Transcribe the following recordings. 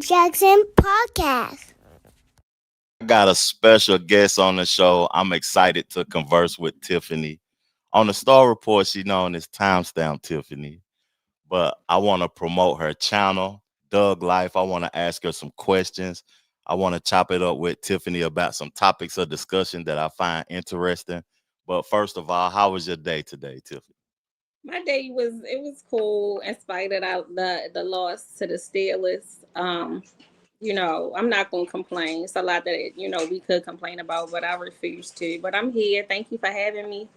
Jackson Podcast. I got a special guest on the show. I'm excited to converse with Tiffany. On the Star Report, she's known as Timestamp Tiffany, but I want to promote her channel, Doug Life. I want to ask her some questions. I want to chop it up with Tiffany about some topics of discussion that I find interesting. But first of all, how was your day today, Tiffany? My day was cool in spite of the loss to the Steelers. I'm not gonna complain. It's a lot that we could complain about, but I refuse to. But I'm here. Thank you for having me.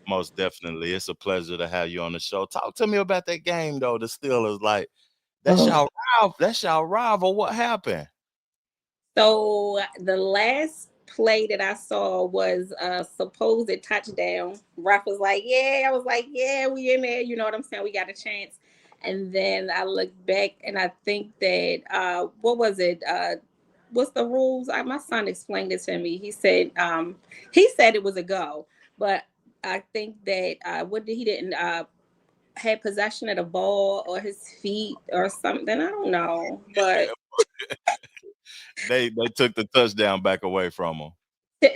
Most definitely. It's a pleasure to have you on the show. Talk to me about that game, though. The Steelers, like, that's Oh. y'all rival. That's y'all rival. What happened? So the last play that I saw was a supposed touchdown. Ref was like, "Yeah," I was like, "Yeah, we in there." You know what I'm saying? We got a chance. And then I looked back, and I think that what was it? What's the rules? My son explained it to me. He said it was a go, but I think that what did he didn't had possession of the ball or his feet or something. I don't know, but They took the touchdown back away from them.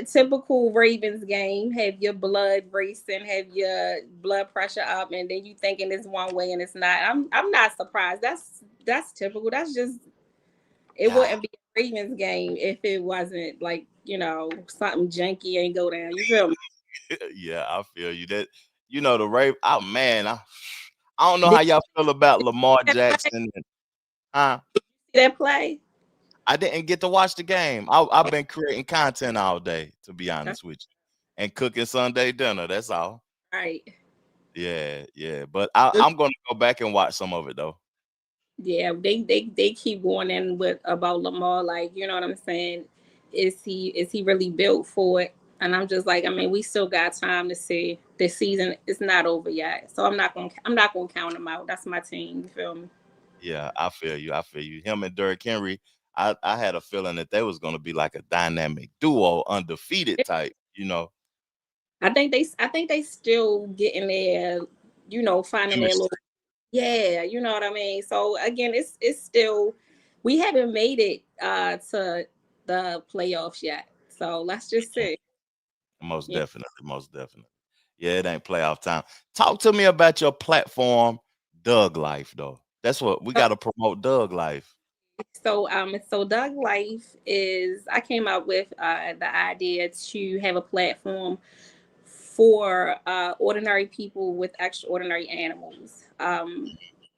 typical Ravens game. Have your blood racing, have your blood pressure up, and then you thinking it's one way and it's not. I'm not surprised. That's typical. That's just it Yeah, wouldn't be a Ravens game if it wasn't like something janky ain't go down. You feel me? yeah, I feel you. That the Ravens. Oh man, I don't know how Did y'all feel about Lamar you see that play? Jackson. Huh? See that play? I didn't get to watch the game. I've been creating content all day, to be That's honest with you, and cooking Sunday dinner. That's all. right. Yeah, yeah. But I'm gonna go back and watch some of it though. Yeah, they keep going in with about Lamar, like you know what I'm saying. Is he really built for it? And I'm just like, I mean, we still got time to see. The season is not over yet, so I'm not gonna count him out. That's my team. You feel me? Yeah, I feel you. I feel you. Him and Derrick Henry, I had a feeling that they was gonna be like a dynamic duo, undefeated type. I think they still getting there. Finding their little. Chemistry. Yeah, you know what I mean. So again, it's still we haven't made it to the playoffs yet. So let's just see. Most Yeah. definitely, most definitely. Yeah, it ain't playoff time. Talk to me about your platform, Doug Life, though. That's what we gotta promote Doug Life. So Doug Life is I came up with the idea to have a platform for ordinary people with extraordinary animals.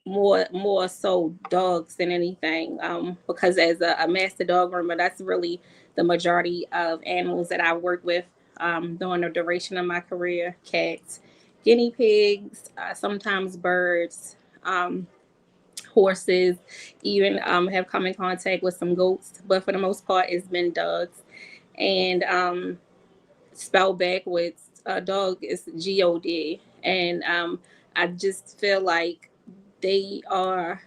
More so dogs than anything. Because as a master dog groomer, that's really the majority of animals that I work with during the duration of my career: cats, guinea pigs, sometimes birds. Horses, even have come in contact with some goats, but for the most part, it's been dogs. And spelled backwards, dog is God, and I just feel like they are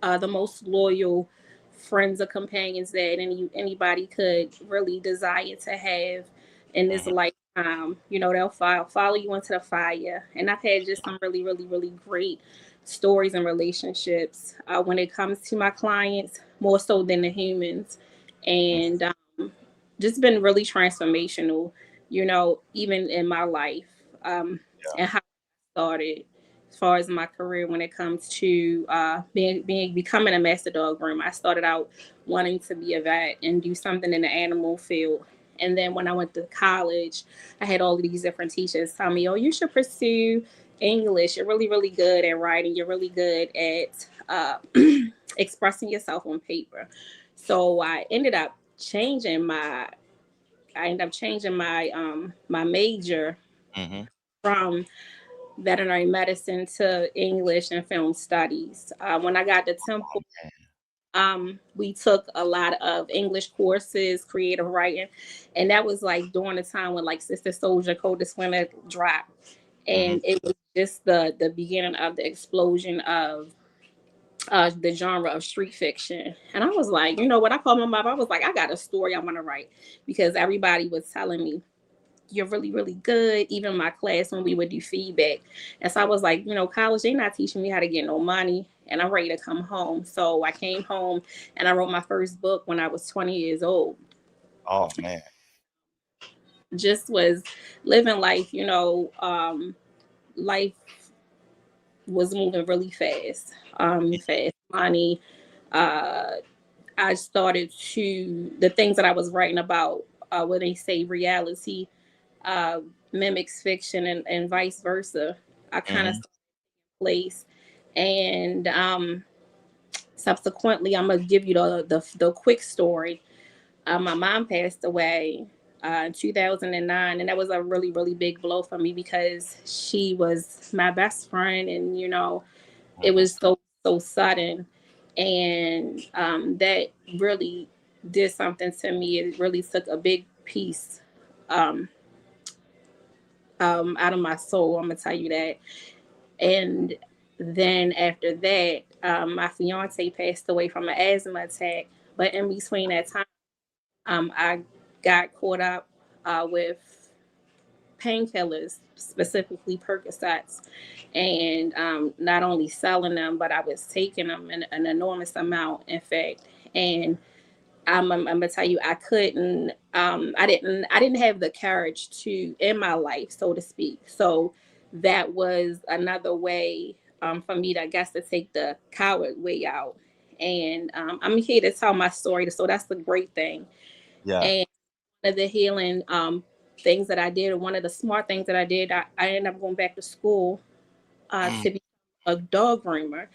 the most loyal friends or companions that anybody could really desire to have in this Mhm. lifetime. They'll follow you into the fire, and I've had just some really, really, really great stories and relationships when it comes to my clients, more so than the humans, and just been really transformational. Even in my life, and how I started as far as my career when it comes to becoming a master dog groomer. I started out wanting to be a vet and do something in the animal field. And then when I went to college, I had all of these different teachers tell me, "Oh, you should pursue English. You're really, really good at writing. You're really good at expressing yourself on paper." So I ended up changing my major Mhm. from veterinary medicine to English and film studies. When I got to Temple, we took a lot of English courses, creative writing, and that was like during the time when like Sister Soldier, Coldest Winter dropped, Mhm. and it was just the beginning of the explosion of the genre of street fiction. And I was like, you know what? I called my mom. I was like, I got a story I want to write because everybody was telling me you're really, really good. Even my class when we would do feedback. And so I was like, college, they not teaching me how to get no money. And I'm ready to come home. So I came home and I wrote my first book when I was 20 years old. Oh man. Just was living life, life was moving really fast. Fast money. Uh, I started to, the things that I was writing about, when they say reality uh, mimics fiction and vice versa. I kind of Hmm. place, and subsequently, I'm gonna give you the quick story. My mom passed away in 2009, and that was a really really big blow for me because she was my best friend, and it Hmm. was so sudden, and that really did something to me. It really took a big piece um, out of my soul. I'm gonna tell you that. And then after that, my fiance passed away from an asthma attack. But in between that time, I got caught up with painkillers, specifically Percocets, and not only selling them, but I was taking them in an enormous amount, in fact. And I'm gonna tell you, I didn't have the courage to in my life, so to speak. So that was another way for me to, I guess, to take the coward way out. And I'm here to tell my story, so that's the great thing. Yeah. And one of the healing things that I did, or one of the smart things that I did, I ended up going back to school Mm. to be a dog groomer,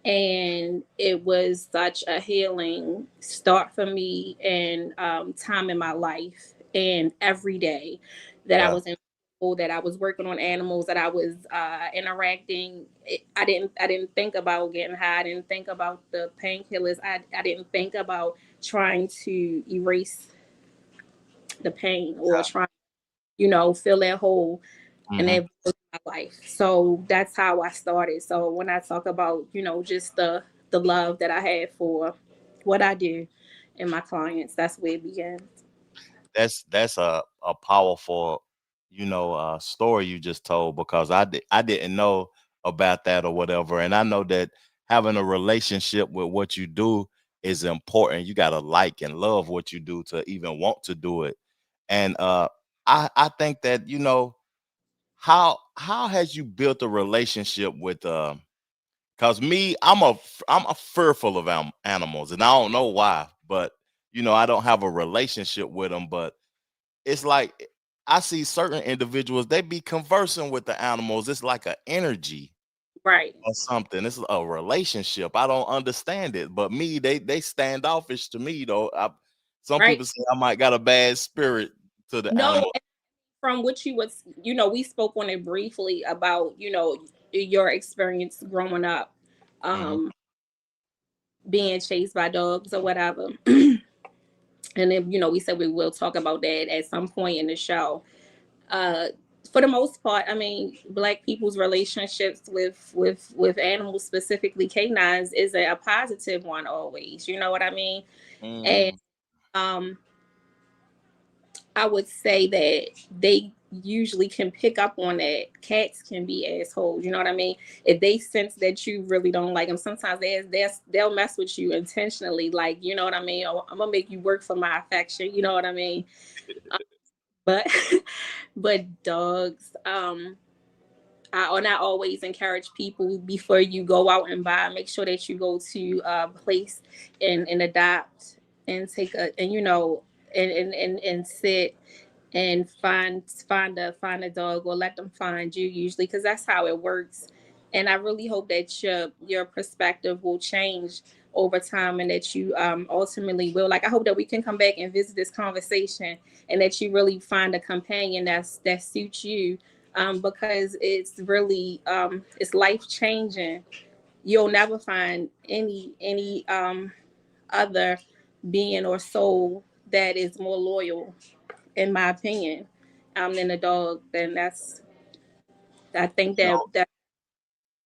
and it was such a healing start for me and time in my life. And every day that I Yeah. was in school, that I was working on animals, that I was interacting, I didn't think about getting high. I didn't think about the painkillers. I didn't think about trying to erase the pain or trying, fill that hole, and Hmm. it was my life. So that's how I started. So when I talk about, just the love that I had for what I do and my clients, that's where it began. That's a powerful, story you just told, because I didn't know about that or whatever, and I know that having a relationship with what you do is important. You gotta like and love what you do to even want to do it. And I think that, how has you built a relationship with cause me, I'm a fearful of animals, and I don't know why, but I don't have a relationship with them. But it's like I see certain individuals, they be conversing with the animals. It's like an energy Right, or something. It's a relationship. I don't understand it. But me, they standoffish to me though. Some right. people say I might got a bad spirit to the No, animal. and from what you was, we spoke on it briefly about, your experience growing up, Hmm. um, being chased by dogs or whatever. And then, we said we will talk about that at some point in the show. uh for the most part, I mean, Black people's relationships with animals, specifically canines, is a positive one always. You know what I mean? And Hmm. um I would say that they usually can pick up on that. Cats can be assholes. You know what I mean? If they sense that you really don't like them, sometimes they'll mess with you intentionally. Like, you know what I mean? Oh, I'm gonna make you work for my affection. You know what I mean? But but dogs, and I always encourage people, before you go out and buy, make sure that you go to a place and adopt, and take a, and and sit and find a dog, or let them find you, usually, because that's how it works. And I really hope that your perspective will change over time, and that you ultimately will, like, I hope that we can come back and visit this conversation, and that you really find a companion that suits you, because it's really it's life changing. You'll never find any other being or soul that is more loyal, in my opinion, than a dog. Then I think You know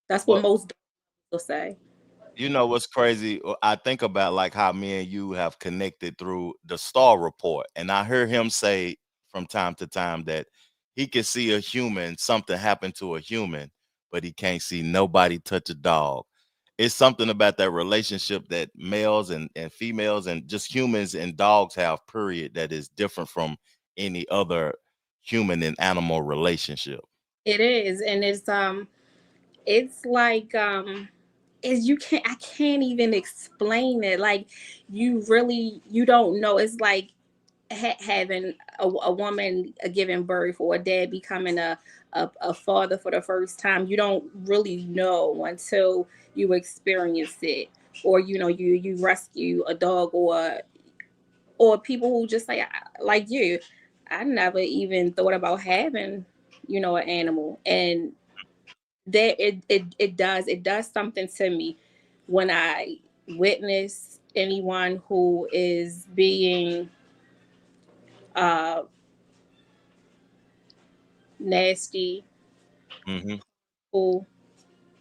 that's what what? most dogs will say. You know what's crazy? I think about like how me and you have connected through the Star Report, and I hear him say from time to time that he can see a human, something happen to a human, but he can't see nobody touch a dog. It's something about that relationship that males and females and just humans and dogs have, period, that is different from any other human and animal relationship. It is, and it's like is I can't even explain it. Like you don't know. It's like having a woman giving birth, or a dad becoming a father for the first time. You don't really know until you experience it, or you rescue a dog, or people who just like you. I never even thought about having an animal, and that it does something to me when I witness anyone who is being uh nasty, Hmm. who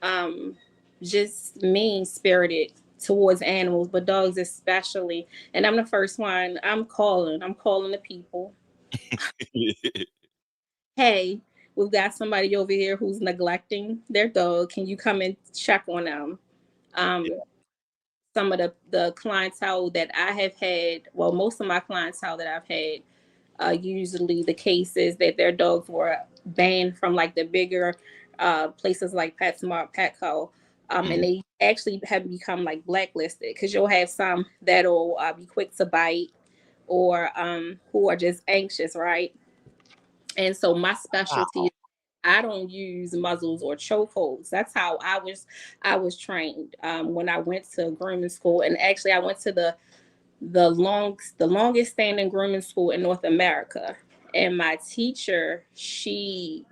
um just mean spirited towards animals, but dogs especially. And I'm the first one. I'm calling the people. Hey, we've got somebody over here who's neglecting their dog. Can you come and check on them? um some of the clientele that I have had, well, most of my clientele that I've had, usually the case is that their dogs were banned from like the bigger places like PetSmart, Petco, and Hmm. they actually have become like blacklisted, because you'll have some that'll be quick to bite, or who are just anxious, right? And so my specialty, I don't use muzzles or chokeholds. That's how I was trained when I went to grooming school. And actually, I went to the longest standing grooming school in North America. And my teacher,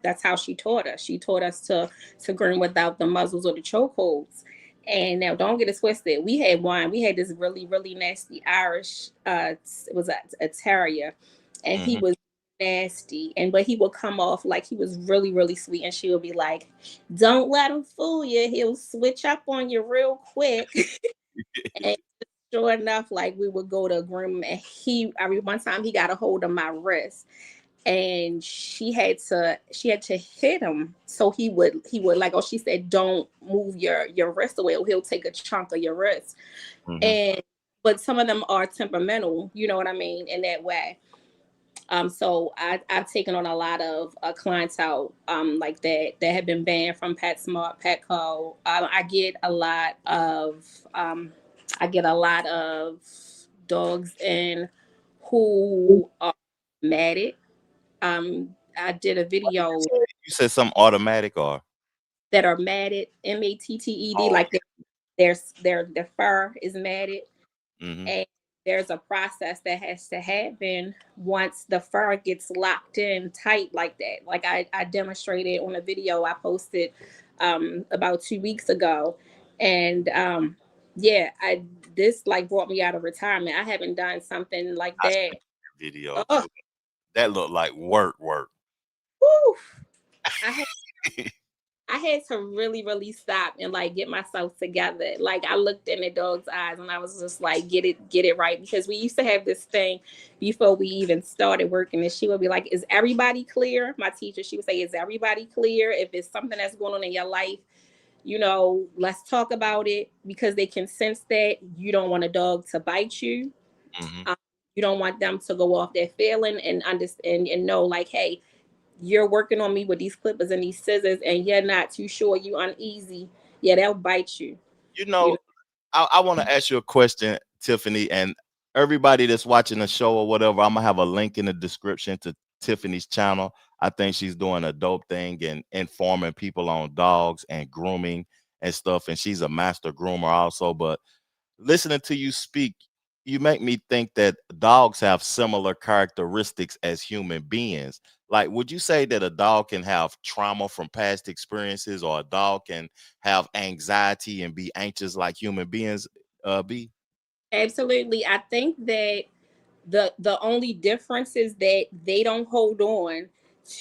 that's how she taught us. She taught us to groom without the muzzles or the chokeholds. And now, don't get it twisted. We had one. We had this really, really nasty Irish. It was a terrier, and he Hmm. was nasty. But he would come off like he was really, really sweet. And she would be like, "Don't let him fool you. He'll switch up on you real quick." And sure enough, like, we would go to groom, and one time he got a hold of my wrist, and she had to hit him, so he would, like, oh, she said, "Don't move your wrist away, or he'll take a chunk of your wrist." Hmm. And but some of them are temperamental, you know what I mean, in that way. So I've taken on a lot of clientele like that have been banned from PetSmart, Petco. Um, I get a lot of dogs in who are matted. I did a video You said something automatic or? that are matted, matted, Oh, like their fur is matted. hmm. And there's a process that has to happen once the fur gets locked in tight like that. Like I demonstrated on a video I posted about 2 weeks ago. And yeah, I this like brought me out of retirement. I haven't done something like I that. seen that video Oh, too. That looked like work. whew. I I had to really, really stop and like get myself together. Like, I looked in the dog's eyes and I was just like, get it right. Because we used to have this thing before we even started working, and she would be like, "Is everybody clear?" My teacher, she would say, "Is everybody clear? If it's something that's going on in your life, let's talk about it," because they can sense that you don't want a dog to bite you. Hmm. Um, you don't want them to go off their feeling and understand and know, like, hey, you're working on me with these clippers and these scissors, and you're not too sure, you uneasy. Yeah, they'll bite you. You You know, know, I want to ask you a question, Tiffany, and everybody that's watching the show or whatever. I'm gonna have a link in the description to Tiffany's channel. I think she's doing a dope thing and informing people on dogs and grooming and stuff. And she's a master groomer also. But listening to you speak, you make me think that dogs have similar characteristics as human beings. Like, would you say that a dog can have trauma from past experiences, or a dog can have anxiety and be anxious like human beings be? absolutely. I think that the only difference is that they don't hold on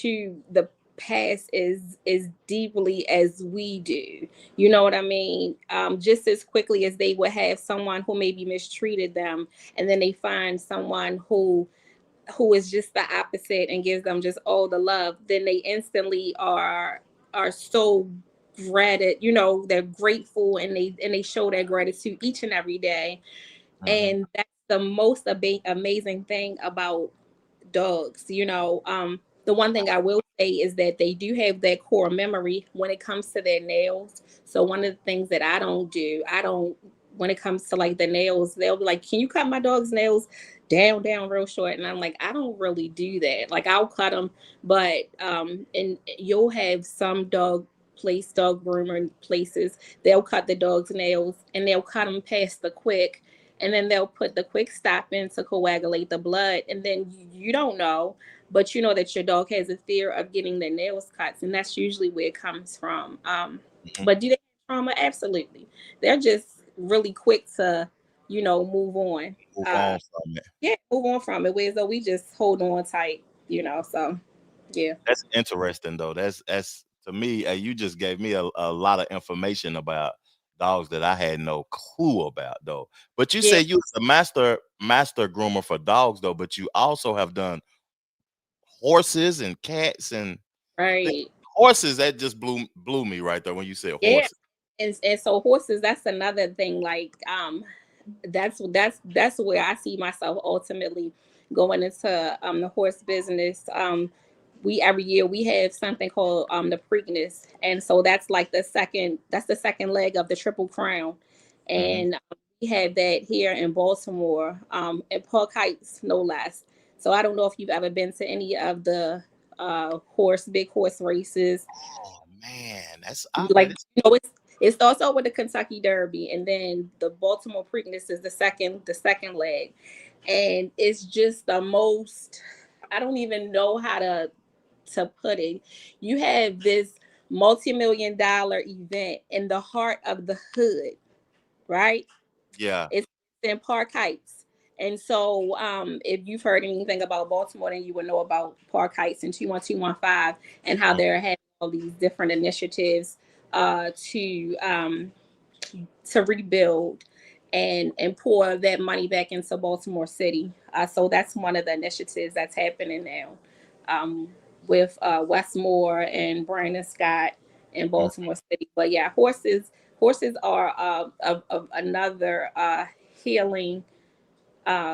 to the past as deeply as we do. You know what I mean? Just as quickly as they would have someone who maybe mistreated them, and then they find someone who is just the opposite and gives them just all the love, then they instantly are so they're grateful, and they show their gratitude each and every day. Mhm. And that's the most amazing thing about dogs. The one thing I will say is that they do have that core memory when it comes to their nails. So one of the things that I don't, when it comes to like the nails, they'll be like, "Can you cut my dog's nails down real short?" And I'm like, I don't really do that. Like, I'll cut them, but and you'll have some dog groomer places, they'll cut the dog's nails and they'll cut them past the quick, and then they'll put the quick stop in to coagulate the blood, and then you don't know, but you know that your dog has a fear of getting their nails cut, and that's usually where it comes from. Mhm. But do they have trauma? Absolutely. They're just really quick to move on. Move uh on from it. yeah, move on from it, whereas though we just hold on tight, so yeah. That's interesting though. That's to me, you just gave me a lot of information about dogs that I had no clue about though. But you Yeah, say you was a master groomer for dogs though, but you also have done horses and cats and th- right. horses. That just blew me right there when you said Yeah. horses. And so horses, that's another thing. Like, that's where I see myself ultimately going into the horse business. We every year we have something called the Preakness, and so that's the second leg of the Triple Crown, Hmm. and we have that here in Baltimore, in Park Heights, no less. So I don't know if you've ever been to any of the big horse races. Oh man, that's I bet Like, it's it starts out with the Kentucky Derby, and then the Baltimore Preakness is the second leg, and it's just the most. I don't even know how to put it. You have this multi-million-dollar event in the heart of the hood, right? yeah. It's in Park Heights. And so, if you've heard anything about Baltimore, then you would know about Park Heights and 21215, and how Mm, they're having all these different initiatives to rebuild and pour that money back into Baltimore City. So that's one of the initiatives that's happening now, um, with Wes Moore and Brandon Scott in mm, Baltimore City. But yeah, horses are another healing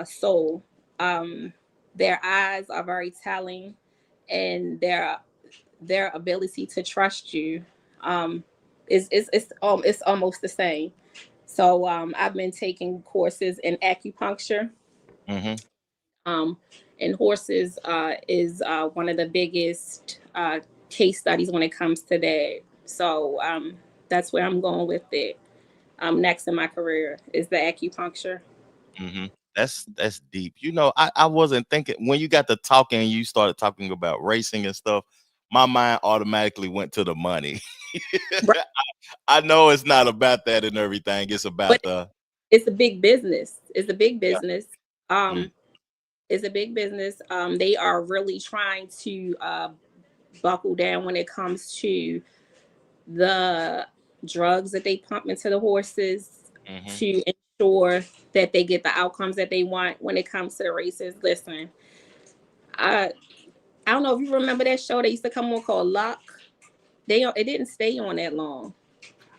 soul. Um, their eyes are very telling, and their ability to trust you it's almost the same. So I've been taking courses in acupuncture, mhm. um, and horses is one of the biggest case studies when it comes to that. So that's where I'm going with it. Next in my career is the acupuncture. That's deep. I wasn't thinking when you got to talking and you started talking about racing and stuff, my mind automatically went to the money. Right. I know it's not about that and everything. It's But about the it's a big business. It's a big yeah. business. Mm, Um, it's a big business. They are really trying to buckle down when it comes to the drugs that they pump into the horses mhm. to ensure that they get the outcomes that they want when it comes to the races. Listen, I I don't know if you remember that show that used to come on called Luck. It didn't stay on that long.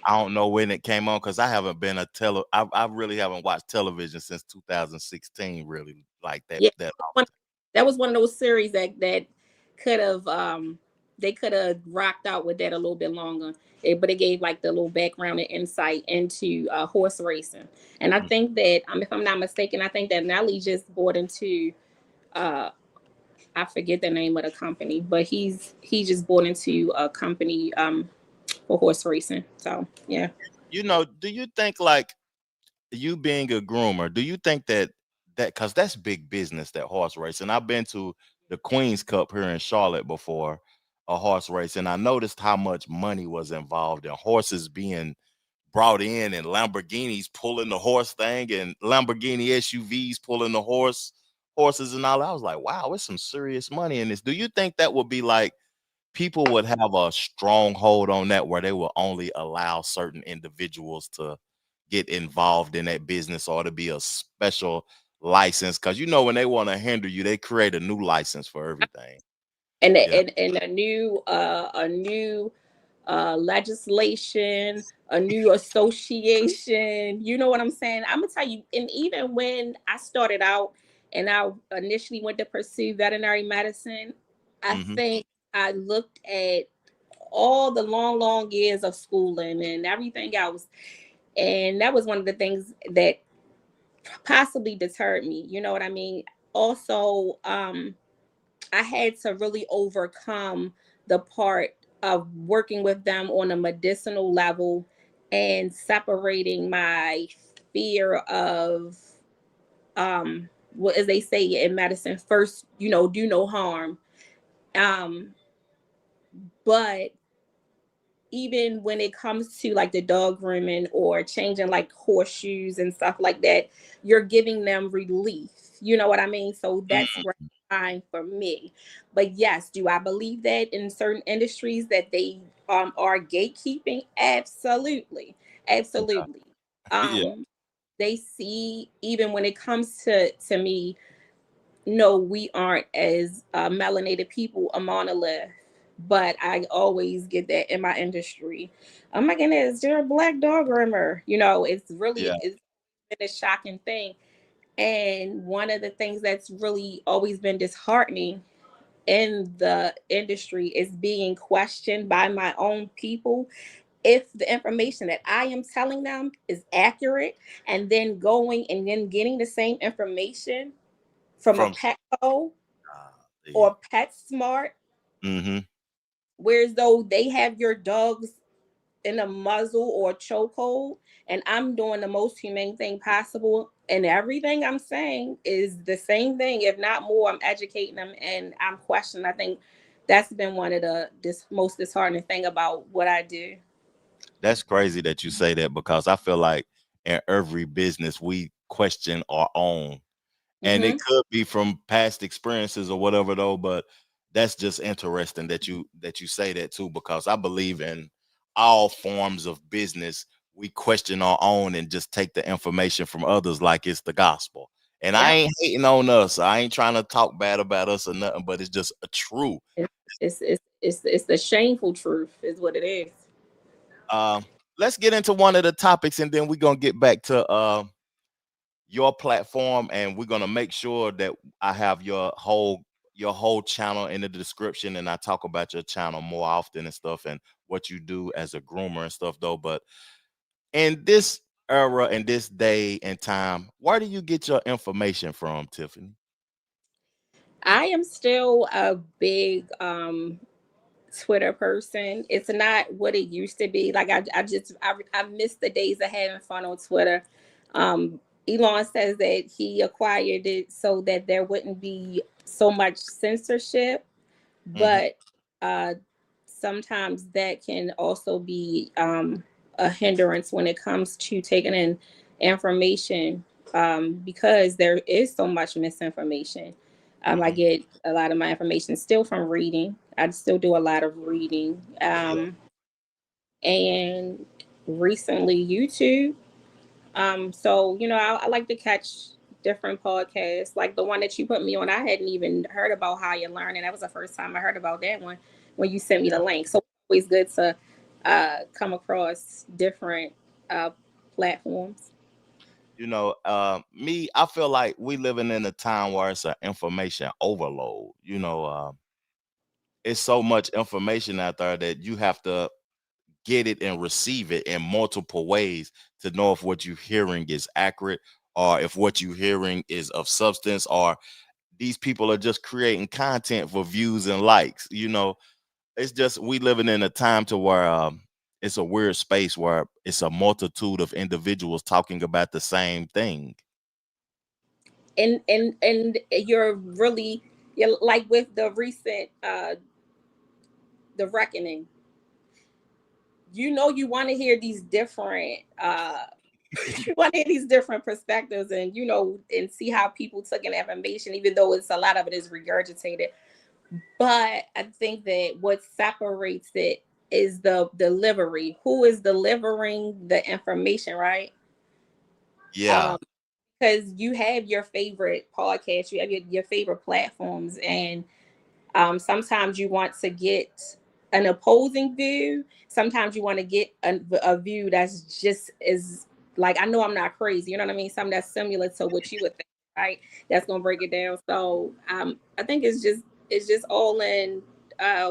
I don't know when it came on because I haven't been I really haven't watched television since 2016, really like that Yeah, that that was one of those series that could have they could have rocked out with that a little bit longer. But it gave like the little background and insight into horse racing. And I often. think that if I'm not mistaken, I think that Nelly just bought into uh I forget the name of the company, but he just bought into a company for horse racing. So yeah. Do you think like you being a groomer, do you think that because that's big business, that horse race? And I've been to the Queen's Cup here in Charlotte before, a horse race, and I noticed how much money was involved in horses being brought in and Lamborghinis pulling the horse thing and Lamborghini SUVs pulling the horses and all. I was like, wow, it's some serious money in this. Do you think that would be like people would have a strong hold on that where they will only allow certain individuals to get involved in that business or to be a special license, because you know when they want to hinder you, they create a new license for everything. And Yeah. a new legislation, a new association. You know what I'm saying? I'm gonna tell you. And even when I started out and I initially went to pursue veterinary medicine, I Hmm. think I looked at all the long years of schooling and everything else, and that was one of the things that possibly deterred me. You know what I mean? Also, I had to really overcome the part of working with them on a medicinal level and separating my fear of what, as they say in medicine, first, do no harm. Um but even when it comes to like the dog grooming or changing like horseshoes and stuff like that, you're giving them relief. You know what I mean? So that's fine for me. But yes, do I believe that in certain industries that they are gatekeeping? Absolutely. Absolutely. Yeah. They see, even when it comes to me, no, we aren't as melanated people a monolith. But I always get that in my industry. Oh my goodness, you're a black dog groomer. Yeah. It's been a shocking thing. And one of the things that's really always been disheartening in the industry is being questioned by my own people if the information that I am telling them is accurate, and then going and then getting the same information from a From Petco the or PetSmart, hmm whereas though they have your dogs in a muzzle or chokehold, and I'm doing the most humane thing possible. And everything I'm saying is the same thing, if not more. I'm educating them and I'm questioning. I think that's been one of the most disheartening thing about what I do. That's crazy that you say that, because I feel like in every business we question our own, and it Hmm. could be from past experiences or whatever though. But that's just interesting that you say that too, because I believe in all forms of business we question our own and just take the information from others like it's the gospel. And I Yep. ain't hating on us, I ain't trying to talk bad about us or nothing, but it's just a true. It's the shameful truth, is what it is. um let's get into one of the topics, and then we're gonna get back to your platform, and we're gonna make sure that I have your whole channel in the description, and I talk about your channel more often and stuff, and what you do as a groomer and stuff though. But in this era and this day and time, where do you get your information from, Tiffany? I am still a big Twitter person. It's not what it used to be. Like I miss the days of having fun on Twitter. Um, Elon says that he acquired it so that there wouldn't be so much censorship, Hmm. but uh, sometimes that can also be a hindrance when it comes to taking in information, because there is so much misinformation. I Hmm. get a lot of my information still from reading. I still do a lot of reading. Yeah. And recently YouTube. So I like to catch different podcasts, like the one that you put me on. I hadn't even heard about How You Learn, and that was the first time I heard about that one when you sent me the link. So it's always good to come across different uh, platforms. Me, I feel like we living in a time where it's an information overload. It's so much information out there that you have to get it and receive it in multiple ways to know if what you're hearing is accurate, or if what you're hearing is of substance, or these people are just creating content for views and likes. It's just we living in a time to where it's a weird space where it's a multitude of individuals talking about the same thing. And you're like with the recent the reckoning. You want to hear these different you want to hear these different perspectives, and and see how people took in information, even though it's a lot of it is regurgitated. But I think that what separates it is the delivery. Who is delivering the information, right? Yeah. um because you have your favorite podcast, you have your favorite platforms, and sometimes you want to get an opposing view. Sometimes you want to get a view that's just as, like, I know I'm not crazy, you know what I mean? Something that's similar to what you would think, right? That's gonna break it down. So I think it's just all in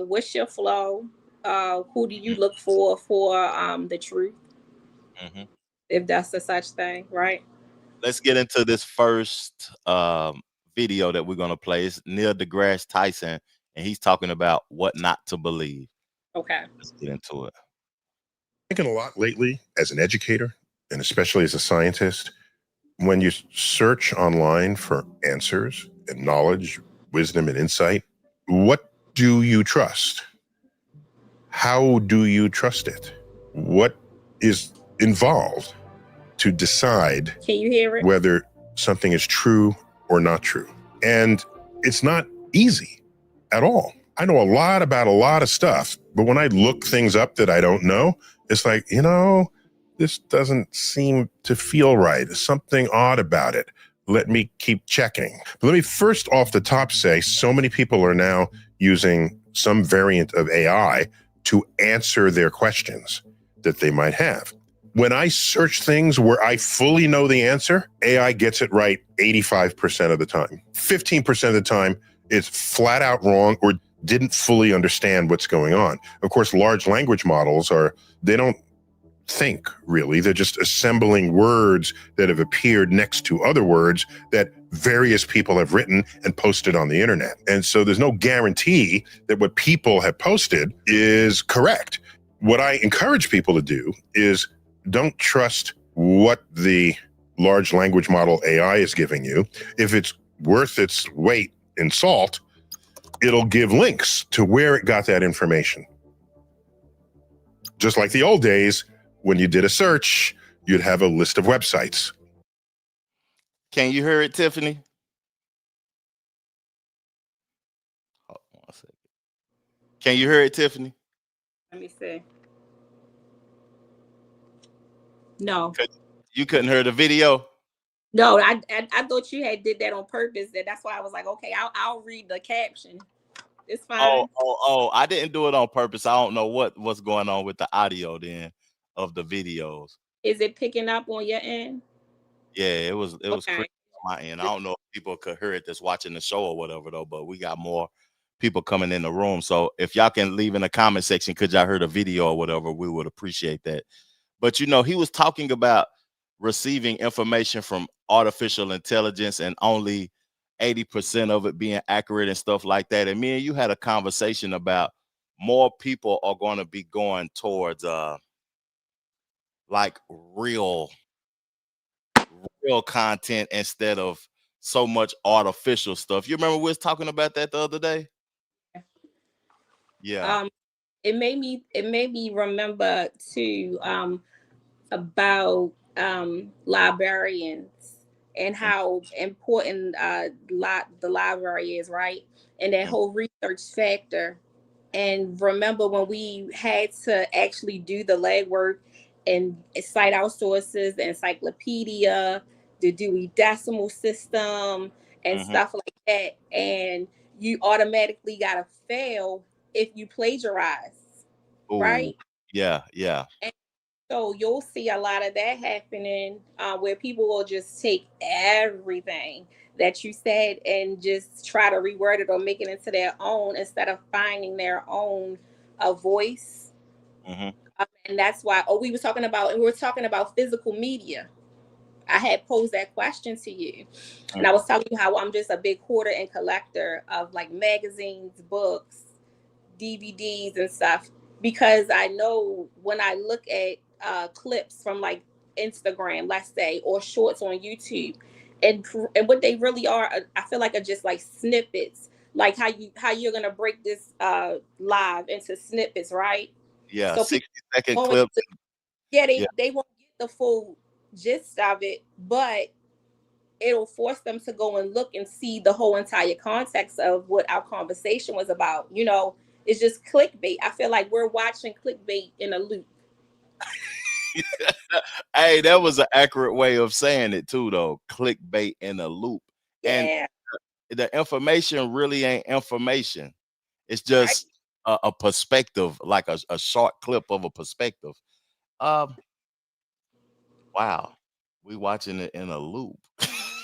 what's your flow? Who do you look for the truth, Hmm. if that's a such thing, right? Let's get into this first video that we're gonna play. It's Neil deGrasse Tyson, and he's talking about what not to believe. Okay. Let's get into it. Thinking a lot lately as an educator and especially as a scientist, when you search online for answers and knowledge, wisdom, and insight, what do you trust? How do you trust it? What is involved to decide Can you hear it? whether something is true or not true? And it's not easy at all. I know a lot about a lot of stuff, but when I look things up that I don't know, it's like, this doesn't seem to feel right. There's something odd about it. Let me keep checking. But let me first off the top say, so many people are now using some variant of AI to answer their questions that they might have. When I search things where I fully know the answer, AI gets it right 85% of the time. 15% of the time, it's flat out wrong or didn't fully understand what's going on. Of course, large language models they don't think really. They're just assembling words that have appeared next to other words that various people have written and posted on the internet. And so there's no guarantee that what people have posted is correct. What I encourage people to do is don't trust what the large language model AI is giving you. If it's worth its weight in salt, it'll give links to where it got that information. Just like the old days, when you did a search, you'd have a list of websites. Can you hear it, Tiffany? Hold on a second. Can you hear it, Tiffany? Let me see. No. You couldn't hear the video? No, I thought you had did that on purpose. And that's why I was like, okay, I'll read the caption. It's fine. Oh, I didn't do it on purpose. I don't know what's going on with the audio then of the videos. Is it picking up on your end? Yeah, it was Okay. crazy on my end. I don't know if people could hear it that's watching the show or whatever though, but we got more people coming in the room. So if y'all can leave in the comment section, could y'all hear the video or whatever, we would appreciate that. But he was talking about receiving information from artificial intelligence and only 80% of it being accurate and stuff like that. And me and you had a conversation about more people are going to be going towards like real content instead of so much artificial stuff. You remember we was talking about that the other day? Yeah. It made me remember too about librarians and how important the library is, right? And that whole research factor. And remember when we had to actually do the legwork and cite our sources, the encyclopedia, the Dewey Decimal System, and stuff like that. And you automatically got to fail if you plagiarize, Ooh, right? yeah. And so you'll see a lot of that happening where people will just take everything that you said and just try to reword it or make it into their own instead of finding their own voice. And that's why, we were talking about physical media. I had posed that question to you. And I was telling you how I'm just a big hoarder and collector of like magazines, books, DVDs and stuff, because I know when I look at clips from like Instagram, let's say, or shorts on YouTube, and what they really are, I feel like are just like snippets, like how you're gonna break this live into snippets, right? Yeah, So 60-second people clip. they won't get the full gist of it, but it'll force them to go and look and see the whole entire context of what our conversation was about. It's just clickbait. I feel like we're watching clickbait in a loop. Hey, that was an accurate way of saying it too, though. Clickbait in a loop. And Yeah, the information really ain't information. It's right. just a perspective, like a short clip of a perspective. Um, wow. We watching it in a loop.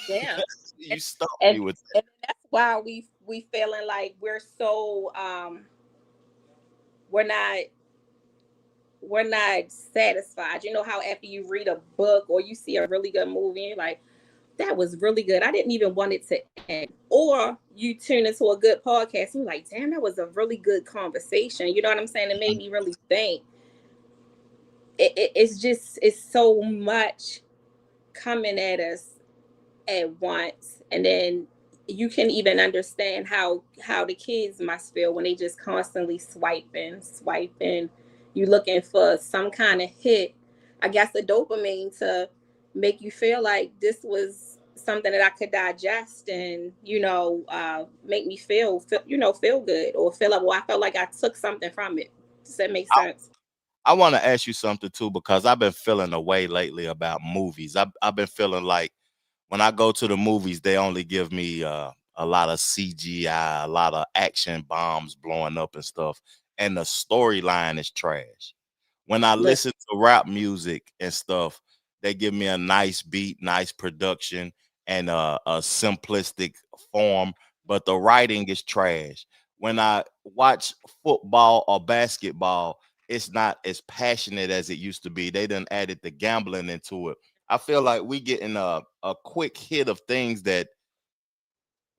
Yeah. You stumped And me with and that's why we feeling like we're not we're not satisfied. You know how after you read a book or you see a really good movie, you're like, that was really good. I didn't even want it to end. Or you tune into a good podcast and you're like, damn, that was a really good conversation. You know what I'm saying? It made me really think. It's so much coming at us at once, and then you can even understand how the kids must feel when they just constantly swiping. You looking for some kind of hit, I guess, the dopamine to make you feel like this was something that I could digest and make me feel good, or feel like, well, I felt like I took something from it. Does that make sense? I want to ask you something too, because I've been feeling a way lately about movies. I've been feeling like when I go to the movies, they only give me a lot of CGI, a lot of action bombs blowing up and stuff, and the storyline is trash. When I Look, listen to rap music and stuff, they give me a nice beat, nice production, and a simplistic form, but the writing is trash. When I watch football or basketball, it's not as passionate as it used to be. They done added the gambling into it. I feel like we getting a quick hit of things that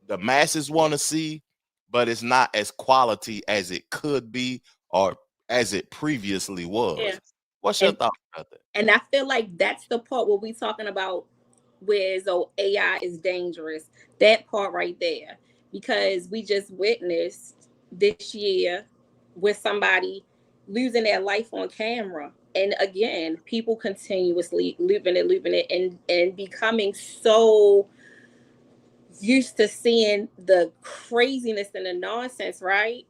the masses want to see, but it's not as quality as it could be or as it previously yeah. was. What's your And thought about that? And I feel like that's the part where we talking about where AI is dangerous. That part right there. Because we just witnessed this year with somebody losing their life on camera. And again, people continuously looping it and becoming so used to seeing the craziness and the nonsense, right?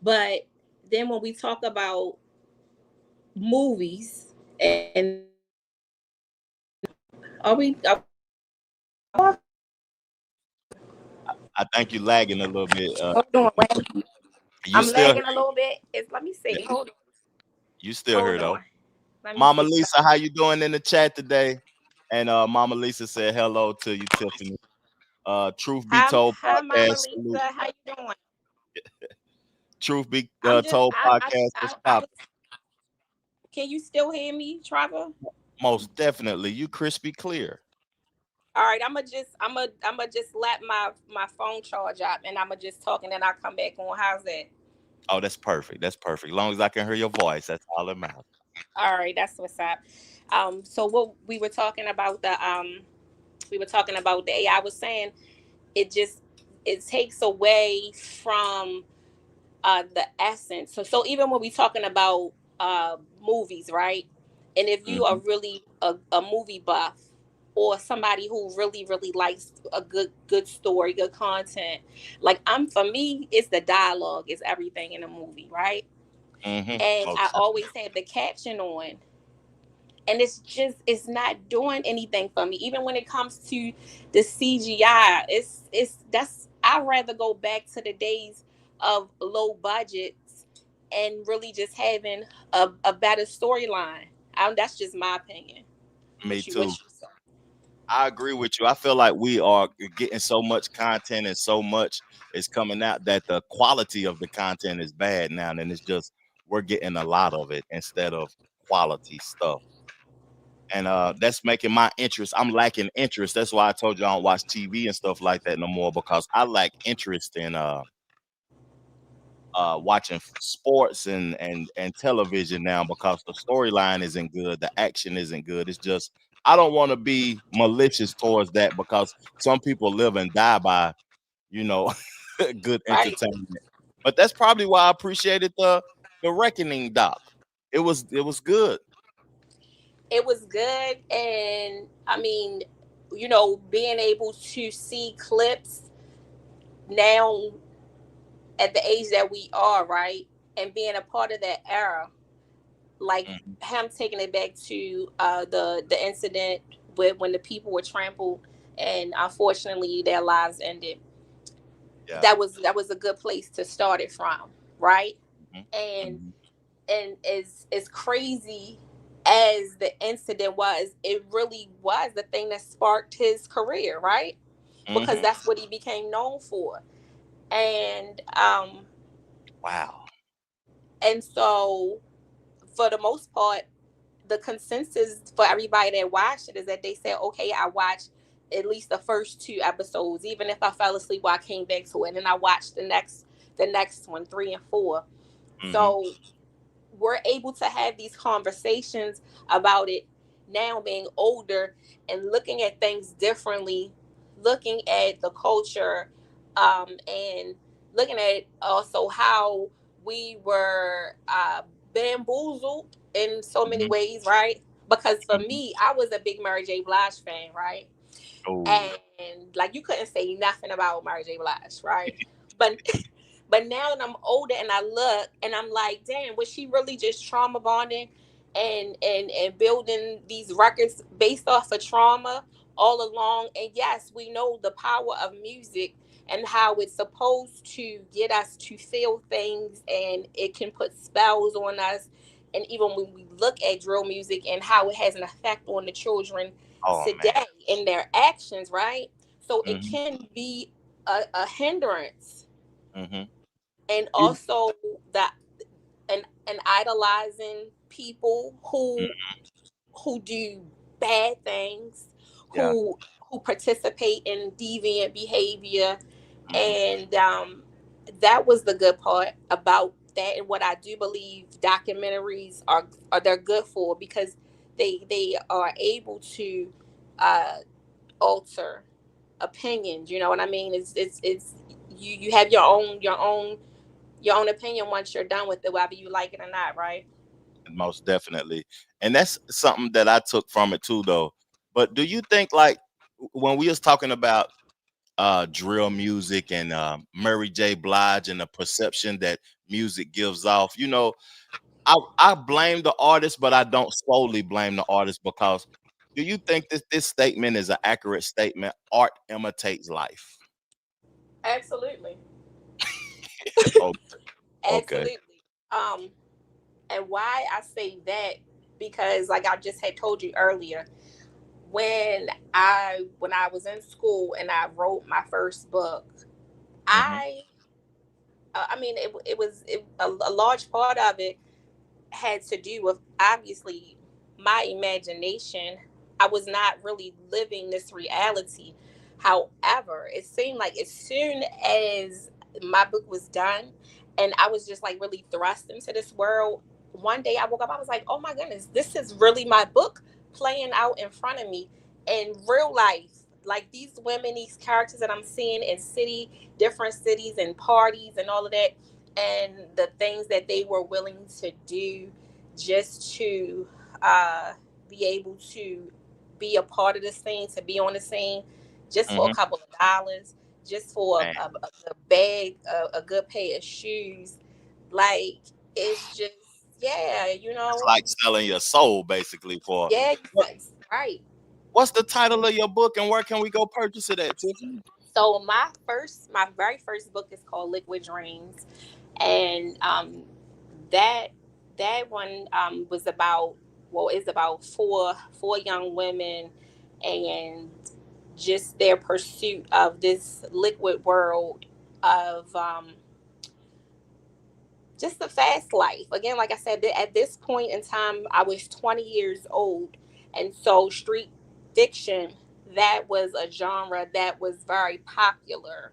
But then when we talk about movies and are I think you lagging a little bit. hold on, wait. You I'm still lagging a little bit. Let me see. you still Hold here on. though. Let me Mama see. Lisa, how you doing in the chat today? And Mama Lisa said hello to you, Tiffany. Truth Be Told Hi, Mama podcast. Lisa. How you doing? Truth Be I'm just. Told podcast is I popping. was. Can you still hear me, Trevor? Most definitely. You crispy clear. All right. I'm gonna just let my phone charge up, and I'm gonna just talk, and then I'll come back on. How's that? Oh, that's perfect. That's perfect. As long as I can hear your voice, that's all that matters. All right. That's what's up. So what we were talking about the AI. Was saying it takes away from the essence. So even when we're talking about movies, right? And if you are Hmm. really a movie buff or somebody who really likes a good story, good content, like for me, it's the dialogue, is everything in a movie, right? Hmm. And I Most always have the caption on, and it's not doing anything for me. Even when it comes to the CGI, it's that's I'd rather go back to the days of low budgets and really just having a better storyline. That's just my opinion. me What too. you say? I agree with you. I feel like we are getting so much content and so much is coming out that the quality of the content is bad now. And it's just we're getting a lot of it instead of quality stuff. And that's making my interest. I'm lacking interest. That's why I told you I don't watch TV and stuff like that no more, because I lack interest in watching sports and television now, because the storyline isn't good, the action isn't good. It's just I don't want to be malicious towards that, because some people live and die by you know good Right. entertainment. But that's probably why I appreciated the Reckoning doc. It was good. It was good, and I mean, being able to see clips now at the age that we are, right, and being a part of that era, like Mhm. him taking it back to the incident with when the people were trampled and unfortunately their lives ended. Yeah. That was a good place to start it from, right? Mhm. and Mhm. and as crazy as the incident was, it really was the thing that sparked his career, right? Because Mhm. that's what he became known for. And Wow. and so for the most part, the consensus for everybody that watched it is that they said, okay, I watched at least the first two episodes, even if I fell asleep while I came back to it, and then I watched the next one, 3 and 4. Mhm. So we're able to have these conversations about it now, being older and looking at things differently, looking at the culture, and looking at also how we were bamboozled in so many Mhm. ways, right? Because for Mhm. me, I was a big Mary J. Blige fan, right? Oh. And like you couldn't say nothing about Mary J. Blige, right? But but now that I'm older and I look and I'm like, damn, was she really just trauma bonding and building these records based off of trauma all along? And yes, we know the power of music and how it's supposed to get us to feel things, and it can put spells on us. And even when we look at drill music and how it has an effect on the children Oh man. today in their actions, right? So it Mhm. can be a hindrance. Mhm. And You. also that and idolizing people who do bad things, Yeah. who participate in deviant behavior. Mhm. And that was the good part about that, and what I do believe documentaries are they're good for, because they are able to uh alter opinions. You know what I mean? It's you have your own opinion once you're done with it, whether you like it or not, right? Most definitely. And that's something that I took from it too, though. But do you think, like, when we was talking about drill music and Mary J. Blige and the perception that music gives off, I blame the artist, but I don't solely blame the artist, because do you think this statement is an accurate statement? Art imitates life. Absolutely. Oh, okay. Absolutely. Um, and why I say that, because like I just had told you earlier, when I was in school and I wrote my first book, Hmm. I I mean a large part of it had to do with, obviously, my imagination. I was not really living this reality. However, it seemed like as soon as my book was done and I was just like really thrust into this world, one day I woke up, I was like, oh my goodness, this is really my book playing out in front of me in real life. Like these women, these characters that I'm seeing in different cities and parties and all of that, and the things that they were willing to do just to uh, be able to be a part of the scene, to be on the scene, just for a Hmm. couple of dollars, just for Man, a bag, a good pair of shoes. Like, it's just, yeah, it's like selling your soul, basically. yeah, What, right. what's the title of your book, and where can we go purchase it at, Tiffany? So my very first book is called Liquid Dreams, and that that one was about, well, is about four young women, and just their pursuit of this liquid world of just the fast life. Again, like I said, at this point in time, I was 20 years old, and so street fiction, that was a genre that was very popular.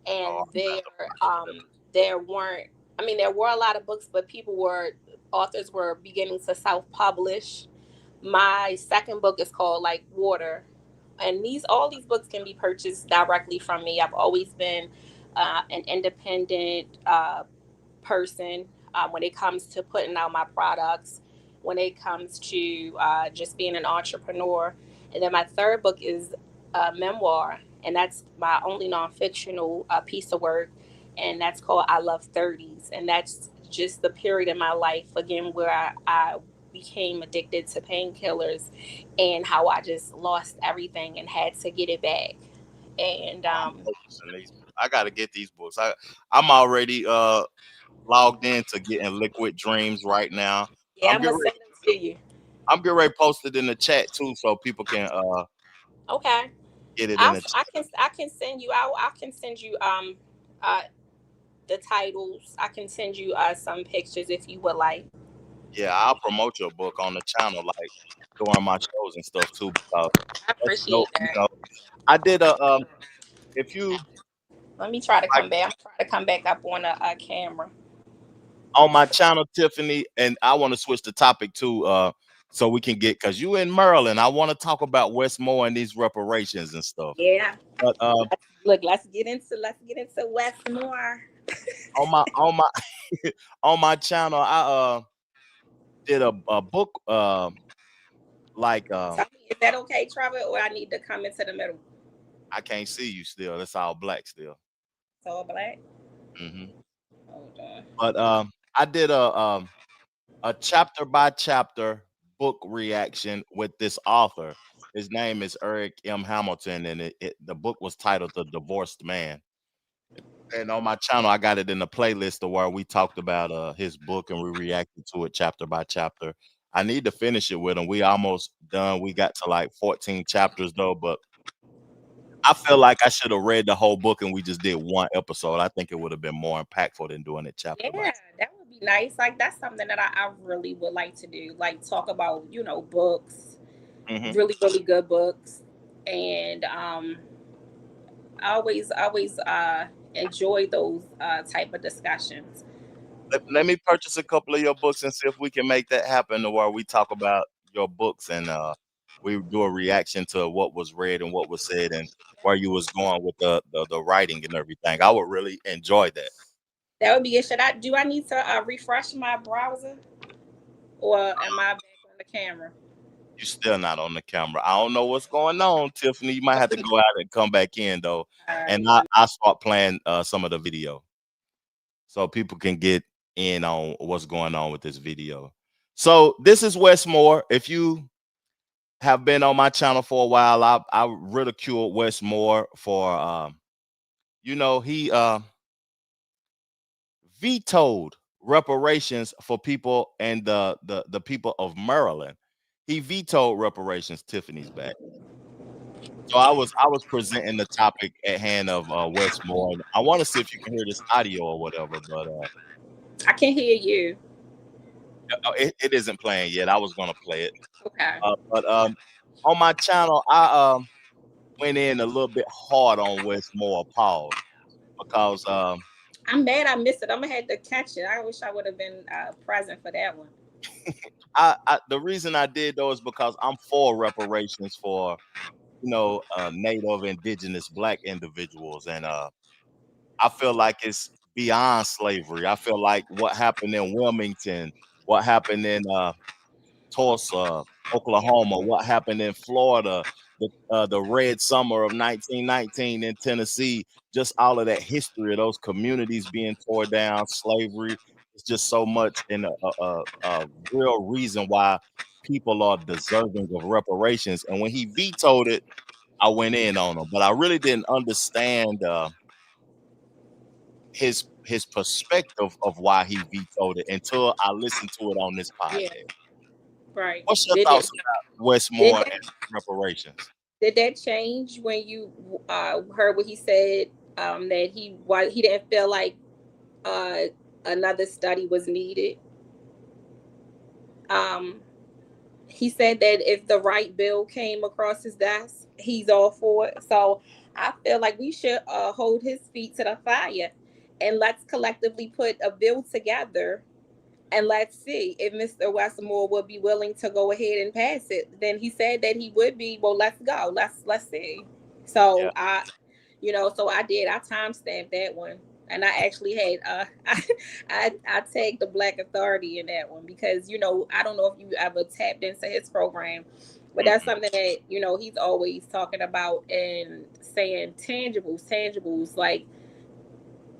Oh, And I'm gonna have to there weren't, I mean, there were a lot of books, but authors were beginning to self-publish. My second book is called Like Water, and all these books can be purchased directly from me. I've always been an independent person when it comes to putting out my products, when it comes to just being an entrepreneur. And then my third book is a memoir, and that's my only non-fictional piece of work, and that's called I Love 30s. And that's just the period in my life again where I became addicted to painkillers, and how I just lost everything and had to get it back. And I'm focusing these. I got to get these books. I'm already logged into getting Liquid Dreams right now. yeah, I'm I'm getting gonna ready. send them to you. I'm getting ready to post it in the chat too, so people can Okay. get it in the chat. I can send you out. I can send you uh the titles. I can send you some pictures if you would like. Yeah, I'll promote your book on the channel, like during my shows and stuff too, because I that's dope. appreciate You that. know, I did a if you Let me try to like come back. I'm trying to come back up on a camera. on my channel, Tiffany, and I want to switch the topic too, so we can get because you in Maryland. I want to talk about Wes Moore and these reparations and stuff. Yeah. But Look, let's get into Wes Moore. on my on my channel, I did a book like Tell me, is that okay, Trevor, or I need to come into the middle? I can't see you still. It's all black still. It's all black. Hmm. Hold on. But I did a chapter by chapter book reaction with this author. His name is Eric M. Hamilton, and the book was titled "The Divorced Man." And on my channel, I got it in a playlist of where we talked about his book and we reacted to it chapter by chapter. I need to finish it with him. We almost done. We got to like 14 chapters though, but I feel like I should have read the whole book and we just did one episode. I think it would have been more impactful than doing it chapter by Yeah, that would be nice. Like that's something that I really would like to do. Like talk about, books, chapter. Hmm. really, really good books. And I always enjoy those type of discussions. Let me purchase a couple of your books and see if we can make that happen to where we talk about your books and we do a reaction to what was read and what was said and where you was going with the writing and everything. I would really enjoy that. That would be it. Do I need to refresh my browser, or am I back on the camera? You still not on the camera. I don't know what's going on, Tiffany. You might have to go out and come back in though. All And right. I start playing some of the video so people can get in on what's going on with this video. So this is Wes Moore. If you have been on my channel for a while, I ridiculed Wes Moore for he vetoed reparations for people and the people of Maryland. He vetoed reparations. Tiffany's back. So I was presenting the topic at hand of Wes Moore. And I want to see if you can hear this audio or whatever, but I can hear you. it isn't playing yet. I was gonna play it. Okay. But on my channel, I went in a little bit hard on Wes Moore, pause, because I'm mad I missed it. I'm gonna have to catch it. I wish I would have been present for that one. the reason I did though is because I'm for reparations for Native, Indigenous, Black individuals, and I feel like it's beyond slavery. I feel like what happened in Wilmington, what happened in Tulsa, Oklahoma, what happened in Florida, the Red Summer of 1919 in Tennessee, just all of that history of those communities being tore down, slavery. It's just so much, and a real reason why people are deserving of reparations. And when he vetoed it, I went in on him, but I really didn't understand his perspective of why he vetoed it until I listened to it on this Yeah. podcast. Right. What's your Did it? thoughts about Wes Did Moore that? and reparations? Did that change when you heard what he said? That he didn't feel like uh, another study was needed. Um, he said that if the right bill came across his desk, he's all for it. So I feel like we should hold his feet to the fire, and let's collectively put a bill together, and let's see if Mr. Westmore would be willing to go ahead and pass it. Then he said that he would be. Well, let's go. Let's see. Yeah, So so I did. I timestamped that one, and I actually had I tagged the Black Authority in that one because I don't know if you ever tapped into his program, but that's mm-mm. something that he's always talking about and saying tangibles, like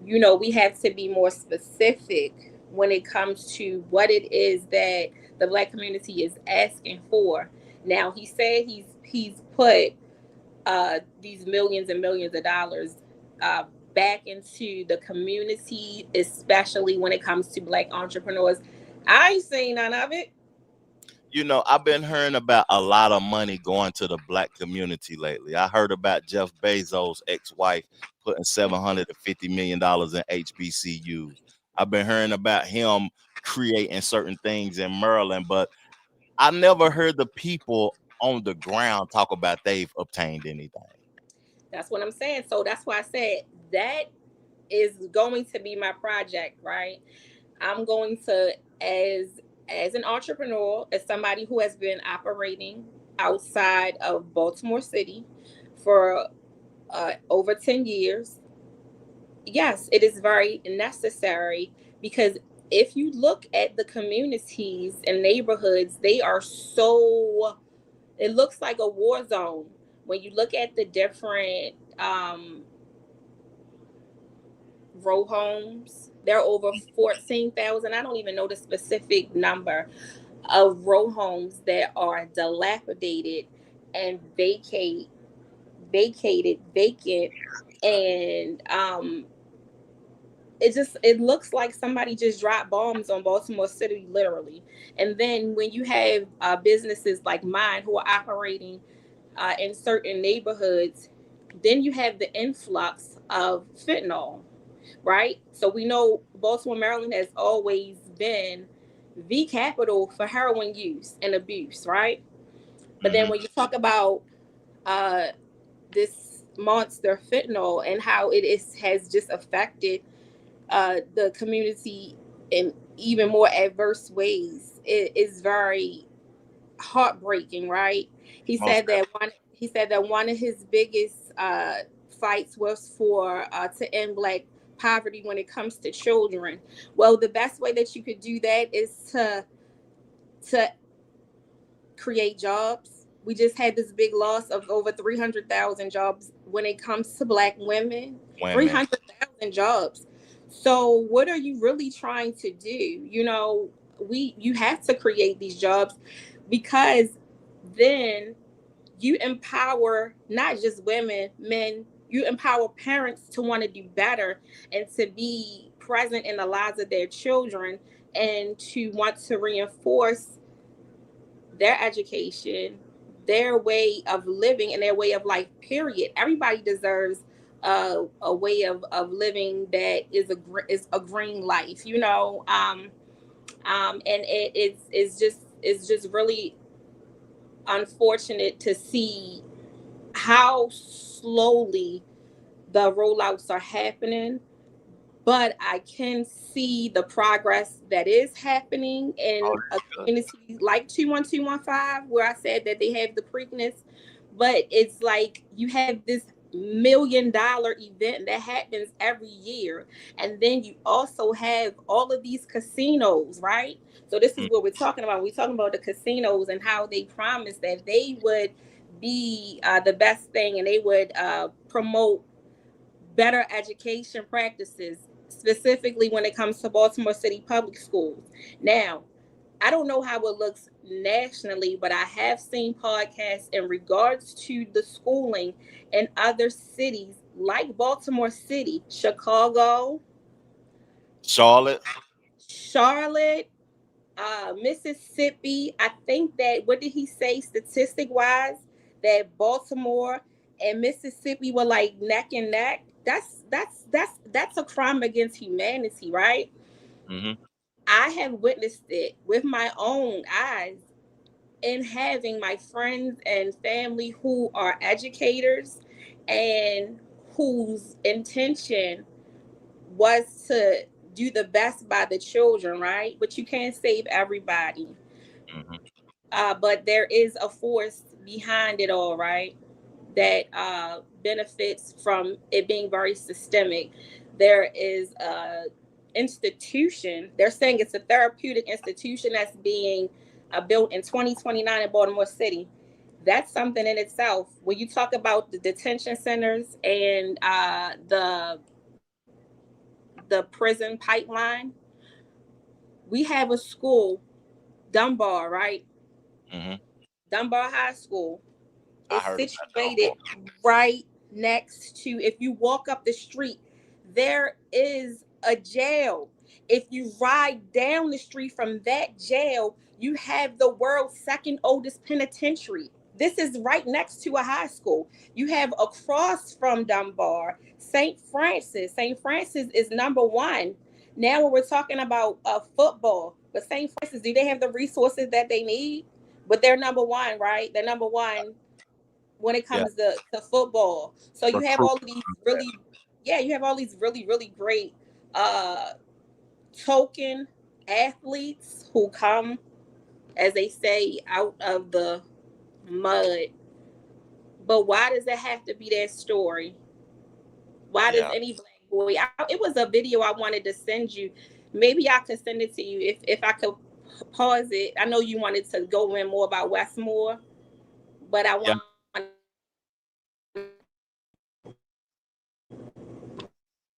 we have to be more specific when it comes to what it is that the Black community is asking for. Now, he said he's put these millions and millions of dollars uh, back into the community, especially when it comes to Black entrepreneurs. I ain't seen none of it. I've been hearing about a lot of money going to the Black community lately. I heard about Jeff Bezos' ex-wife putting $750 million in HBCUs. I've been hearing about him creating certain things in Maryland, but I never heard the people on the ground talk about they've obtained anything. That's what I'm saying. So that's why I said that is going to be my project, right? I'm going to, as an entrepreneur, as somebody who has been operating outside of Baltimore City for over 10 years, yes, it is very necessary, because if you look at the communities and neighborhoods, they are so, it looks like a war zone. When you look at the different row homes, there are over 14,000. I don't even know the specific number of row homes that are dilapidated and vacant, and it looks like somebody just dropped bombs on Baltimore City, literally. And then when you have businesses like mine who are operating in certain neighborhoods, then you have the influx of fentanyl, right? So we know Baltimore, Maryland has always been the capital for heroin use and abuse, right? But then when you talk about uh, this monster fentanyl and how has just affected the community in even more adverse ways, it is very heartbreaking, right? He said that one of his biggest fights was for to end Black poverty when it comes to children. Well, the best way that you could do that is to create jobs. We just had this big loss of over 300,000 jobs when it comes to Black women. 300,000 jobs. So what are you really trying to do? You have to create these jobs, because then you empower not just women, men, you empower parents to want to do better and to be present in the lives of their children, and to want to reinforce their education, their way of living, and their way of life, period. Everybody deserves a way of living that is a green life, and it's just really unfortunate to see how slowly the rollouts are happening, but I can see the progress that is happening in a community like 21215, where I said that they have the Preakness, but it's like you have this $1 million event that happens every year, and then you also have all of these casinos, right? So this is what we're talking about. We're talking about the casinos and how they promised that they would be the best thing, and they would promote better education practices, specifically when it comes to Baltimore City public schools. Now, I don't know how it looks nationally, but I have seen podcasts in regards to the schooling in other cities like Baltimore City, Chicago, Charlotte, Mississippi. I think that, what did he say statistic wise, that Baltimore and Mississippi were like neck and neck. That's a crime against humanity, right? I have witnessed it with my own eyes, in having my friends and family who are educators and whose intention was to do the best by the children, right? But you can't save everybody. But there is a force behind it all, right? That benefits from it being very systemic. There is a institution. They're saying it's a therapeutic institution that's being built in 2029 in Baltimore City. That's something in itself. When you talk about the detention centers and the prison pipeline, we have a school, Dunbar, right? Mm-hmm. Dunbar High School. I It's heard about situated right next to, if you walk up the street, there is a jail. If you ride down the street from that jail, you have the world's second oldest penitentiary. This is right next to a high school. You have across from Dunbar, St. Francis. St. Francis is number one. Now, when we're talking about football, but St. Francis, do they have the resources that they need? But they're number one, right? They're number one when it comes to football. So you have all of these really, you have all these really, really great token athletes who come, as they say, out of the mud. But why does it have to be that story? Why does any black boy? It was a video I wanted to send you. Maybe I could send it to you if I could pause it. I know you wanted to go in more about Wes Moore, but I want.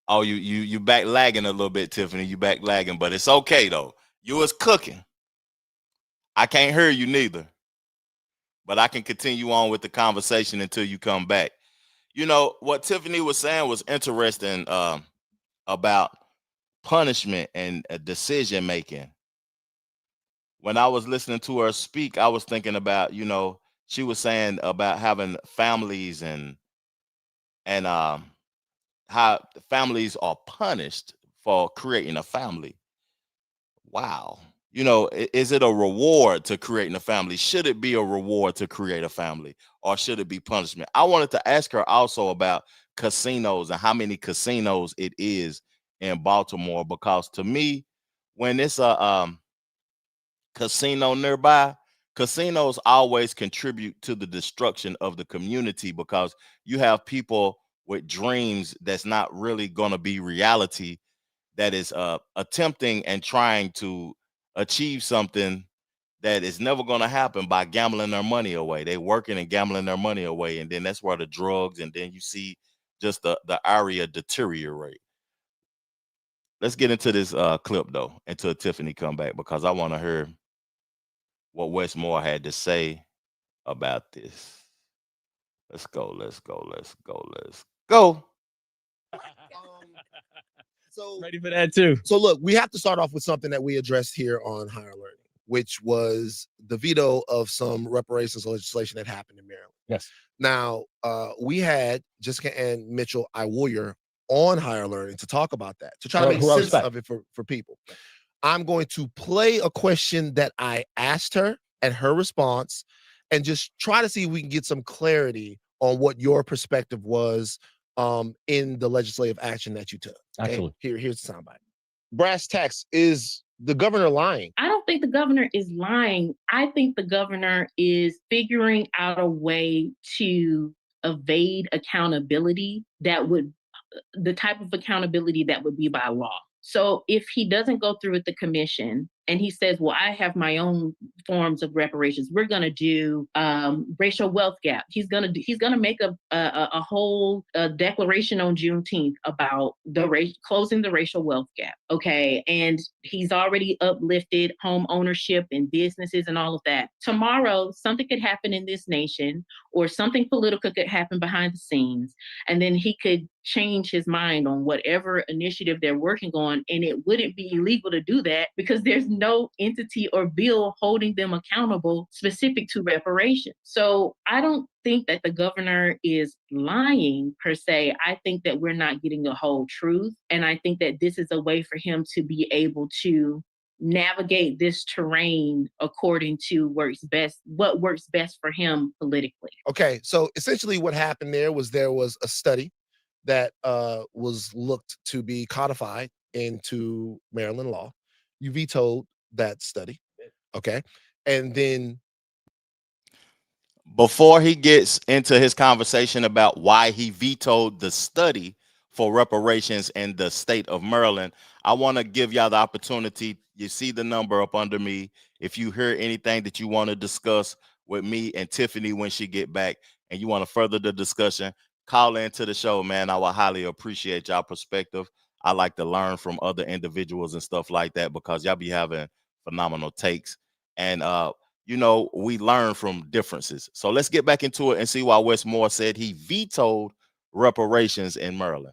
Oh, you back lagging a little bit, Tiffany. You back lagging, but it's okay though. You was cooking. I can't hear you neither, but I can continue on with the conversation until you come back. You know what Tiffany was saying was interesting about punishment and decision making. When I was listening to her speak, I was thinking about, she was saying about having families and how families are punished for creating a family. Wow. Is it a reward to creating a family? Should it be a reward to create a family, or should it be punishment? I wanted to ask her also about casinos and how many casinos it is in Baltimore, because to me, when it's a casino nearby, casinos always contribute to the destruction of the community, because you have people with dreams that's not really going to be reality, that is attempting and trying to achieve something that is never going to happen by gambling their money away. They working and gambling their money away, and then that's where the drugs, and then you see just the area deteriorate. Let's get into this clip though until Tiffany come back, because I want to hear what Wes Moore had to say about this. Let's go. So Ready for that too. So look, we have to start off with something that we addressed here on Higher Learning, which was the veto of some reparations legislation that happened in Maryland. Yes. Now, we had Jessica and Mitchell Iwoyer on Higher Learning to talk about that, to try to make sense of it for people. I'm going to play a question that I asked her and her response, and just try to see if we can get some clarity on what your perspective was in the legislative action that you took. Okay? Absolutely. Here's the soundbite. Brass tacks, is the governor lying? I don't think the governor is lying. I think the governor is figuring out a way to evade accountability that would, the type of accountability that would be by law. So if he doesn't go through with the commission and he says, well, I have my own forms of reparations, we're going to do racial wealth gap. He's going to make a whole declaration on Juneteenth about closing the racial wealth gap. Okay. And he's already uplifted home ownership and businesses and all of that. Tomorrow, something could happen in this nation, or something political could happen behind the scenes. And then he could change his mind on whatever initiative they're working on. And it wouldn't be illegal to do that, because there's no entity or bill holding them accountable specific to reparations. So I don't think that the governor is lying per se. I think that we're not getting the whole truth. And I think that this is a way for him to be able to navigate this terrain according to what works best for him politically. Okay, so essentially what happened there was a study that was looked to be codified into Maryland law. You vetoed that study, okay? And then before he gets into his conversation about why he vetoed the study for reparations in the state of Maryland, I want to give y'all the opportunity. You see the number up under me. If you hear anything that you want to discuss with me and Tiffany when she get back, and you want to further the discussion, call into the show, man. I will highly appreciate y'all perspective. I like to learn from other individuals and stuff like that because y'all be having phenomenal takes. And you know, we learn from differences. So let's get back into it and see why Wes Moore said he vetoed reparations in Maryland.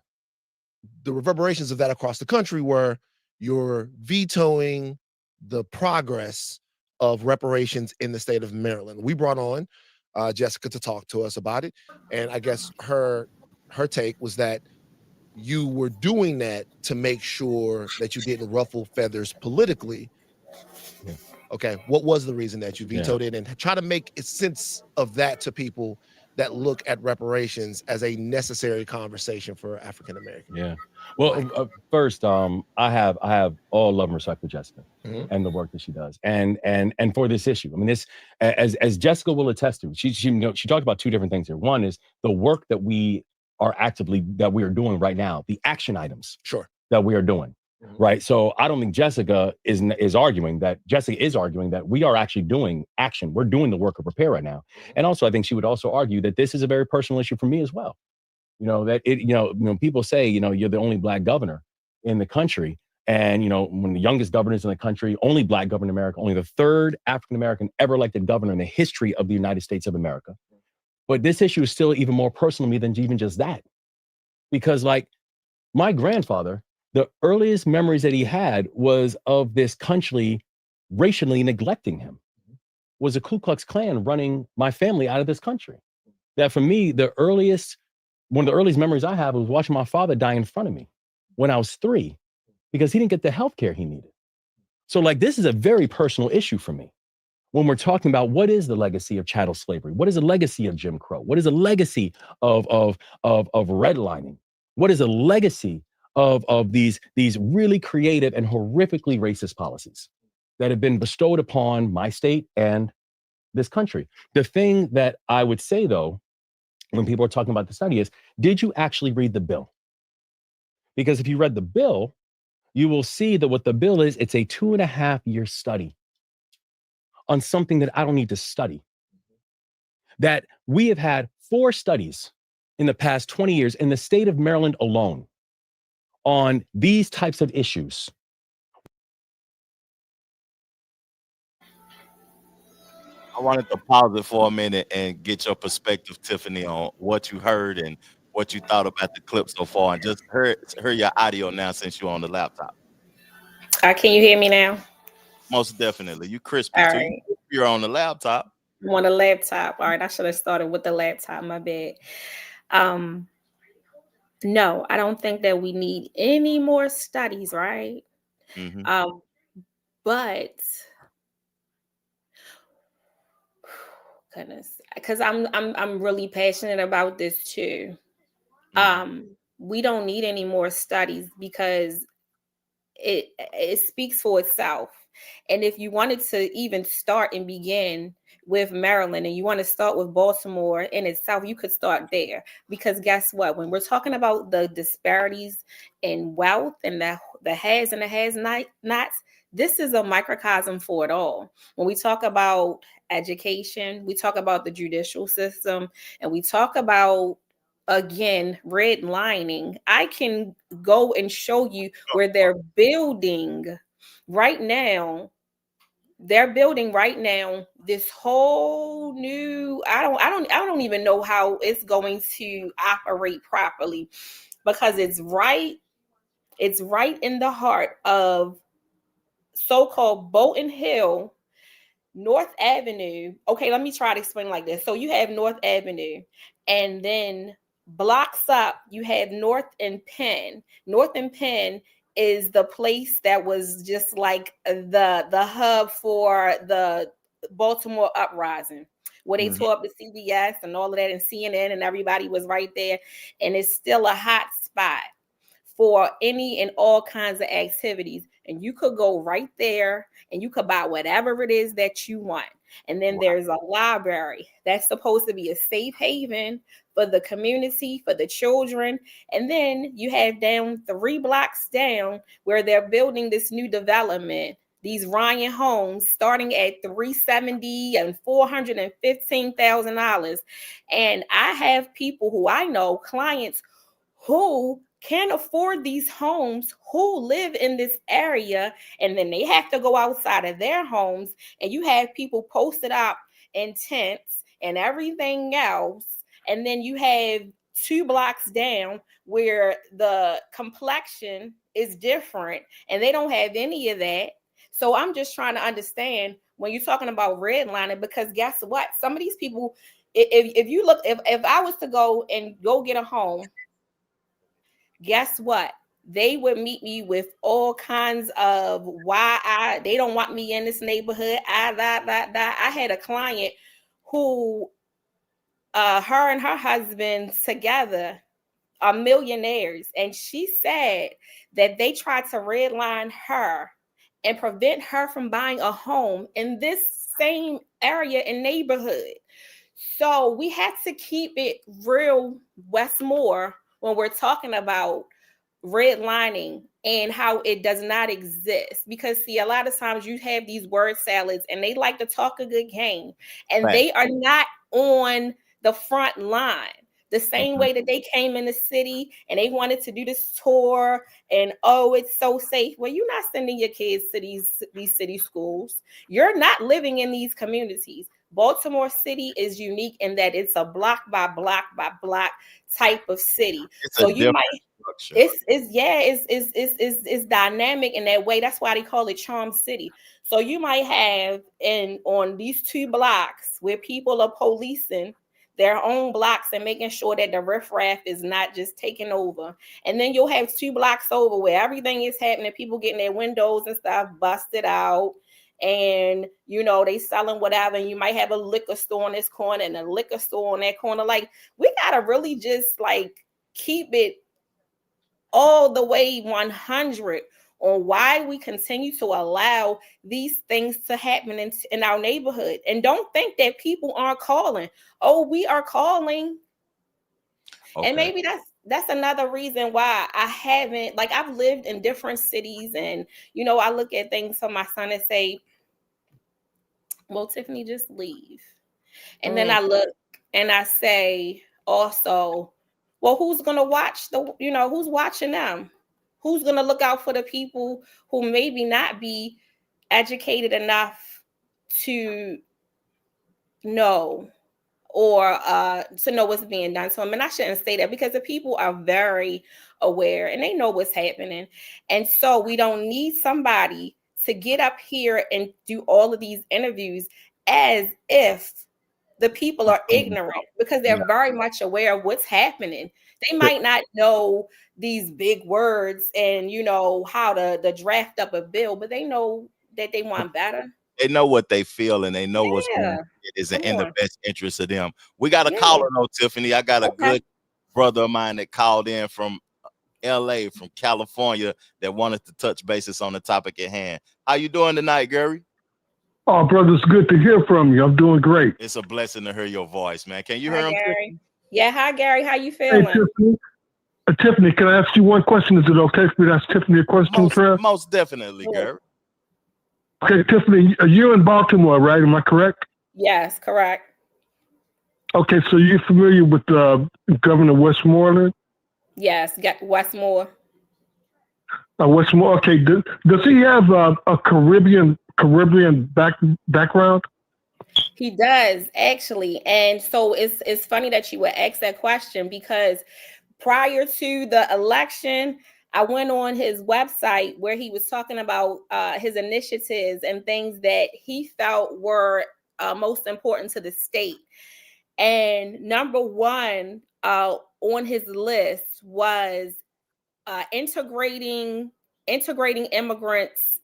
The reverberations of that across the country were you're vetoing the progress of reparations in the state of Maryland. We brought on Jessica to talk to us about it. And I guess her take was that you were doing that to make sure that you didn't ruffle feathers politically. Yeah. Okay, what was the reason that you vetoed it, and try to make a sense of that to people that look at reparations as a necessary conversation for African Americans? Yeah. Well, first, I have all love and respect for Jessica and the work that she does, and for this issue. I mean, this, as Jessica will attest to, she talked about two different things here. One is the work that we are doing right now, the action items, that we are doing. Right. So I don't think Jessica is arguing that we are actually doing action. We're doing the work of repair right now. And also, I think she would also argue that this is a very personal issue for me as well. You know, that people say, you're the only Black governor in the country. And, one of the youngest governors in the country, only Black governor in America, only the third African-American ever elected governor in the history of the United States of America. But this issue is still even more personal to me than even just that. Because like my grandfather, the earliest memories that he had was of this country racially neglecting him, was a Ku Klux Klan running my family out of this country. That for me, one of the earliest memories I have was watching my father die in front of me when I was 3, because he didn't get the health care he needed. So like, this is a very personal issue for me. When we're talking about what is the legacy of chattel slavery, what is the legacy of Jim Crow, what is the legacy of redlining, what is a legacy of these really creative and horrifically racist policies that have been bestowed upon my state and this country. The thing that I would say, though, when people are talking about the study is, did you actually read the bill? Because if you read the bill, you will see that what the bill is, it's a 2.5-year study on something that I don't need to study. That we have had 4 studies in the past 20 years in the state of Maryland alone on these types of issues. I wanted to pause it for a minute and get your perspective, Tiffany, on what you heard and what you thought about the clip so far, and just hear your audio now since you're on the laptop. Can you hear me now? Most definitely. You crispy All too. right. You're on the laptop. I'm on the laptop. All right, I should have started with the laptop. My bad. No, I don't think that we need any more studies, right? Mm-hmm. But goodness, because I'm really passionate about this too. We don't need any more studies because it speaks for itself. And if you wanted to even start and begin with Maryland, and you want to start with Baltimore in itself, you could start there. Because guess what? When we're talking about the disparities in wealth and the has and the has-nots, this is a microcosm for it all. When we talk about education, we talk about the judicial system, and we talk about, again, redlining. I can go and show you where they're building right now. They're building right now this whole new, I don't even know how it's going to operate properly, because it's right in the heart of so-called Bolton Hill, North Avenue. Okay, let me try to explain like this. So you have North Avenue, and then blocks up, you have North and Penn. North and Penn is the place that was just like the hub for the Baltimore uprising, where they tore up the CBS and all of that, and CNN, and everybody was right there. And it's still a hot spot for any and all kinds of activities. And you could go right there and you could buy whatever it is that you want. And then there's a library that's supposed to be a safe haven for the community, for the children. And then you have down 3 blocks down where they're building this new development, these Ryan homes starting at $370,000 and $415,000. And I have people who I know, clients who can't afford these homes who live in this area, and then they have to go outside of their homes, and you have people posted up in tents and everything else, and then you have 2 blocks down where the complexion is different and they don't have any of that. So I'm just trying to understand when you're talking about redlining, because guess what? Some of these people, if you look, if I was to go get a home, guess what? They would meet me with all kinds of why they don't want me in this neighborhood. I had a client who her and her husband together are millionaires, and she said that they tried to redline her and prevent her from buying a home in this same area and neighborhood. So we had to keep it real, Wes Moore, when we're talking about redlining and how it does not exist. Because see, a lot of times you have these word salads and they like to talk a good game, and they are not on the front line. The same way that they came in the city and they wanted to do this tour and, oh, it's so safe. Well, you're not sending your kids to these city schools. You're not living in these communities. Baltimore City is unique in that it's a block by block by block type of city. So you might, it's dynamic in that way. That's why they call it Charm City. So you might have on these 2 blocks where people are policing their own blocks and making sure that the riffraff is not just taking over. And then you'll have 2 blocks over where everything is happening, people getting their windows and stuff busted out, and they selling whatever, and you might have a liquor store on this corner and a liquor store on that corner. Like, we gotta really just like keep it all the way 100 on why we continue to allow these things to happen in our neighborhood. And don't think that people aren't calling. Oh, we are calling. Okay. And maybe that's another reason why I haven't, like, I've lived in different cities, and I look at things for my son and say, well, Tiffany, just leave. And then I look and I say also, well, who's gonna watch who's watching them? Who's going to look out for the people who maybe not be educated enough to know or to know what's being done to them? And I shouldn't say that, because the people are very aware and they know what's happening. And so we don't need somebody to get up here and do all of these interviews as if the people are ignorant, because they're very much aware of what's happening. They might not know these big words and how to draft up a bill, but they know that they want better. They know what they feel, and they know what's going on is in the best interest of them. We got a caller though, Tiffany. I got a good brother of mine that called in from LA, from California, that wanted to touch bases on the topic at hand. How you doing tonight, Gary? Oh, brother, it's good to hear from you. I'm doing great. It's a blessing to hear your voice, man. Can you hear him? Gary? Yeah, hi, Gary. How you feeling? Hey, Tiffany. Tiffany, can I ask you one question? Is it okay for me to ask Tiffany a question, Trev? Most definitely, Gary. Okay, Tiffany, you're in Baltimore, right? Am I correct? Yes, correct. Okay, so you're familiar with Governor Wes Moore? Yes, Wes Moore. Wes Moore. Okay, does he have a Caribbean background? He does, actually. And so it's funny that you would ask that question, because prior to the election, I went on his website where he was talking about his initiatives and things that he felt were most important to the state. And number one on his list was integrating immigrants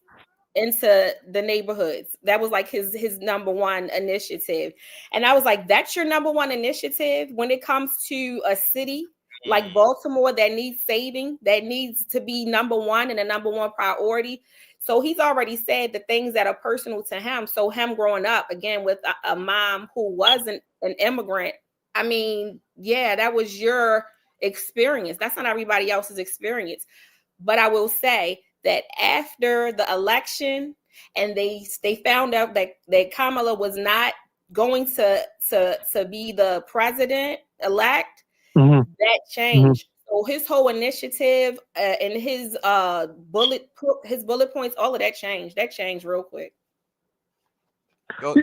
into the neighborhoods. That was like his number one initiative. And I was like, that's your number one initiative when it comes to a city like Baltimore that needs saving, that needs to be number one and a number one priority. So he's already said the things that are personal to him. So him growing up again with a mom who wasn't an immigrant, I mean, yeah, that was your experience. That's not everybody else's experience. But I will say that after the election and they found out that Kamala was not going to be the president-elect, that changed. So his whole initiative and his bullet points, all of that changed. That changed real quick. No,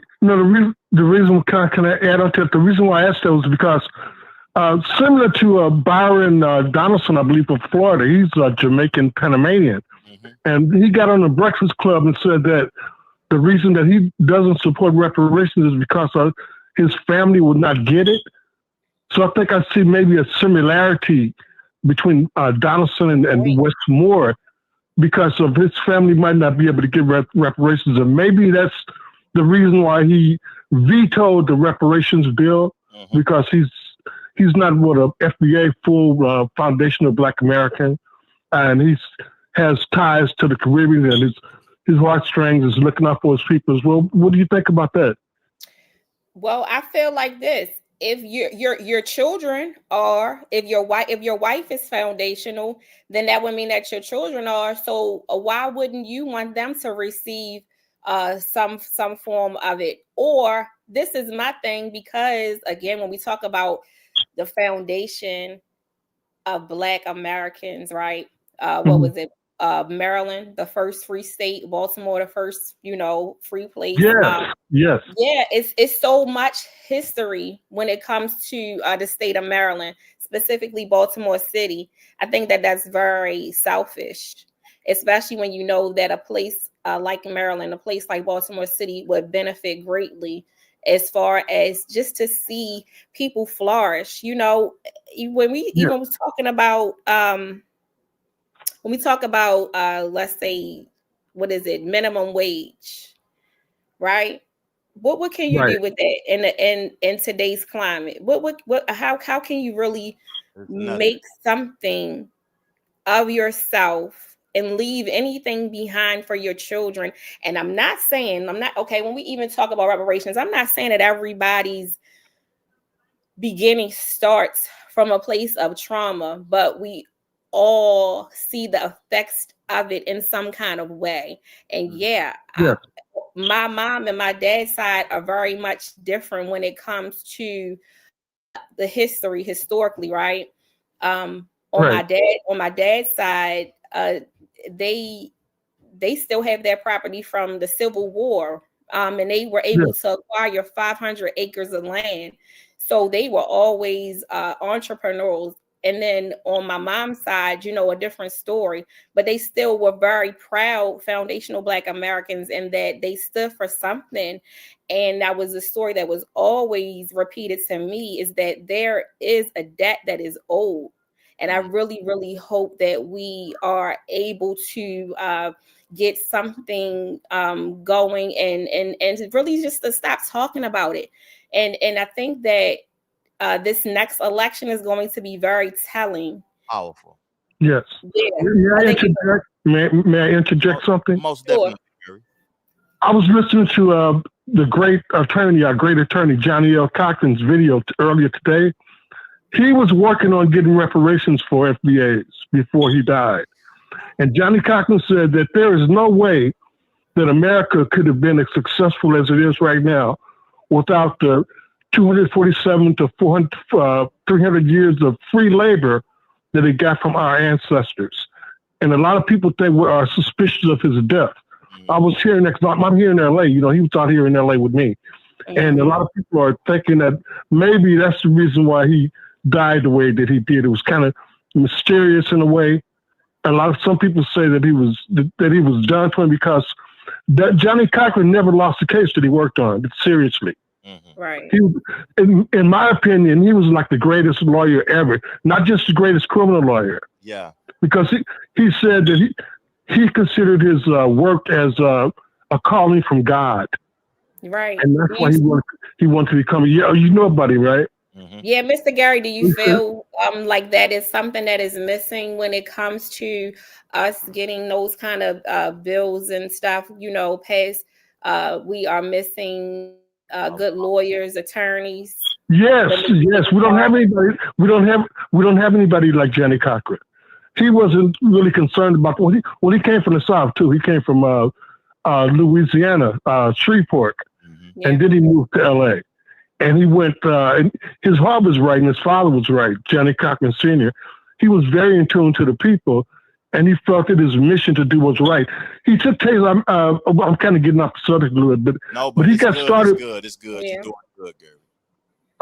the reason can I add on to it? The reason why I asked that was because similar to Byron Donaldson, I believe, of Florida, he's a Jamaican Panamanian, and he got on the Breakfast Club and said that the reason that he doesn't support reparations is because his family would not get it. So I think I see maybe a similarity between Donaldson and Wes Moore, because of his family might not be able to get reparations, and maybe that's the reason why he vetoed the reparations bill, because he's not what a FBA full Foundation of Black American, and he has ties to the Caribbean, and his heartstrings is looking out for his people as well. What do you think about that? Well, I feel like this. If your children are, if your wife is foundational, then that would mean that your children are. So why wouldn't you want them to receive some form of it? Or this is my thing, because again, when we talk about the foundation of Black Americans, right? What was it? Maryland, the first free state, Baltimore, the first, free place. Yes. Yeah, it's so much history when it comes to the state of Maryland, specifically Baltimore City. I think that that's very selfish, especially when you know that a place like Maryland, a place like Baltimore City would benefit greatly as far as just to see people flourish. When we even was talking about when we talk about, let's say, what is it, minimum wage, right? What can you do with that in today's climate? How can you really make something of yourself and leave anything behind for your children? And I'm not okay. When we even talk about reparations, I'm not saying that everybody's beginning starts from a place of trauma, but we all see the effects of it in some kind of way. And my mom and my dad's side are very much different when it comes to the historically, right? On my dad's side, they still have their property from the Civil War, and they were able to acquire 500 acres of land. So they were always entrepreneurs. And then on my mom's side, a different story, but they still were very proud foundational Black Americans, and that they stood for something. And that was a story that was always repeated to me, is that there is a debt that is owed. And I really, really hope that we are able to get something going and really just to stop talking about it. And I think that this next election is going to be very telling. Powerful. Yes. Yeah. May I interject something? Most definitely. Sure. I was listening to the great attorney, Johnny L. Cochran's video earlier today. He was working on getting reparations for FBAs before he died. And Johnny Cochran said that there is no way that America could have been as successful as it is right now without the 247 to 300 years of free labor that he got from our ancestors. And a lot of people are suspicious of his death. I was hearing that, because I'm here in LA, he was out here in LA with me. And a lot of people are thinking that maybe that's the reason why he died the way that he did. It was kind of mysterious in a way. Some people say that he was done to him because Johnny Cochran never lost a case that he worked on, seriously. Right. In my opinion, he was like the greatest lawyer ever, not just the greatest criminal lawyer. Yeah. Because he said that he considered his work as a calling from God. Right. And that's why he wanted to become you know about him, right? Yeah, Mr. Gary, do you feel like that is something that is missing when it comes to us getting those kind of bills and stuff, passed? We are missing good lawyers, attorneys. Yes. We don't have anybody. We don't have anybody like Johnny Cochran. He wasn't really concerned about he came from the South too. He came from Louisiana, Shreveport, and then he moved to LA. And he went. And his heart was right, and his father was right, Johnny Cochran Sr. he was very in tune to the people, and he felt it his mission to do what's right. He took cases. I'm kind of getting off the subject a little bit, but he got started. It's good. Yeah. You're doing good, Gary.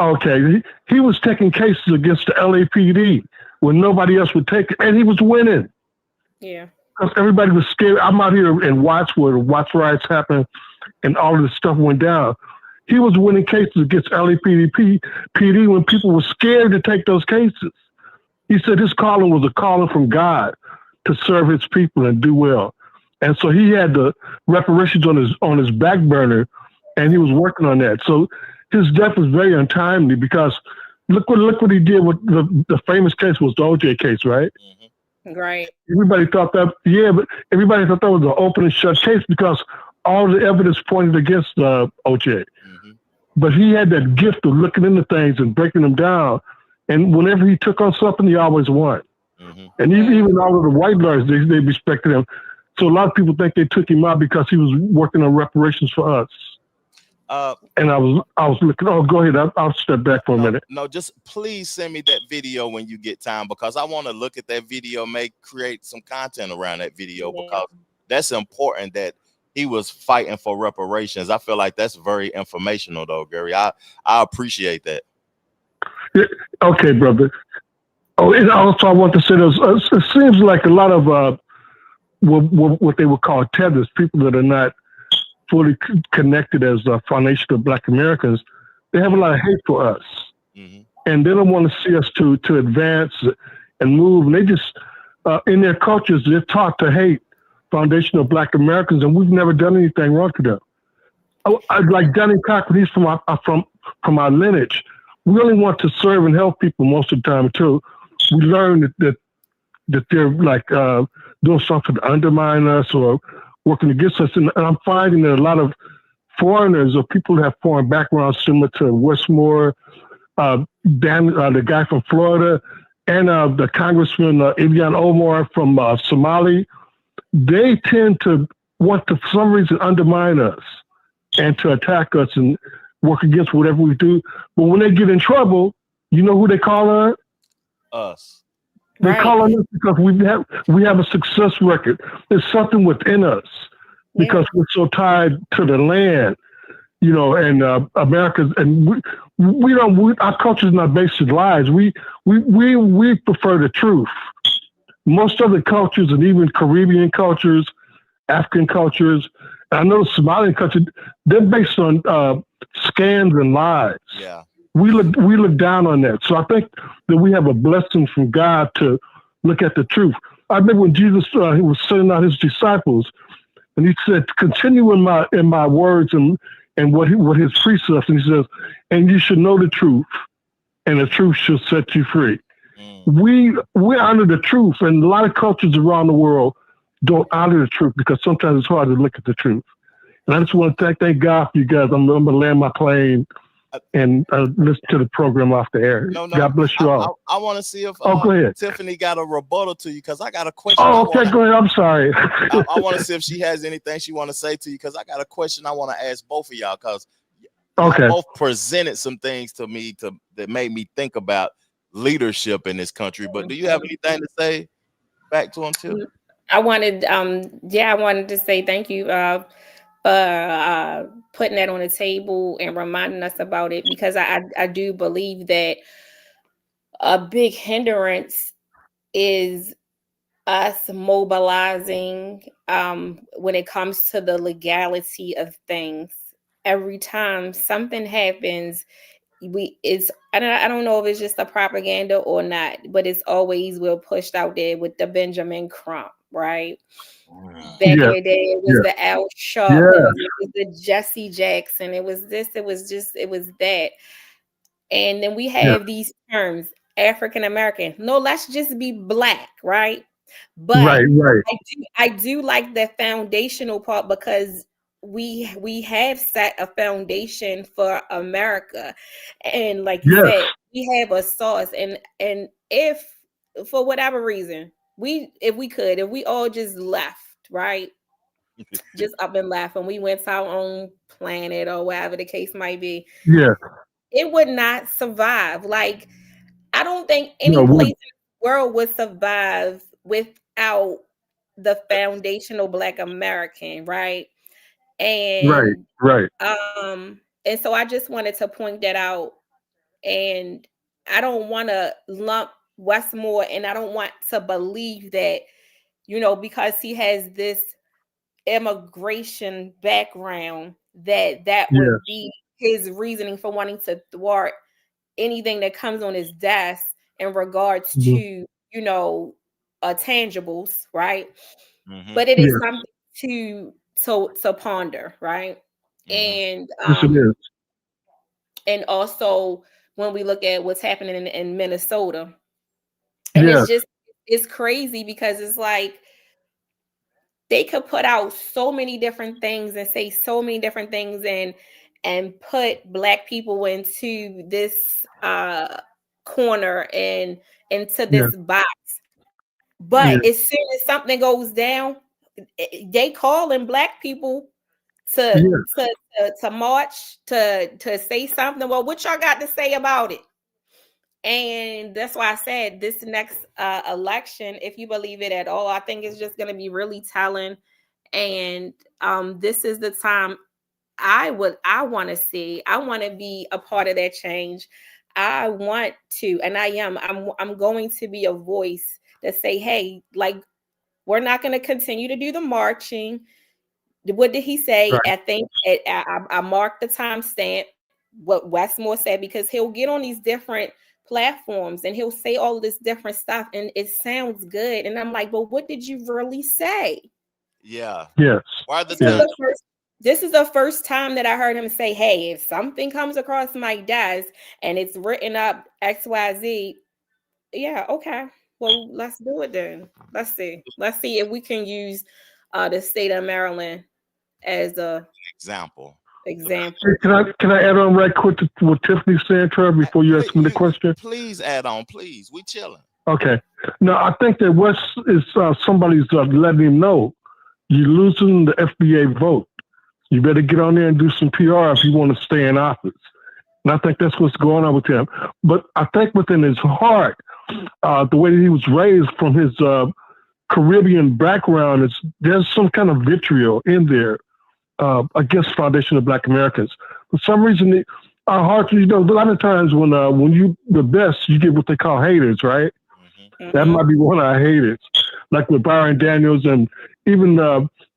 Okay, he was taking cases against the LAPD when nobody else would take it, and he was winning. Yeah. Because everybody was scared. I'm out here in Watts where the Watts riots happened and all of this stuff went down. He was winning cases against LAPD when people were scared to take those cases. He said his calling was a calling from God to serve his people and do well. And so he had the reparations on his back burner, and he was working on that. So his death was very untimely because look what he did with the famous case was the OJ case, right? Mm-hmm. Right. Everybody thought that, but everybody thought that was an open and shut case because all the evidence pointed against OJ. Mm-hmm. But he had that gift of looking into things and breaking them down. And whenever he took on something, he always won. Mm-hmm. And even all of the white lawyers, they respected him. So a lot of people think they took him out because he was working on reparations for us. And I was looking. Oh, go ahead. I'll step back for a minute. No, just please send me that video when you get time because I want to look at that video, create some content around that video because that's important that he was fighting for reparations. I feel like that's very informational, though, Gary. I appreciate that. Yeah, okay, brother. Oh, and also I want to say this. It seems like a lot of what they would call tethers, people that are not fully connected as a foundation of Black Americans, they have a lot of hate for us. Mm-hmm. And they don't want to see us to advance and move. And they just, in their cultures, they're taught to hate foundational Black Americans, and we've never done anything wrong to them. Like Johnny Cochran, he's from our lineage. We only want to serve and help people most of the time until we learn that they're like doing something to undermine us or working against us. And I'm finding that a lot of foreigners or people who have foreign backgrounds similar to Wes Moore, the guy from Florida, and the Congressman Ilhan Omar from Somali, they tend to want to, for some reason, undermine us and to attack us and work against whatever we do. But when they get in trouble, you know who they call on? Us. They call on us because we have a success record. There's something within us because we're so tied to the land, and America's, and our culture is not based in lies. We prefer the truth. Most other cultures, and even Caribbean cultures, African cultures, and I know the Somalian culture, they're based on scams and lies. Yeah. We look down on that. So I think that we have a blessing from God to look at the truth. I remember when Jesus he was sending out his disciples, and he said, "Continue in my words and what his precepts." And he says, "And you should know the truth, and the truth shall set you free." We honor the truth, and a lot of cultures around the world don't honor the truth because sometimes it's hard to look at the truth. And I just want to thank God for you guys. I'm going to land my plane and listen to the program off the air. No, God bless you all. I want to see if go ahead. Tiffany got a rebuttal to you because I got a question. Oh, okay, go ahead. I'm sorry. I want to see if she has anything she want to say to you because I got a question I want to ask both of y'all because y'all both presented some things to me that made me think about leadership in this country. But do you have anything to say back to him too? I wanted to say thank you for putting that on the table and reminding us about it because I do believe that a big hindrance is us mobilizing when it comes to the legality of things. Every time something happens, I don't know if it's just a propaganda or not, but it's always pushed out there with the Benjamin Crump, right? Back in the day, it was the Al Sharpton, it was the Jesse Jackson, it was this, it was that. And then we have these terms, African American. No, let's just be Black, right? But I do like the foundational part because we have set a foundation for America, and like you said, we have a source, and if for whatever reason if we all just left, right, just up and left, and we went to our own planet or whatever the case might be, it would not survive. Like I don't think any place in the world would survive without the foundational Black American, right? And Right. and so I just wanted to point that out. And I don't want to lump Wes Moore, and I don't want to believe that, because he has this immigration background, that would be his reasoning for wanting to thwart anything that comes on his desk in regards to, tangibles, right? Mm-hmm. But it is something to ponder, right? Mm-hmm. And and also when we look at what's happening in Minnesota, and it's crazy because it's like they could put out so many different things and say so many different things and put Black people into this corner and into this box. But as soon as something goes down, they calling Black people to march, to say something. Well, what y'all got to say about it? And that's why I said this next election, if you believe it at all, I think it's just going to be really telling. And this is the time I want to see. I want to be a part of that change. I want to, and I'm going to be a voice that say, hey, like, we're not going to continue to do the marching. What did he say? Right. I think I marked the timestamp, what Wes Moore said, because he'll get on these different platforms and he'll say all this different stuff and it sounds good. And I'm like, well, what did you really say? Yeah. Yes. Why the This is the first time that I heard him say, hey, if something comes across my desk and it's written up XYZ, yeah, okay. Well, let's do it then. Let's see if we can use the state of Maryland as a example. Hey, can I add on right quick to what Tiffany's saying, Trevor, before you ask me the question? Please add on, please. We chilling. Okay. No, I think that Wes is somebody's letting him know you're losing the FBA vote. You better get on there and do some PR if you want to stay in office. And I think that's what's going on with him. But I think within his heart, the way that he was raised from his Caribbean background, there's some kind of vitriol in there against Foundation of Black Americans. For some reason, our hearts, a lot of times when you the best, you get what they call haters, right? Mm-hmm. That might be one of our haters, like with Byron Daniels and even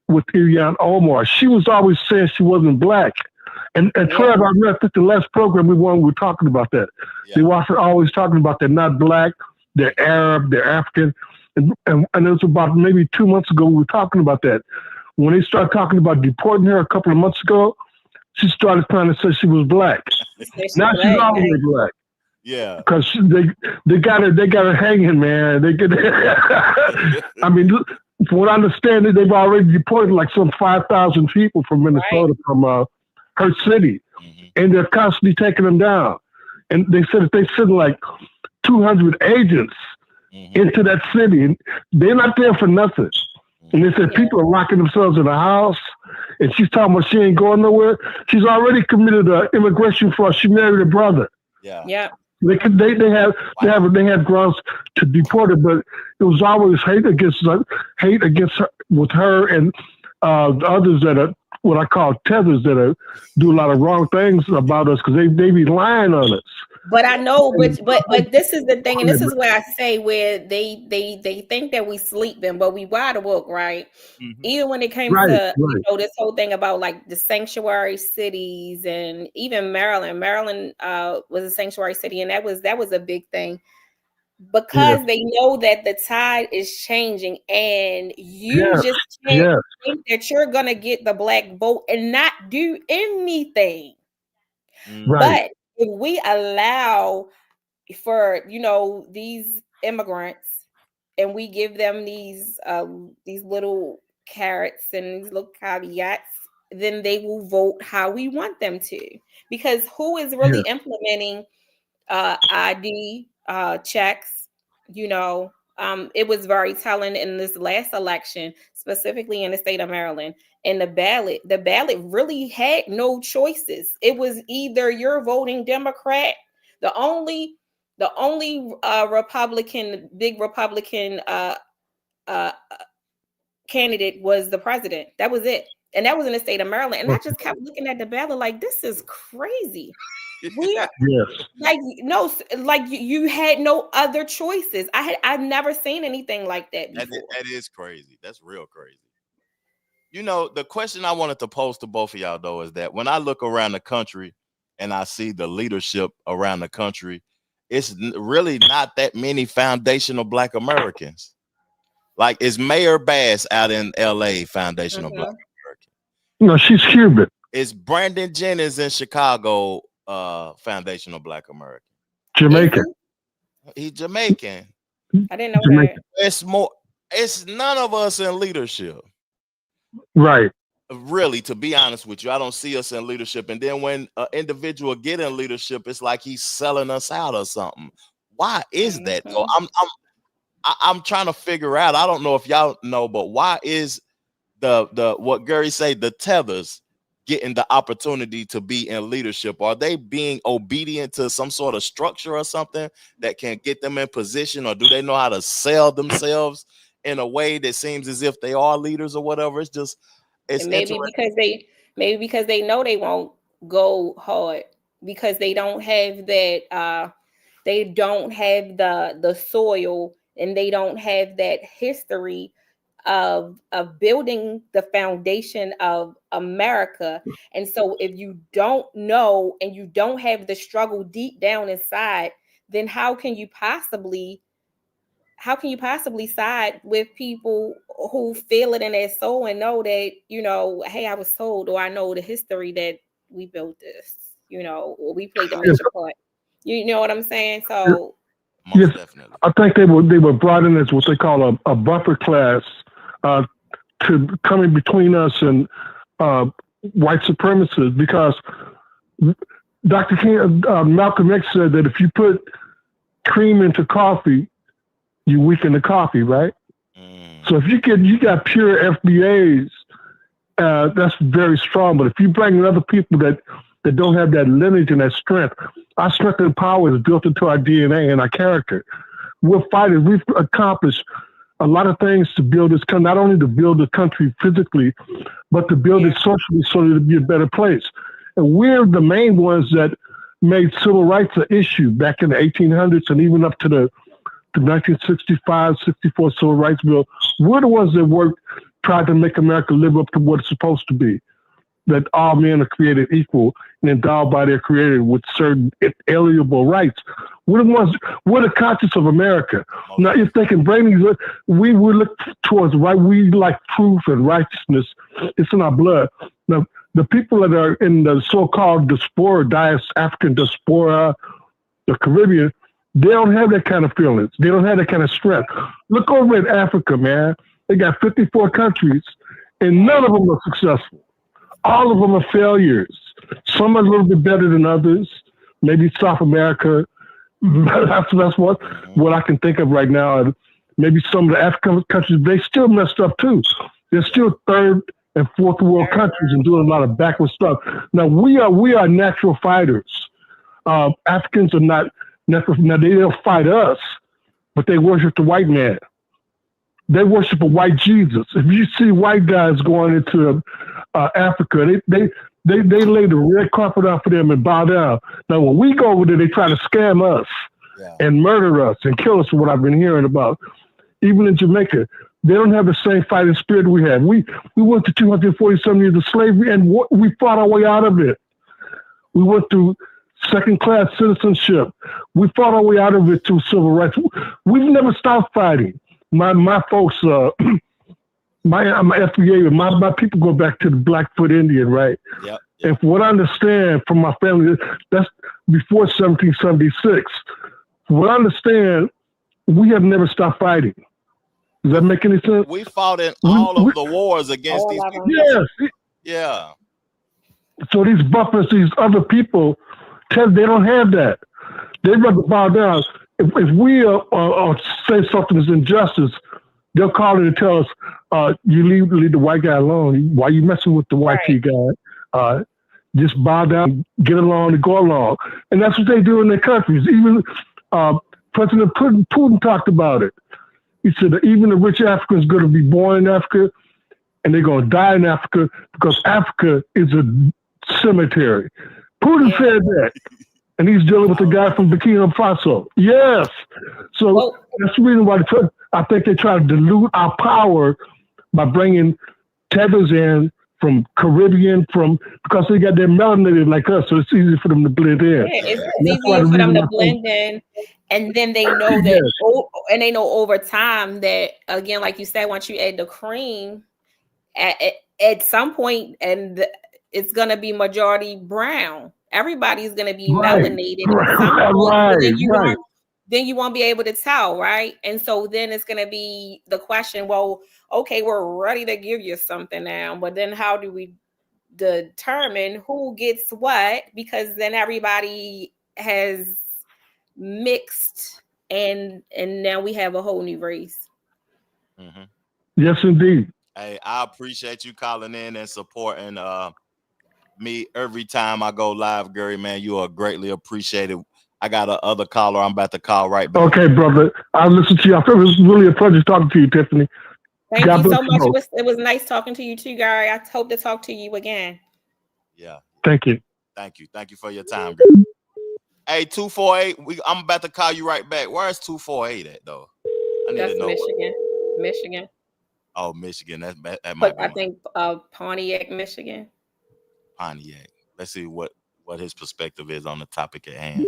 with Ilhan Omar. She was always saying she wasn't Black. And Trevor, I think the last program we were talking about that. Yeah. They were always talking about they're not Black, they're Arab, they're African. And it was about maybe 2 months ago we were talking about that. When they started talking about deporting her a couple of months ago, she started trying to say she was Black. Now she's always Black. Yeah, because they got her hanging, man. I mean, from what I understand, they've already deported like some 5,000 people from Minnesota, from her city, and they're constantly taking them down. And they said that they sent like 200 agents into that city, and they're not there for nothing. And they said people are locking themselves in a house, and she's talking about she ain't going nowhere. She's already committed immigration fraud. She married her brother. Yeah. They had grounds to deport her, but it was always hate against her, with her and the others that are what I call tethers that do a lot of wrong things about us because they be lying on us. But I know, but this is the thing, and this is where I say where they think that we sleeping, but we wide awake, right? Mm-hmm. Even when it came to this whole thing about like the sanctuary cities, and even Maryland was a sanctuary city, and that was a big thing because they know that the tide is changing, and you just can't think that you're gonna get the Black vote and not do anything, but if we allow for these immigrants and we give them these little carrots and these little caveats, then they will vote how we want them to. Because who is really implementing ID checks? It was very telling in this last election, specifically in the state of Maryland. And the ballot really had no choices. It was either you're voting Democrat. The only The only big Republican candidate was the president. That was it. And that was in the state of Maryland. And I just kept looking at the ballot like, this is crazy. Yes. Like, no, like you had no other choices. I've never seen anything like that before. That is crazy. That's real crazy. You know, the question I wanted to pose to both of y'all, though, is that when I look around the country and I see the leadership around the country, it's really not that many foundational Black Americans. Like, is Mayor Bass out in LA foundational Black American? No, she's Cuban. Is Brandon Jennings in Chicago foundational Black American? Jamaican. He's Jamaican. I didn't know Jamaican. That. It's none of us in leadership. Right. Really, to be honest with you, I don't see us in leadership. And then when an individual get in leadership, it's like he's selling us out or something. Why is that? So I'm trying to figure out. I don't know if y'all know, but why is the what Gary say, the tethers getting the opportunity to be in leadership? Are they being obedient to some sort of structure or something that can get them in position, or do they know how to sell themselves in a way that seems as if they are leaders or whatever? It's just, it's maybe because they know they won't go hard, because they don't have that they don't have the soil, and they don't have that history of building the foundation of America. And so if you don't know and you don't have the struggle deep down inside, then how can you possibly side with people who feel it in their soul and know that, you know, hey, I was told, or I know the history that we built this, you know, or we played the major part. You know what I'm saying? So yes, definitely. I think they were brought in as what they call a buffer class to come in between us and white supremacists, because Dr. King, Malcolm X said that if you put cream into coffee, you weaken the coffee, right? So if you got pure FBAs, that's very strong. But if you bring in other people that don't have that lineage and that strength, our strength and power is built into our DNA and our character. We're fighters. We've accomplished a lot of things to build this country, not only to build the country physically, but to build it socially so that it'll be a better place. And we're the main ones that made civil rights an issue back in the 1800s and even up to the 1965, 64 Civil Rights Bill. We're the ones that tried to make America live up to what it's supposed to be, that all men are created equal and endowed by their creator with certain inalienable rights. We're the conscience of America. Now, if they can bring these, we look towards right. We like truth and righteousness. It's in our blood. Now, the people that are in the so-called diaspora, African diaspora, the Caribbean, they don't have that kind of feelings. They don't have that kind of strength. Look over at Africa, man. They got 54 countries, and none of them are successful. All of them are failures. Some are a little bit better than others. Maybe South America. That's what I can think of right now. And maybe some of the African countries, they still messed up too. They're still third and fourth world countries and doing a lot of backward stuff. Now we are natural fighters. Africans are not natural. Now they don't fight us, but they worship the white man. They worship a white Jesus. If you see white guys going into Africa, they lay the red carpet out for them and bow down. Now, when we go over there, they try to scam us and murder us and kill us, what I've been hearing about. Even in Jamaica, they don't have the same fighting spirit we have. We went to 240-some years of slavery, and we fought our way out of it. We went through second-class citizenship. We fought our way out of it through civil rights. We've never stopped fighting. My folks, my FBA, my people go back to the Blackfoot Indian, right? Yep. And from what I understand from my family, that's before 1776. From what I understand, we have never stopped fighting. Does that make any sense? We fought in all of the wars against these people. Yes. Yeah. So these buffers, these other people, they don't have that. They'd rather bow down. If we say something is injustice, they'll call in and tell us, you leave the white guy alone. Why are you messing with the white guy? Just bow down, get along, and go along. And that's what they do in their countries. Even President Putin talked about it. He said that even the rich Africans going to be born in Africa and they're going to die in Africa because Africa is a cemetery. Putin said that. And he's dealing with the guy from Burkina Faso. Yes. So that's the reason why I think they try to dilute our power by bringing tethers in from Caribbean, because they got their melanated like us, so it's easy for them to blend in. Yeah, it's easier for them to blend in, and then they know that, and they know over time that, again, like you said, once you add the cream, at some point, and it's gonna be majority brown. Everybody's gonna be melanated. Then you won't be able to tell, right? And so then it's gonna be the question, well, okay, we're ready to give you something now, but then how do we determine who gets what? Because then everybody has mixed, and now we have a whole new race. Mm-hmm. Yes, indeed. Hey, I appreciate you calling in and supporting me every time I go live, Gary, man. You are greatly appreciated. I got a other caller I'm about to call right back. Okay, brother. I'll listen to you. It was really a pleasure talking to you, Tiffany. Thank you so much. It was nice talking to you too, Gary. I hope to talk to you again. Yeah. Thank you. Thank you. Thank you for your time, Gary. Hey, 248. I'm about to call you right back. Where's 248 at, though? I need to know. Michigan. Oh, Michigan. That might be. I think Pontiac, Michigan. Pontiac. Let's see what his perspective is on the topic at hand.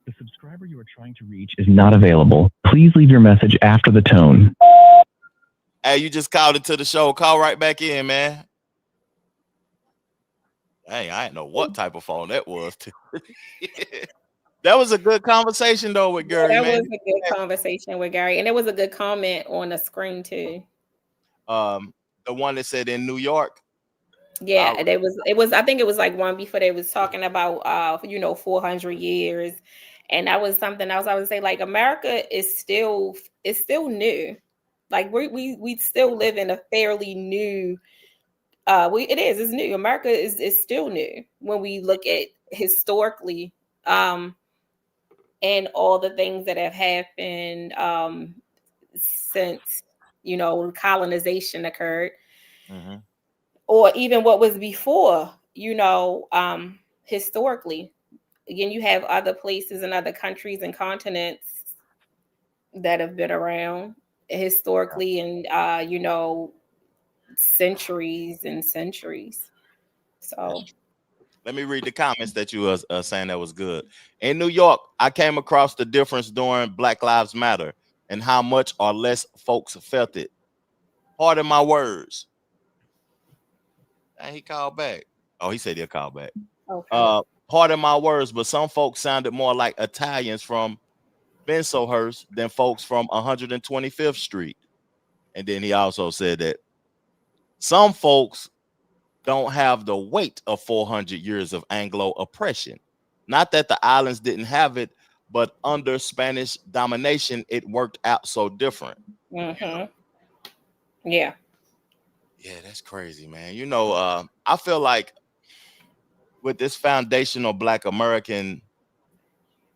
The subscriber you are trying to reach is not available. Please leave your message after the tone. Hey, you just called into the show. Call right back in, man. Dang, I didn't know what type of phone that was. That was a good conversation, though, with Gary. That was a good conversation with Gary. And there was a good comment on the screen, too. The one that said in New York. Yeah, it was. I think it was like one before they was talking about 400 years, and that was something else I would say. Like, America is still new. Like we still live in a fairly new. It's new. America is still new when we look at historically, and all the things that have happened since colonization occurred. Mm-hmm. Or even what was before, historically. Again, you have other places and other countries and continents that have been around historically and, centuries and centuries. So let me read the comments that you were saying that was good. In New York, I came across the difference during Black Lives Matter and how much or less folks felt it. Pardon my words. And he called back. Oh, he said he'll call back. Okay. Pardon my words, but some folks sounded more like Italians from Bensonhurst than folks from 125th Street. And then he also said that some folks don't have the weight of 400 years of Anglo oppression. Not that the islands didn't have it, but under Spanish domination, it worked out so different. Mm-hmm. Yeah. Yeah, that's crazy, man. I feel like with this foundational Black American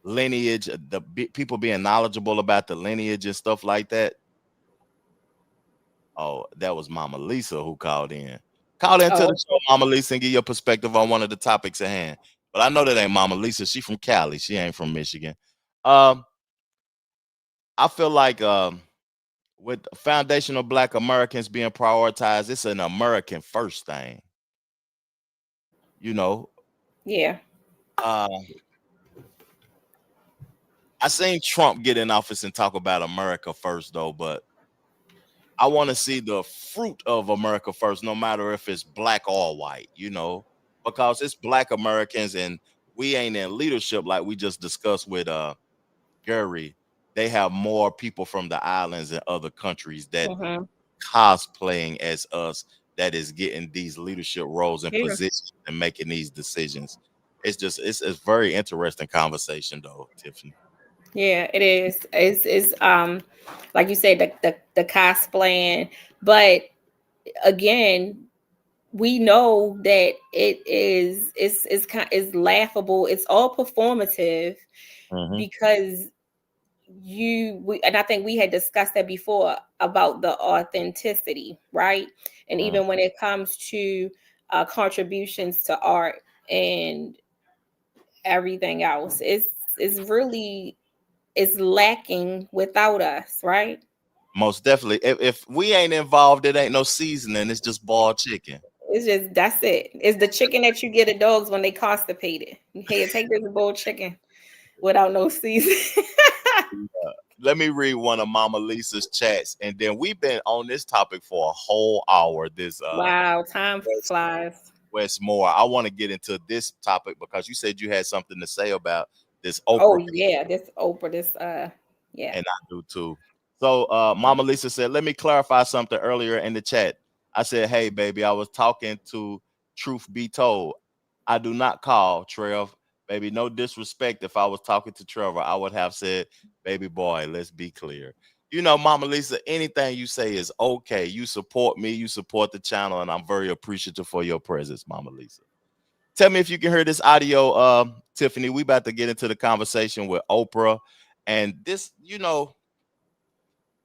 lineage, the people being knowledgeable about the lineage and stuff like that. Oh, that was Mama Lisa who called in. Call into the show, Mama Lisa, and give your perspective on one of the topics at hand. But I know that ain't Mama Lisa. She from Cali. She ain't from Michigan. I feel like with foundational Black Americans being prioritized, it's an American first thing. Yeah. I seen Trump get in office and talk about America first, though, but I want to see the fruit of America first, no matter if it's Black or white, because it's Black Americans and we ain't in leadership like we just discussed with Gary. They have more people from the islands and other countries that cosplaying as us that is getting these leadership roles and positions and making these decisions. It's a very interesting conversation, though, Tiffany. Yeah, it is. It's like you said, the cosplaying, but again, we know that it's laughable. It's all performative because and I think we had discussed that before about the authenticity, right? And even when it comes to contributions to art and everything else, it's lacking without us, right? Most definitely. If we ain't involved, it ain't no seasoning. It's just boiled chicken. That's it. It's the chicken that you get at dogs when they constipated. Hey, take this boiled chicken without no seasoning. Let me read one of Mama Lisa's chats, and then we've been on this topic for a whole hour. This wow, time flies. Wes Moore. I want to get into this topic because you said you had something to say about this Oprah. Oh yeah, this Oprah. Yeah. And I do too. So Mama Lisa said, let me clarify something earlier in the chat. I said, hey, baby, I was talking to Truth Be Told. I do not call Trev. Baby, no disrespect. If I was talking to Trevor, I would have said, baby boy, let's be clear. You know, Mama Lisa, anything you say is okay. You support me, you support the channel, and I'm very appreciative for your presence, Mama Lisa. Tell me if you can hear this audio, Tiffany. We about to get into the conversation with Oprah. And this, you know,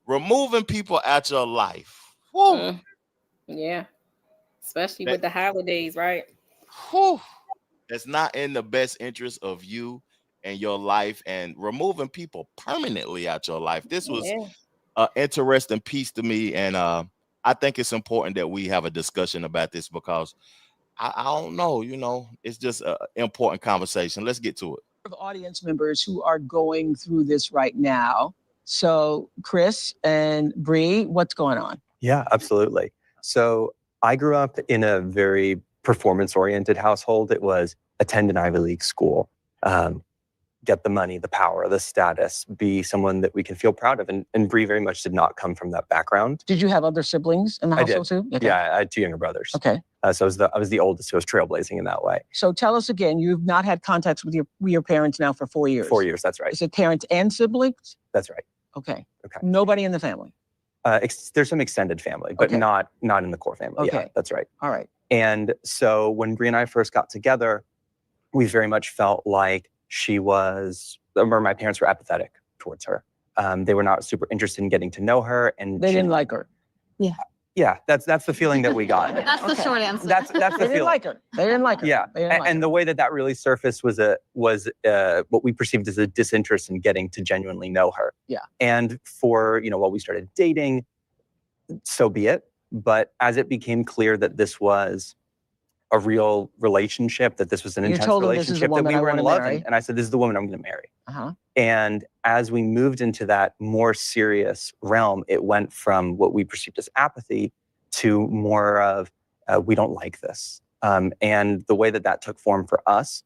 removing people out your life. Whew. Yeah. Especially with the holidays, right? Whew. That's not in the best interest of you and your life, and removing people permanently out your life. This was an interesting piece to me. And I think it's important that we have a discussion about this because I don't know, you know, it's just an important conversation. Let's get to it. Of audience members who are going through this right now. So Chris and Bree, what's going on? Yeah, absolutely. So I grew up in a very performance-oriented household. It was attend an Ivy League school, get the money, the power, the status, be someone that we can feel proud of. And Bree very much did not come from that background. Did you have other siblings in the household too? Okay. Yeah, I had 2 younger brothers. Okay. So I was the oldest who was trailblazing in that way. So tell us again, you've not had contacts with your parents now for 4 years. 4 years, that's right. Is it parents and siblings? That's right. Okay. Nobody in the family? There's some extended family, but not in the core family. Okay. Yeah, that's right. All right. And so when Bree and I first got together, we very much felt like my parents were apathetic towards her. They were not super interested in getting to know her, and they didn't like her. Yeah. Yeah, that's the feeling that we got. That's the short answer. That's the feeling. They didn't like her. They didn't like her. Yeah, and the way that really surfaced was what we perceived as a disinterest in getting to genuinely know her. Yeah. And for while we started dating, so be it. But as it became clear that this was a real relationship, that this was an intense relationship, that we were in love, and I said, this is the woman I'm going to marry. And as we moved into that more serious realm, it went from what we perceived as apathy to more of, we don't like this. And the way that took form for us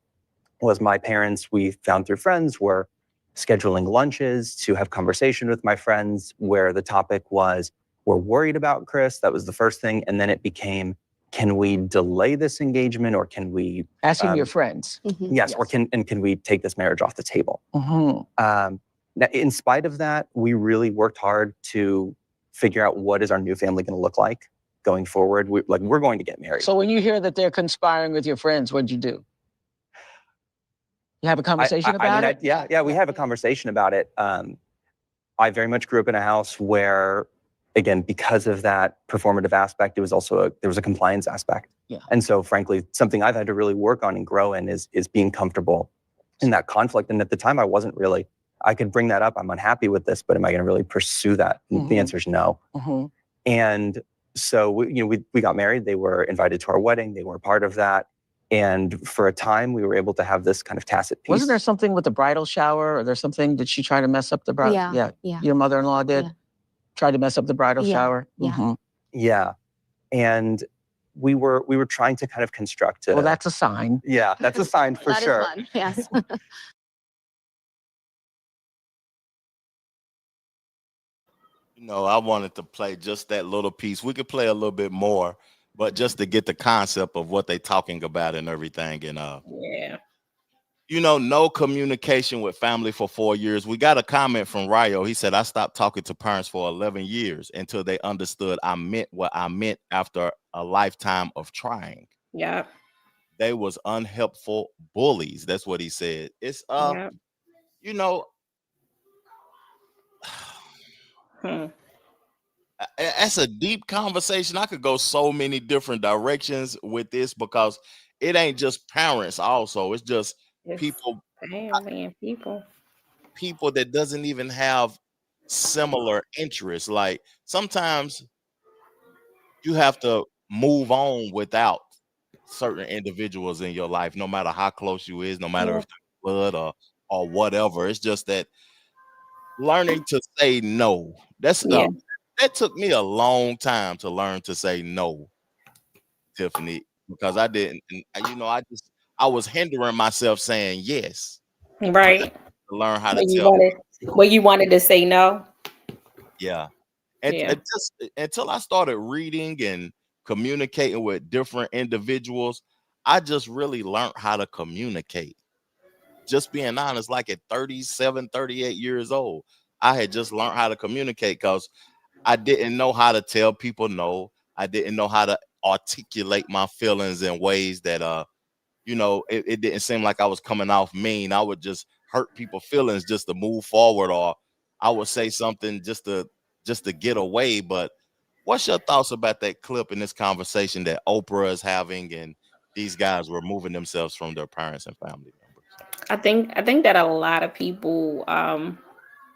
was my parents, we found through friends, were scheduling lunches to have conversation with my friends where the topic was, we're worried about Chris. That was the first thing. And then it became, can we delay this engagement, or can we asking your friends? Yes, or can we take this marriage off the table? Now, in spite of that, we really worked hard to figure out what is our new family going to look like going forward. We're going to get married. So when you hear that they're conspiring with your friends, what'd you do? You have a conversation about it? Yeah, we have a conversation about it. I very much grew up in a house where, again, because of that performative aspect, there was a compliance aspect. Yeah. And so, frankly, something I've had to really work on and grow in is being comfortable in that conflict. And at the time, I wasn't really. I could bring that up. I'm unhappy with this, but am I going to really pursue that? The answer is no. And so, we got married. They were invited to our wedding. They were a part of that. And for a time, we were able to have this kind of tacit peace. Wasn't there something with the bridal shower, or there's something? Did she try to mess up the bridal? Yeah. Your mother-in-law did. Yeah. Tried to mess up the bridal shower. Yeah. Yeah, and we were trying to kind of construct. Well, that's a sign. Yeah, that's a sign for sure. That is fun. Yes. I wanted to play just that little piece. We could play a little bit more, but just to get the concept of what they're talking about and everything. And no communication with family for 4 years. We got a comment from Ryo. He said, I stopped talking to parents for 11 years until they understood I meant what I meant after a lifetime of trying. Yeah. They was unhelpful bullies. That's what he said. It's Yeah. you know, that's a deep conversation. I could go so many different directions with this because it ain't just parents. Also, it's just It's people, family and people that doesn't even have similar interests. Like sometimes you have to move on without certain individuals in your life, no matter how close you is, no matter if they're blood or whatever. It's just that learning to say no. That took me a long time to learn to say no, Tiffany, because I didn't. And, I was hindering myself saying yes. Right. To learn how to When you tell. wanted to say no. Yeah. And just until I started reading and communicating with different individuals, I just really learned how to communicate. Just being honest, like at 37, 38 years old, I had just learned how to communicate because I didn't know how to tell people no. I didn't know how to articulate my feelings in ways that it didn't seem like I was coming off mean. I would just hurt people's feelings just to move forward, or I would say something just to get away. But what's your thoughts about that clip in this conversation that Oprah is having and these guys removing themselves from their parents and family members? I think that a lot of people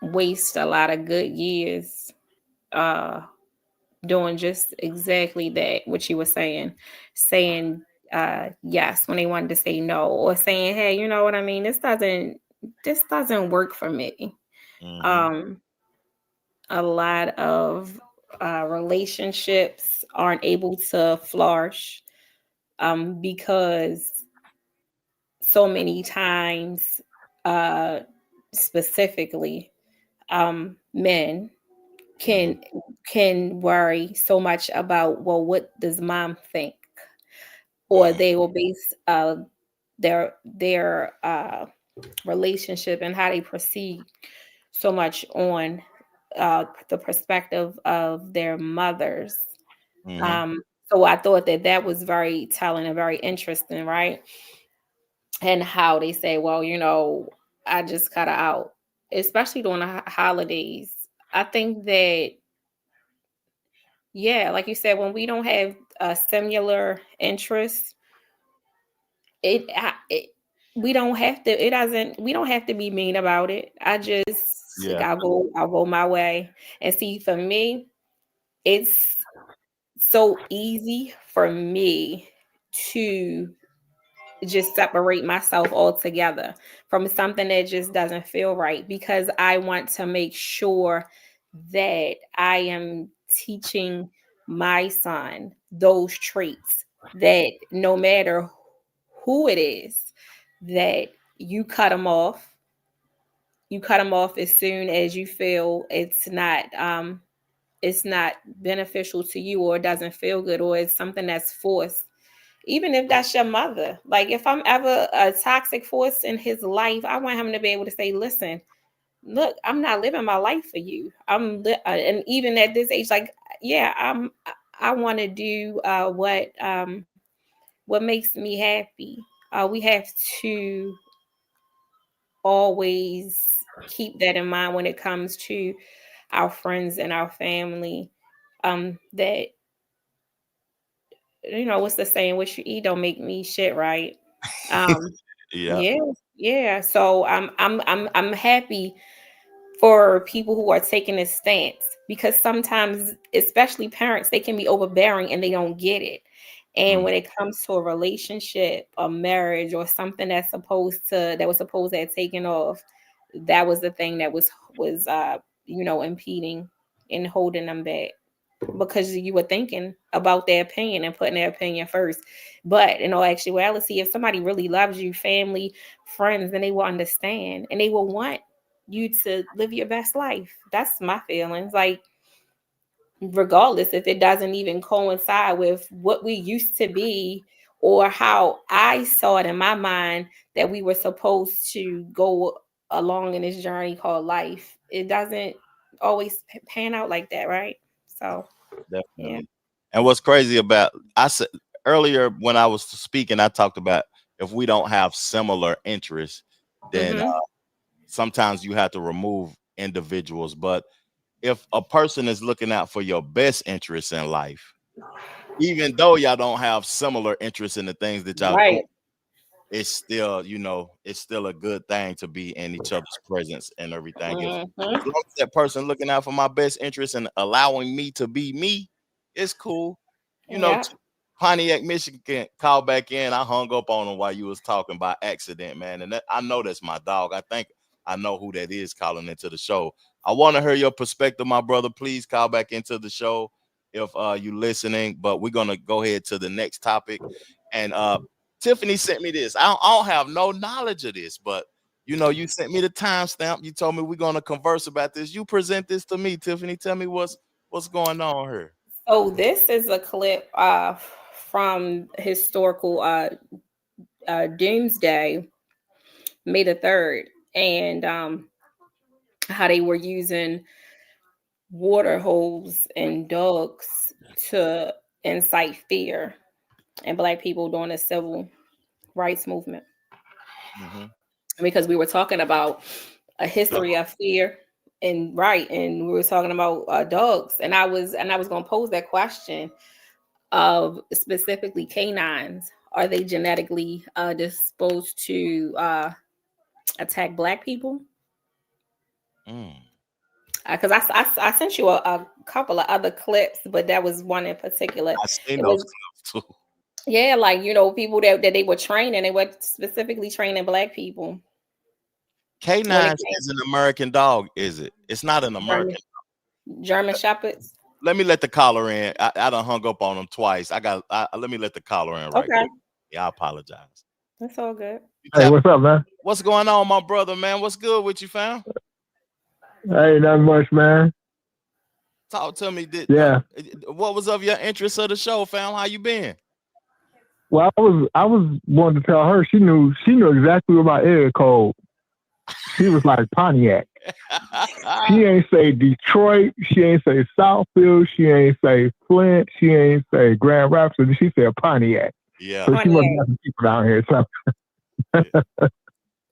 waste a lot of good years doing just exactly that, what you were saying yes when they wanted to say no, or saying, hey, you know what I mean, this doesn't work for me. A lot of relationships aren't able to flourish because so many times specifically men can worry so much about, well, what does mom think, or they will base their relationship and how they proceed so much on the perspective of their mothers. So I thought that was very telling and very interesting, right? And how they say, well, I just cut her out, especially during the holidays. I think that, yeah, like you said, when we don't have a similar interest, we don't have to be mean about it. I'll go my way. And see, for me, it's so easy for me to just separate myself altogether from something that just doesn't feel right, because I want to make sure that I am teaching my son those traits, that no matter who it is, that you cut them off as soon as you feel it's not beneficial to you, or it doesn't feel good, or it's something that's forced. Even if that's your mother, like if I'm ever a toxic force in his life, I want him to be able to say, listen, look, I'm not living my life for you. And even at this age, like, yeah, I want to do what makes me happy. We have to always keep that in mind when it comes to our friends and our family. That, what's the saying? What you eat don't make me shit, right? Yeah. So I'm happy for people who are taking this stance, because sometimes, especially parents, they can be overbearing and they don't get it. And when it comes to a relationship, a marriage, or something that was supposed to have taken off, that was the thing that was impeding and holding them back, because you were thinking about their opinion and putting their opinion first. But in all actuality, if somebody really loves you, family, friends, then they will understand and they will want you to live your best life. That's my feelings. Like, regardless if it doesn't even coincide with what we used to be, or how I saw it in my mind that we were supposed to go along in this journey called life, it doesn't always pan out like that, right? So Definitely. And what's crazy about, I said earlier when I was speaking, I talked about if we don't have similar interests, then sometimes you have to remove individuals. But if a person is looking out for your best interests in life, even though y'all don't have similar interests in the things that y'all do, it's still, you know, it's still a good thing to be in each other's presence and everything. As long as that person looking out for my best interests and allowing me to be me, it's cool. You know, Pontiac, Michigan called back in. I hung up on him while you was talking by accident, man. And I know that's my dog. I think I know who that is calling into the show. I want to hear your perspective, my brother. Please call back into the show if you listening. But we're gonna go ahead to the next topic. And Tiffany sent me this. I don't have no knowledge of this, but you know, you sent me the timestamp. You told me we're gonna converse about this. You present this to me, Tiffany. Tell me what's going on here. So this is a clip from historical Doomsday, May the 3rd, and how they were using water holes and dogs to incite fear in Black people during the civil rights movement. Because we were talking about a history of fear and we were talking about dogs, and I was going to pose that question of specifically canines. Are they genetically disposed to attack Black people? Because I sent you a couple of other clips, but that was one in particular. I seen those clips too. Yeah, like, you know, people that they were training, they were specifically training Black people. Canines is an American dog, is it? It's not an American German Shepherds. Let me let the caller in. I done hung up on him twice. Let me let the caller in right quick. Yeah, I apologize. That's all good. Hey, what's up, man? What's going on, my brother, man? What's good with you, fam? Hey, not much, man. Talk to me. Yeah. What was of your interest of the show, fam? How you been? Well, I was wanting to tell her she knew exactly what my area code. She was like Pontiac. She ain't say Detroit. She ain't say Southfield. She ain't say Flint. She ain't say Grand Rapids. She said Pontiac. Yeah. So she must have some people down here. So.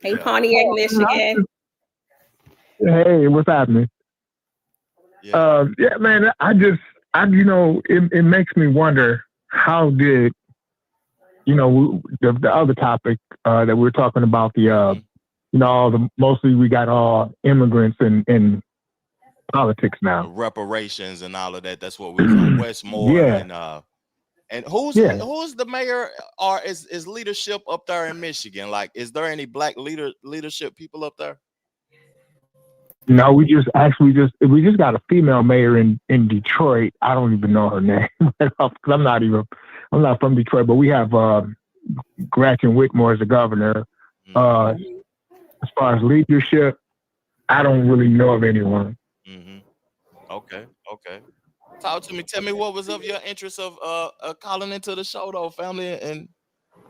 Hey, Pontiac, Michigan. Hey, what's happening? Yeah, man. You know, it makes me wonder how did, you know, the other topic that we were talking about, the you know, mostly we got all immigrants in politics now. Reparations and all of that. That's what we was on. Wes Moore and who's the mayor or is leadership up there in Michigan? Like, is there any Black leadership people up there? No, we just got a female mayor in Detroit. I don't even know her name because I'm not from Detroit, but we have Gretchen Whitmore as the governor. As far as leadership, I don't really know of anyone. Okay. Talk to me. Tell me what was of your interest of calling into the show, though, family, and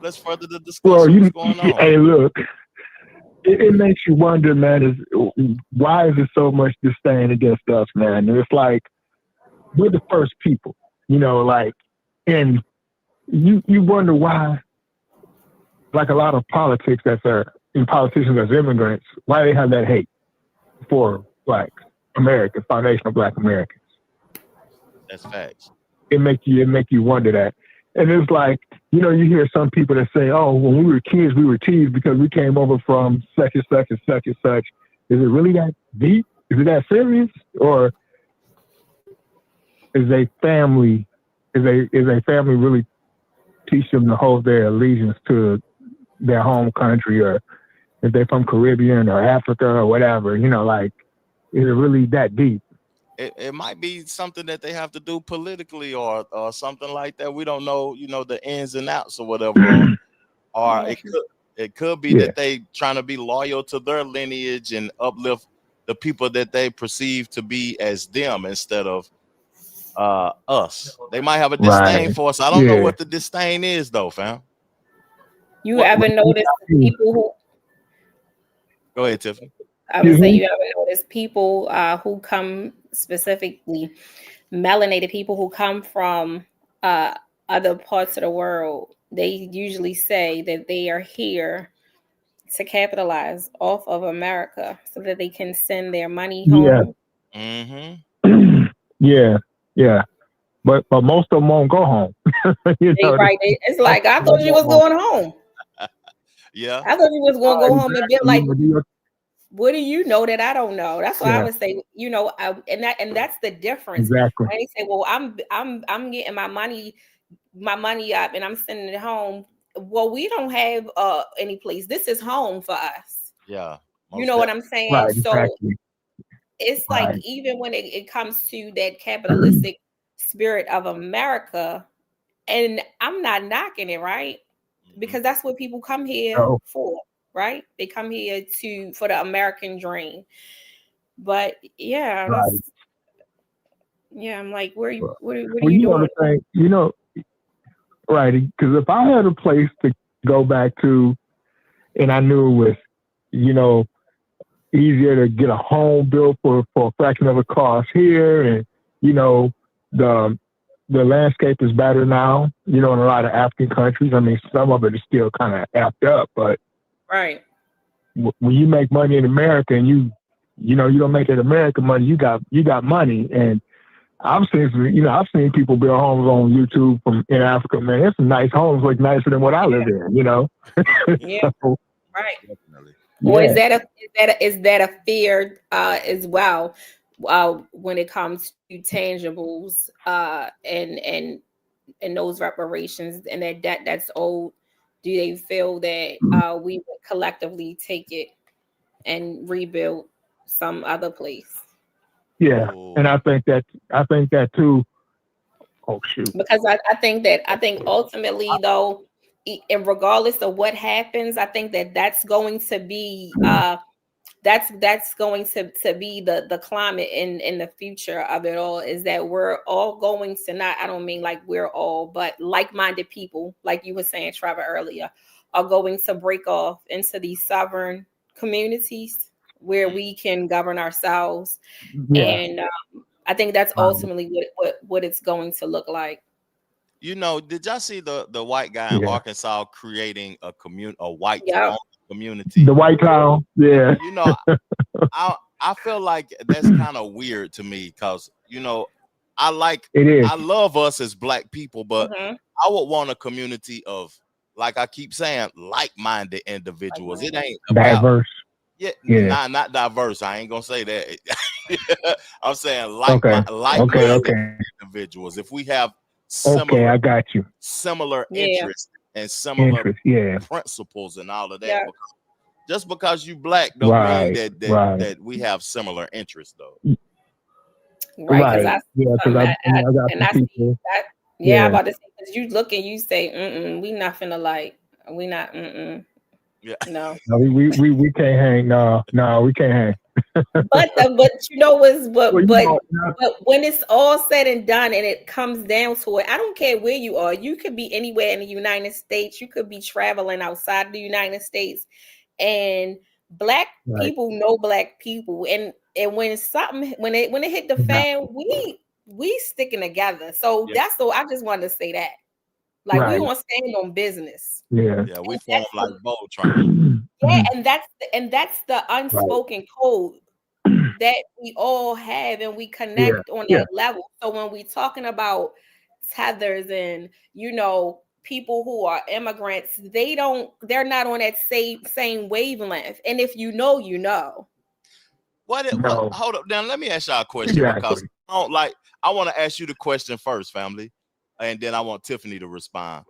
let's further the discussion. What's going on? Hey, look, it makes you wonder, man. Why is there so much disdain against us, man? And it's like we're the first people, you know, like, and you wonder why, like a lot of politics politicians as immigrants, why they have that hate for Black Americans, foundational Black Americans. That's facts. It make you wonder that. And it's like, you know, you hear some people that say, oh, when we were kids, we were teased because we came over from such and such and such and such. Is it really that deep? Is it that serious? Or is a family really teach them to hold their allegiance to their home country, or if they're from Caribbean or Africa or whatever, you know, like, is it really that deep? It might be something that they have to do politically or something like that. We don't know, you know, the ins and outs or whatever. Or it could be that they trying to be loyal to their lineage and uplift the people that they perceive to be as them instead of us. They might have a disdain for us. I don't know what the disdain is, though, fam. You ever notice people who? Go ahead, Tiffany. I would say you ever notice people who come specifically melanated people who come from other parts of the world, they usually say that they are here to capitalize off of America so that they can send their money home. Mm-hmm. Yeah. But most of them won't go home. It's like, I thought you was going home. Yeah. I thought you was going to go home and be like, what do you know that I don't know? That's what I would say. And that's the difference. Exactly. When they say, well, I'm getting my money up and I'm sending it home. Well, we don't have any place. This is home for us. Yeah. You know what I'm saying? Right, so exactly. It's like, even when it comes to that capitalistic spirit of America, and I'm not knocking it, right? Because that's what people come here for, right? They come here for the American dream. But I'm like, what are you doing? Right, because if I had a place to go back to, and I knew it was, easier to get a home built for a fraction of the cost here, and the landscape is better now, in a lot of African countries. I mean, some of it is still kind of effed up, but right, when you make money in America and you don't make it American money, you got money. And I've seen people build homes on YouTube in Africa. Man, it's some nice homes, like nicer than what I live in. Yeah, so, right. Definitely. Or is that a fear as well when it comes to tangibles and those reparations and that's owed? Do they feel that we would collectively take it and rebuild some other place? Yeah, and I think that too. Oh shoot! Because I think ultimately though, and regardless of what happens, I think that's going to be that's going to be the climate in the future of it all, is that we're all going to, I don't mean like we're all, but like-minded people, like you were saying, Trevor, earlier, are going to break off into these sovereign communities where we can govern ourselves. And I think that's ultimately what it's going to look like. Did y'all see the white guy in Arkansas creating a white community? The white town, yeah. I feel like that's kind of weird to me, because I love us as Black people, but I would want a community of, like I keep saying, like-minded individuals. It ain't diverse. Not diverse. I ain't gonna say that. I'm saying like-minded individuals. If we have similar, I got you. Similar interests and similar principles and all of that. Yeah. Just because you Black don't mean that we have similar interests, though. Right. I'm about to say, because you look and you say, we nothing alike. We not. Yeah. No. We can't hang. No, we can't hang. But when it's all said and done and it comes down to it, I don't care where you are. You could be anywhere in the United States. You could be traveling outside the United States, and Black people know Black people, and when it hit the fan, we sticking together. So that's all. I just wanted to say that. Like, we want to stand on business. Yeah, we form like Voltron. Yeah, and that's the unspoken code that we all have, and we connect on that level. So when we talking about tethers and people who are immigrants, they're not on that same wavelength. And if you know. Hold up, now let me ask y'all a question, because I want to ask you the question first, family, and then I want Tiffany to respond.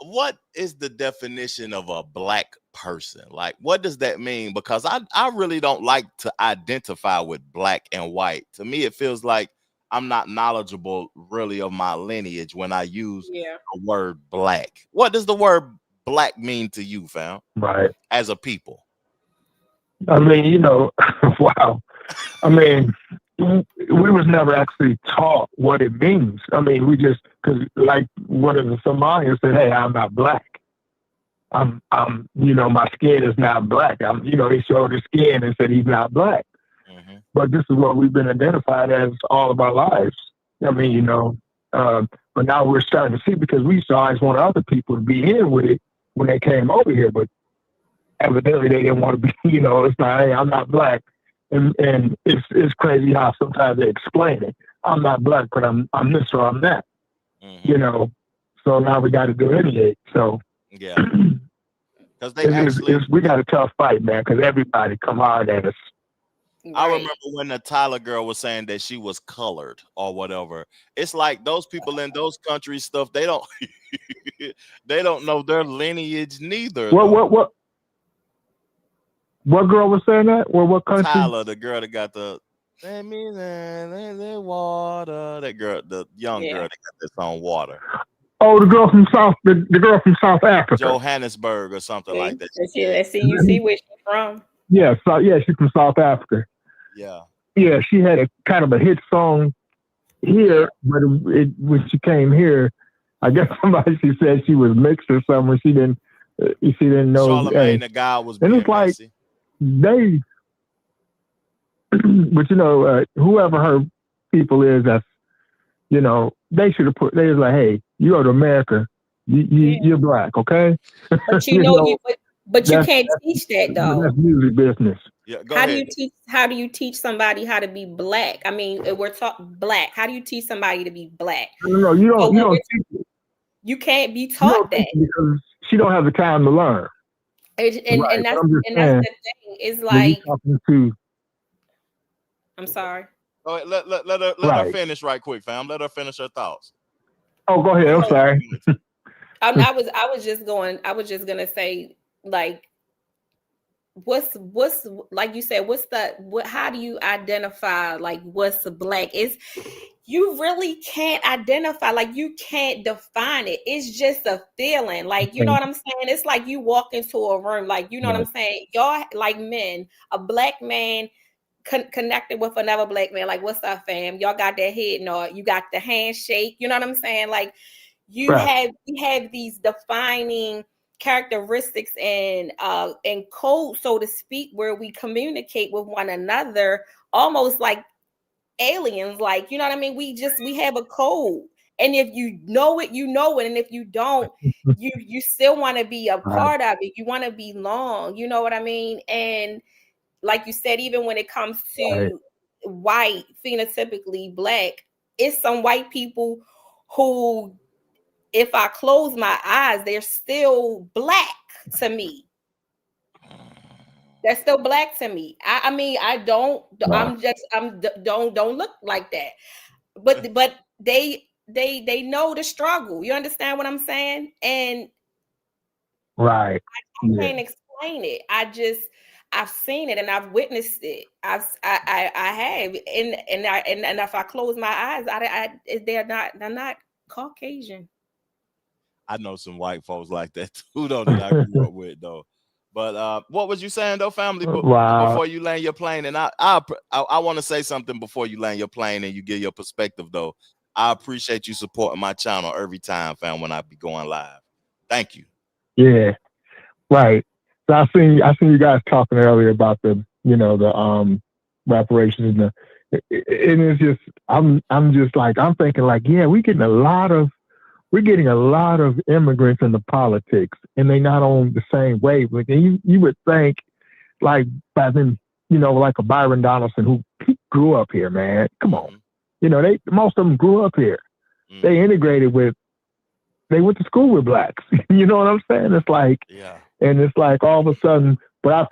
What is the definition of a Black person? Like, what does that mean? Because I really don't like to identify with Black and white. To me, it feels like I'm not knowledgeable really of my lineage when I use the word Black. What does the word Black mean to you, fam? Right. As a people. I mean, wow. I mean, we was never actually taught what it means. I mean, we just, because like one of the Somalians said, hey, I'm not Black. I'm my skin is not Black. They showed his skin and said he's not Black. But this is what we've been identified as all of our lives. I mean, But now we're starting to see, because we used to always want other people to be in with it when they came over here, but evidently they didn't want to be, it's like, hey, I'm not black. And it's crazy how sometimes they explain it. I'm not black, but I'm this or I'm that. Mm-hmm. So now we got to delineate. So yeah, because we got a tough fight, man, because everybody come hard at us. I remember when the Tyler girl was saying that she was colored or whatever. It's like those people in those countries stuff, they don't they don't know their lineage neither. What girl was saying that? What country? Tyler, the girl that got the water. That girl, the young girl that got this on water. Oh, the girl from the girl from South Africa, Johannesburg or something like that. Let's see you see where she's from. Yeah, she's from South Africa. Yeah, she had a kind of a hit song here, but when she came here, I guess she said she was mixed or something. She didn't know. Charlamagne the guy was and it's like messy. They, but whoever her people is, that's they should have put. They was like, hey, you go to America, you're black, okay? But you can't teach that though. That's music business. Yeah, how do you teach somebody how to be black? I mean, we're taught black. How do you teach somebody to be black? No, you don't teach it. You can't be taught that because she don't have the time to learn. And that's the thing. It's like I'm sorry. Oh, let her finish right quick, fam. Let her finish her thoughts. Oh, go ahead. I'm sorry. I was just gonna say, like, what's like you said, how do you identify like what's black? You really can't identify, like you can't define it. It's just a feeling, like, you know what I'm saying? It's like you walk into a room, like, you know what I'm saying? Y'all, like men, a black man connected with another black man, like, what's up, fam? Y'all got that head nod, you got the handshake, you know what I'm saying? Like you have these defining characteristics and code, so to speak, where we communicate with one another almost like aliens, like, you know what I mean? We have a code, and if you know it, you know it, and if you don't, you still want to be a part of it. You want to belong, you know what I mean? And like you said, even when it comes to white, phenotypically black, it's some white people who, if I close my eyes, they're still black to me. They're still black to me. I mean, I don't. Wow. Don't look like that. But they know the struggle. You understand what I'm saying? And I can't explain it. I've seen it and I've witnessed it. I have, and if I close my eyes, they're not Caucasian. I know some white folks like that too, though, that I grew up with, though. But what was you saying, though, family? Before you land your plane, and I want to say something before you land your plane and you give your perspective, though. I appreciate you supporting my channel every time, fam, when I be going live. Thank you. Yeah, right. So I seen you guys talking earlier about the reparations and it's just I'm thinking like, yeah, we're getting a lot of immigrants into politics, and they not on the same wavelength. And you would think, like, by then, like a Byron Donaldson who grew up here, man. Come on, most of them grew up here. They integrated they went to school with blacks. You know what I'm saying? It's like, and it's like all of a sudden. But I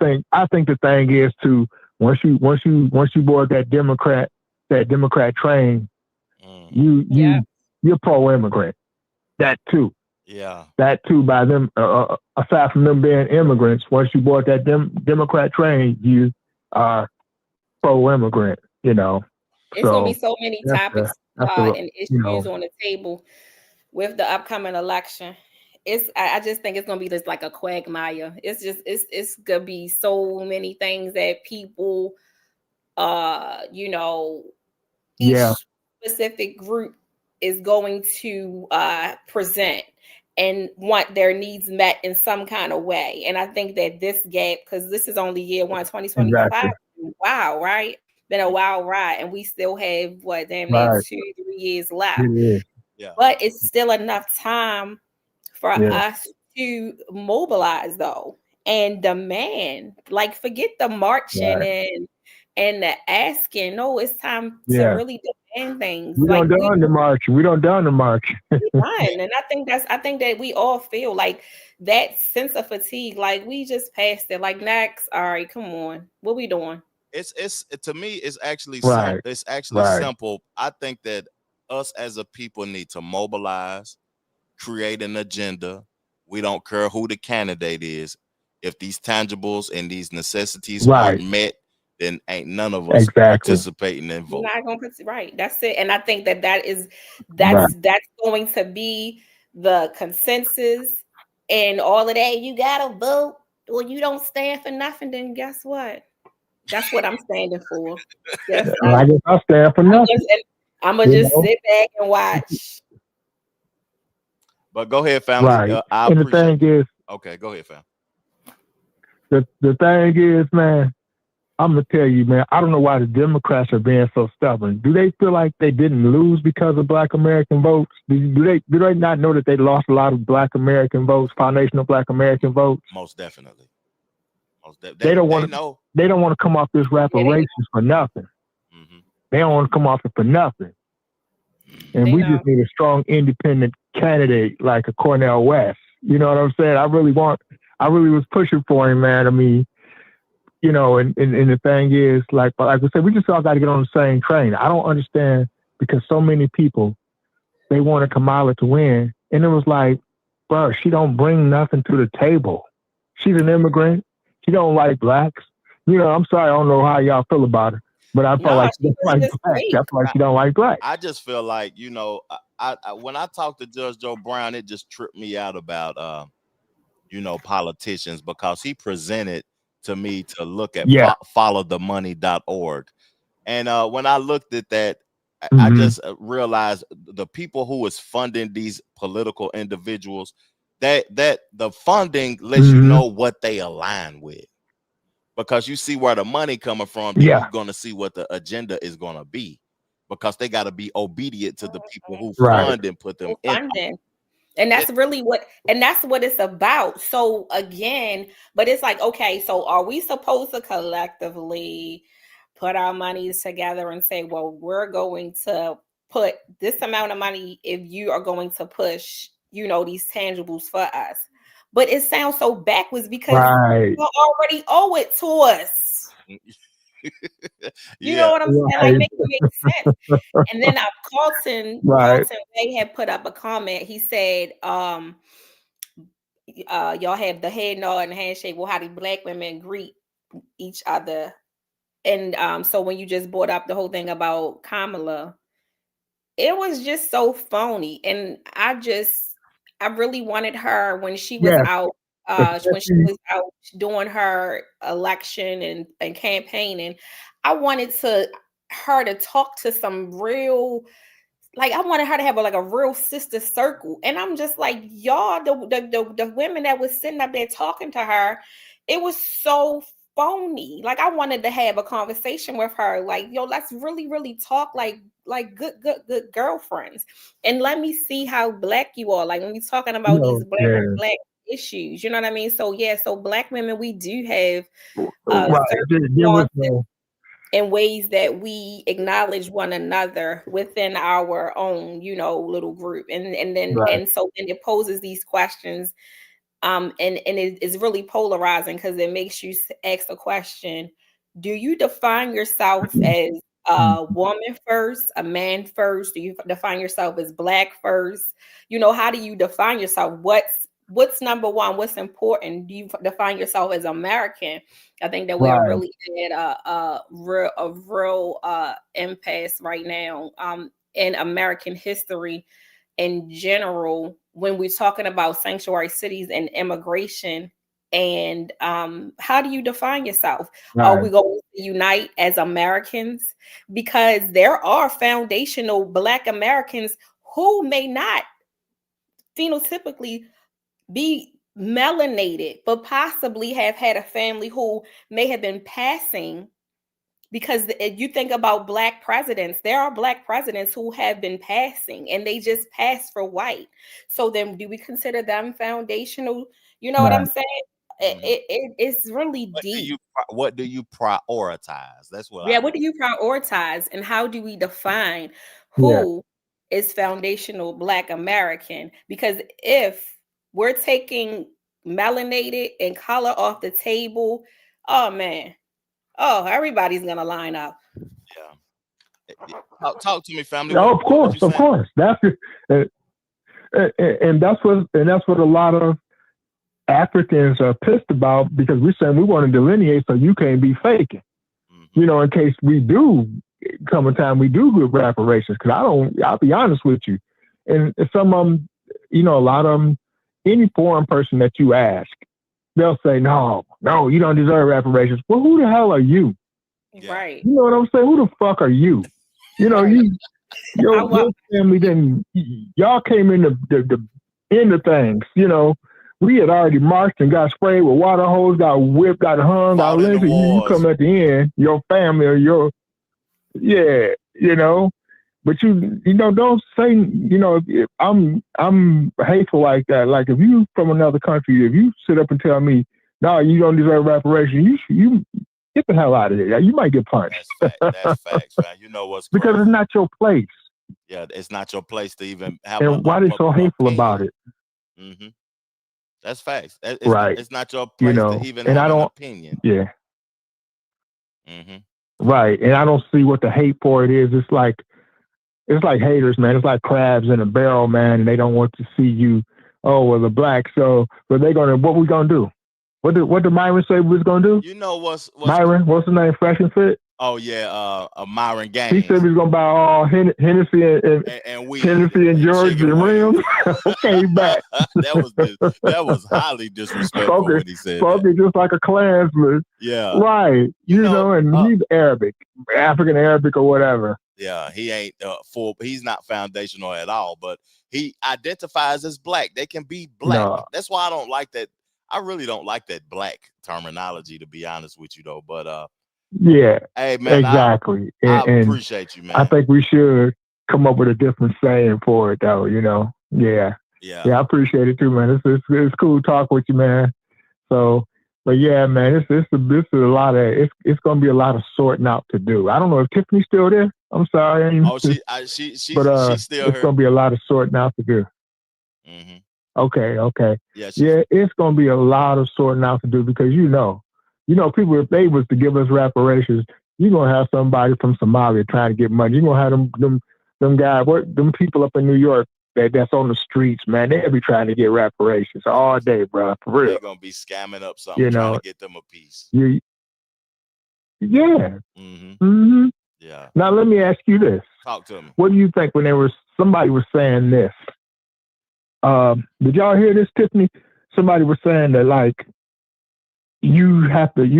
think the thing is to once you board that Democrat train, you're pro-immigrant. That too. Yeah. That too, by them, aside from them being immigrants, once you board that Democrat train, you are pro-immigrant, It's going to be so many topics and issues on the table with the upcoming election. I just think it's going to be just like a quagmire. It's going to be so many things that people, each specific group is going to present and want their needs met in some kind of way. And I think that this gap, because this is only year 1, 2025, wow, right? Been a wild ride, and we still have 2-3 years left. but it's still enough time for us to mobilize though and demand. Like, forget the marching and the asking. No, it's time to really demand things. We like don't done the march. We don't done the march. Fine. And I think that we all feel like that sense of fatigue. Like, we just passed it. Like, next, all right, come on, what we doing? It's to me, it's actually Right. it's actually simple. I think that us as a people need to mobilize, create an agenda. We don't care who the candidate is. If these tangibles and these necessities aren't met, then ain't none of us participating in vote. Not gonna right. That's it. And I think that's going to be the consensus and all of that. You gotta vote or you don't stand for nothing. Then guess what? That's what I'm standing for. I guess I stand for nothing. I'm gonna just sit back and watch. But go ahead, family. Right. And the thing is, okay, go ahead, fam. The thing is, man, I'm gonna tell you, man, I don't know why the Democrats are being so stubborn. Do they feel like they didn't lose because of Black American votes? Do they not know that they lost a lot of Black American votes, foundational Black American votes? Most definitely. They don't want to come off this reparations for nothing. Mm-hmm. They don't want to come off it for nothing. And we just need a strong, independent candidate like a Cornel West. You know what I'm saying? I really was pushing for him, man. I mean, you know, and the thing is, like we said, we just all got to get on the same train. I don't understand because so many people, they wanted Kamala to win. And it was like, bro, she don't bring nothing to the table. She's an immigrant. She don't like blacks. You know, I'm sorry, I don't know how y'all feel about her, but I feel like she don't like blacks. I feel like she don't like blacks. I just feel like, you know, I when I talked to Judge Joe Brown, it just tripped me out about, you know, politicians, because he presented to me to look at followthemoney.org. And when I looked at that, I just realized the people who is funding these political individuals, that the funding lets you know what they align with, because you see where the money coming from. Then you're going to see what the agenda is going to be, because they got to be obedient to the people who fund and put them in. And that's really what it's about. So again, but it's like, okay, so are we supposed to collectively put our monies together and say, well, we're going to put this amount of money if you are going to push, you know, these tangibles for us? But it sounds so backwards because you already owe it to us. You know what I'm saying? Like, make it make sense. And then Carlton Way had put up a comment. He said, y'all have the head nod and handshake. Well, how do Black women greet each other? And so when you just brought up the whole thing about Kamala, it was just so phony. And I really wanted her when she was out. When she was out doing her election and campaigning, I wanted her to talk to some real, like, I wanted her to have a real sister circle. And I'm just like, y'all, the women that was sitting up there talking to her, it was so phony. Like, I wanted to have a conversation with her, like, yo, let's really, really talk like good girlfriends. And let me see how Black you are. Like, when we're talking about these black issues, you know what I mean? So so Black women, we do have certain in ways that we acknowledge one another within our own, you know, little group. And so it poses these questions. And it is really polarizing because it makes you ask the question, do you define yourself as a woman first, a man first? Do you define yourself as Black first? You know, how do you define yourself? What's number one? What's important? Do you define yourself as American? I think that we are really at a real impasse right now in American history in general, when we're talking about sanctuary cities and immigration. And how do you define yourself? Are we going to unite as Americans? Because there are foundational Black Americans who may not phenotypically be melanated, but possibly have had a family who may have been passing Because if you think about Black presidents, there are Black presidents who have been passing and they just passed for white. So then do we consider them foundational? You know what I'm saying? It's really deep. What do you prioritize? That's what what do you prioritize, and how do we define who is foundational Black American? Because if we're taking melanated and color off the table, oh man, everybody's gonna line up. Talk to me, family. Of course. That's it. And that's what a lot of Africans are pissed about, because we're saying we want to delineate so you can't be faking. You know, in case we do come a time we do get reparations. Because I'll be honest with you. And some of them, you know, a lot of them, any foreign person that you ask, they'll say, no, you don't deserve reparations. Well, who the hell are you? Right. You know what I'm saying? Who the fuck are you? You know, your family didn't, y'all came in the end of things, you know. We had already marched and got sprayed with water hose, got whipped, got hung, got lynched. You come at the end, your family or you know. But you know, don't say, you know, if I'm hateful like that. Like if you from another country, if you sit up and tell me, no, you don't deserve reparations, you get the hell out of here. You might get punched. That's facts, man. You know what's because it's not your place. Yeah, it's not your place to even have. And why they so hateful about it? Mm-hmm. That's facts. It's not your place, you know, to even and have I don't, an opinion. Yeah. Mm-hmm. Right. And I don't see what the hate for it is. It's like haters, man. It's like crabs in a barrel, man. And they don't want to see you. Oh, well, the black. So, what we gonna do? What did Myron say we was gonna do? You know what's Myron? What's his name? Fresh and Fit. Oh yeah, Myron Gaines. He said he was gonna buy all Hennessy and weed, Hennessy and George and rims. Okay, back. that was highly disrespectful when he said that. Spoken just like a Klansman. Yeah. Right. You know, and he's Arabic, African Arabic or whatever. Yeah, he ain't he's not foundational at all, but he identifies as black. They can be black. No. That's why I don't like that. I really don't like that black terminology, to be honest with you, though. But yeah, hey man, exactly. I appreciate you, man. I think we should come up with a different saying for it, though. You know, yeah. I appreciate it too, man. It's cool to talk with you, man. So, but yeah, man, this is a lot of it's gonna be a lot of sorting out to do. I don't know if Tiffany's still there. I'm sorry. She's still it's here. Gonna be a lot of sorting out to do. Mm-hmm. Okay. Yeah, it's gonna be a lot of sorting out to do, because you know, people, if they was to give us reparations, you're gonna have somebody from Somalia trying to get money. You're gonna have them guys, them people up in New York that's on the streets, man. They'll be trying to get reparations all day, bro. For real. They're gonna be scamming up something, trying to get them a piece. Yeah. Mm-hmm. Yeah. Now let me ask you this. Talk to me. What do you think when somebody was saying this? Did y'all hear this, Tiffany? Somebody was saying that, like, you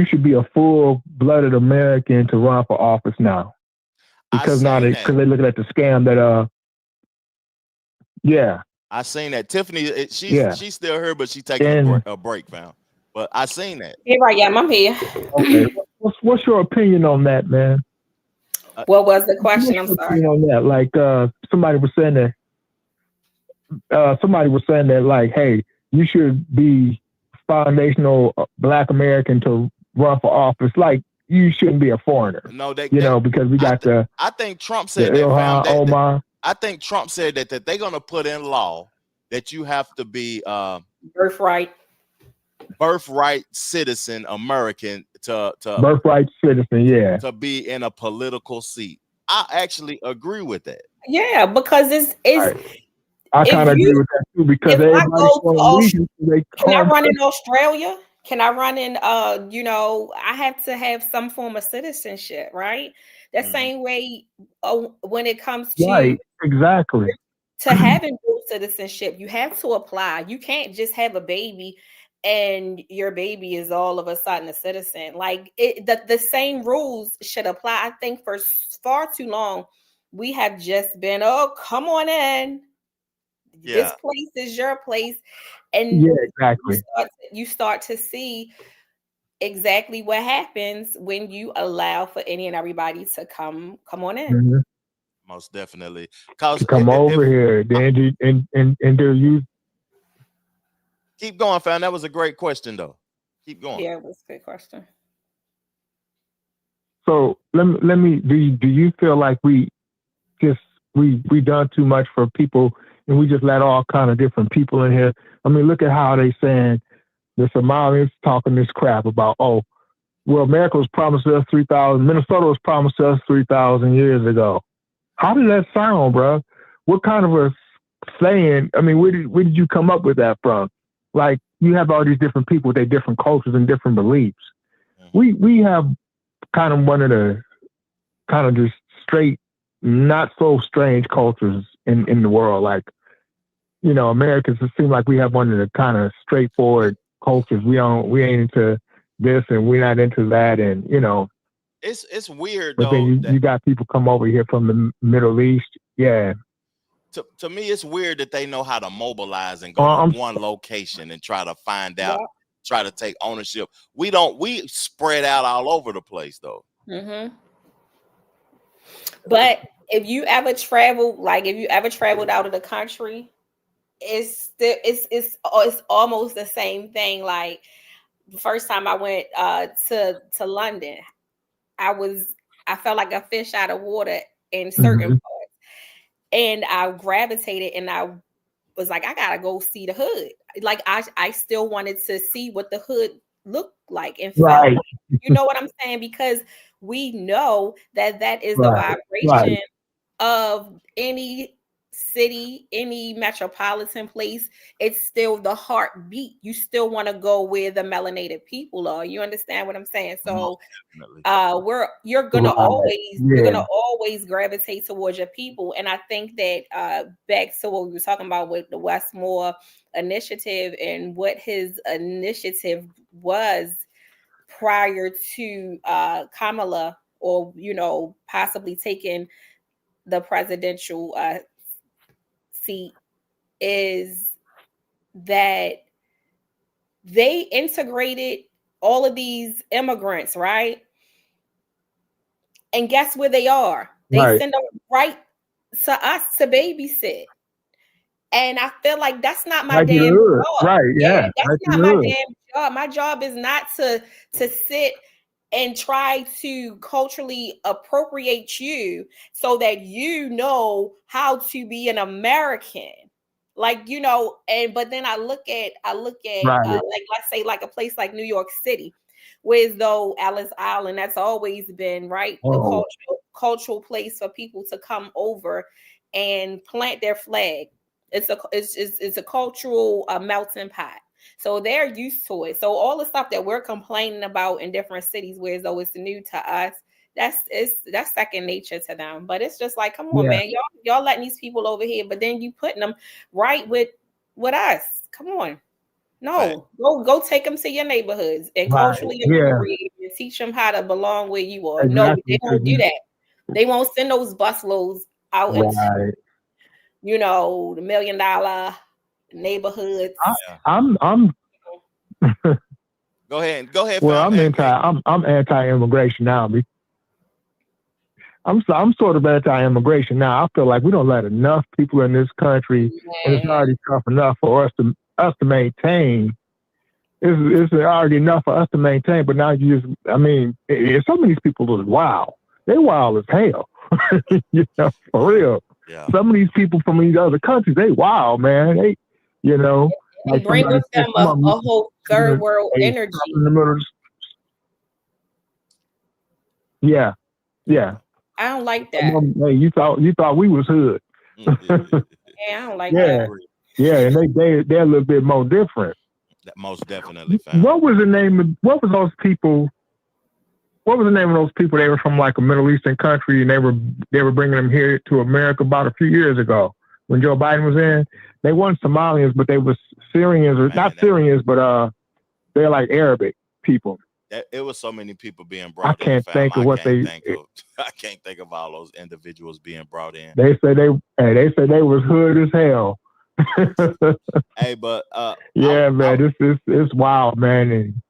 should be a full-blooded American to run for office now, because because they're looking at the scam that I seen that. Tiffany, she's still here, but she's taking a break, fam. But I seen that. Hey, right, yeah, I'm here. Okay. What's your opinion on that, man? What was the question? I'm sorry. On that, like, somebody was saying that, like, hey, you should be foundational Black American to run for office. Like, you shouldn't be a foreigner. No, because we got I think Trump said that. I think Trump said that they're gonna put in law that you have to be birthright citizen American to birthright citizen, to be in a political seat. I actually agree with that. Yeah, because it's I kind of agree with that too, because can I run in Australia? Can I run in I have to have some form of citizenship, right? That same way when it comes to right, exactly. To having dual citizenship, you have to apply. You can't just have a baby and your baby is all of a sudden a citizen. Like the same rules should apply. I think for far too long we have just been, oh, come on in. Yeah. This place is your place. And exactly. You start to see exactly what happens when you allow for any and everybody to come on in. Mm-hmm. Most definitely. Cause to come over here, then and do you keep going, fam? That was a great question, though. Keep going. Yeah, it was a good question. So let me do you feel like we done too much for people and we just let all kind of different people in here? I mean, look at how they saying the Somalians talking this crap about, oh, well, America was promised us 3,000, Minnesota was promised us 3,000 years ago. How did that sound, bro? What kind of a saying? I mean, where did you come up with that from? Like, you have all these different people with their different cultures and different beliefs. We have kind of one of the kind of just straight, not so strange cultures in the world. Like, you know, Americans, it seems like we have one of the kind of straightforward cultures. We ain't into this and we're not into that, and you know. It's weird, but though. Then you got people come over here from the Middle East. Yeah. To me, it's weird that they know how to mobilize and go to one location and try to find out, try to take ownership. We spread out all over the place, though. Mm-hmm. But if you ever traveled out of the country, it's almost the same thing. Like the first time I went to London, I felt like a fish out of water in certain parts. And I gravitated and I was like, I gotta go see the hood. Like I still wanted to see what the hood looked like and felt like. You know what I'm saying? Because we know that is the vibration of any city, any metropolitan place. It's still the heartbeat. You still want to go where the melanated people are. You understand what I'm saying? So you're gonna always gravitate towards your people. And I think that back to what we were talking about with the Wes Moore initiative and what his initiative was prior to Kamala, or possibly taking the presidential seat, is that they integrated all of these immigrants, right? And guess where they are? They send them right to us to babysit. And I feel like that's not my damn job. Right, yeah. That's not my damn job. My job is not to sit and try to culturally appropriate you so that you know how to be an American. Like, but then I look at like, let's say like a place like New York City, where though Ellis Island, that's always been the cultural place for people to come over and plant their flag. It's a cultural melting pot. So they're used to it. So all the stuff that we're complaining about in different cities, where though it's new to us, that's second nature to them. But it's just like, come on, man, y'all letting these people over here, but then you putting them right with us. Come on. No, go take them to your neighborhoods and culturally appropriate and teach them how to belong where you are. Exactly. No, they won't do that. They won't send those busloads out into the $1 million neighborhoods. I'm Go ahead. Well, I'm anti-immigration now. I'm sort of anti-immigration now. I feel like we don't let enough people in this country, and it's already tough enough for us to maintain. It's already enough for us to maintain, but now some of these people are wild. They wild as hell. For real. Yeah. Some of these people from these other countries, they wild, man. They, they bring with them a whole third world energy. Yeah. I don't like that. Hey, you thought we was hood. I don't like that. Yeah, and they're a little bit more different. Most definitely. What was the name of those people? What was the name of those people? They were from like a Middle Eastern country, and they were bringing them here to America about a few years ago when Joe Biden was in. They weren't Somalians, but they were Syrians, or not Syrians, but they're like Arabic people. It was so many people being brought in. I can't think of I can't think of all those individuals being brought in. They said they was hood as hell. Hey, but man, this is wild, man. And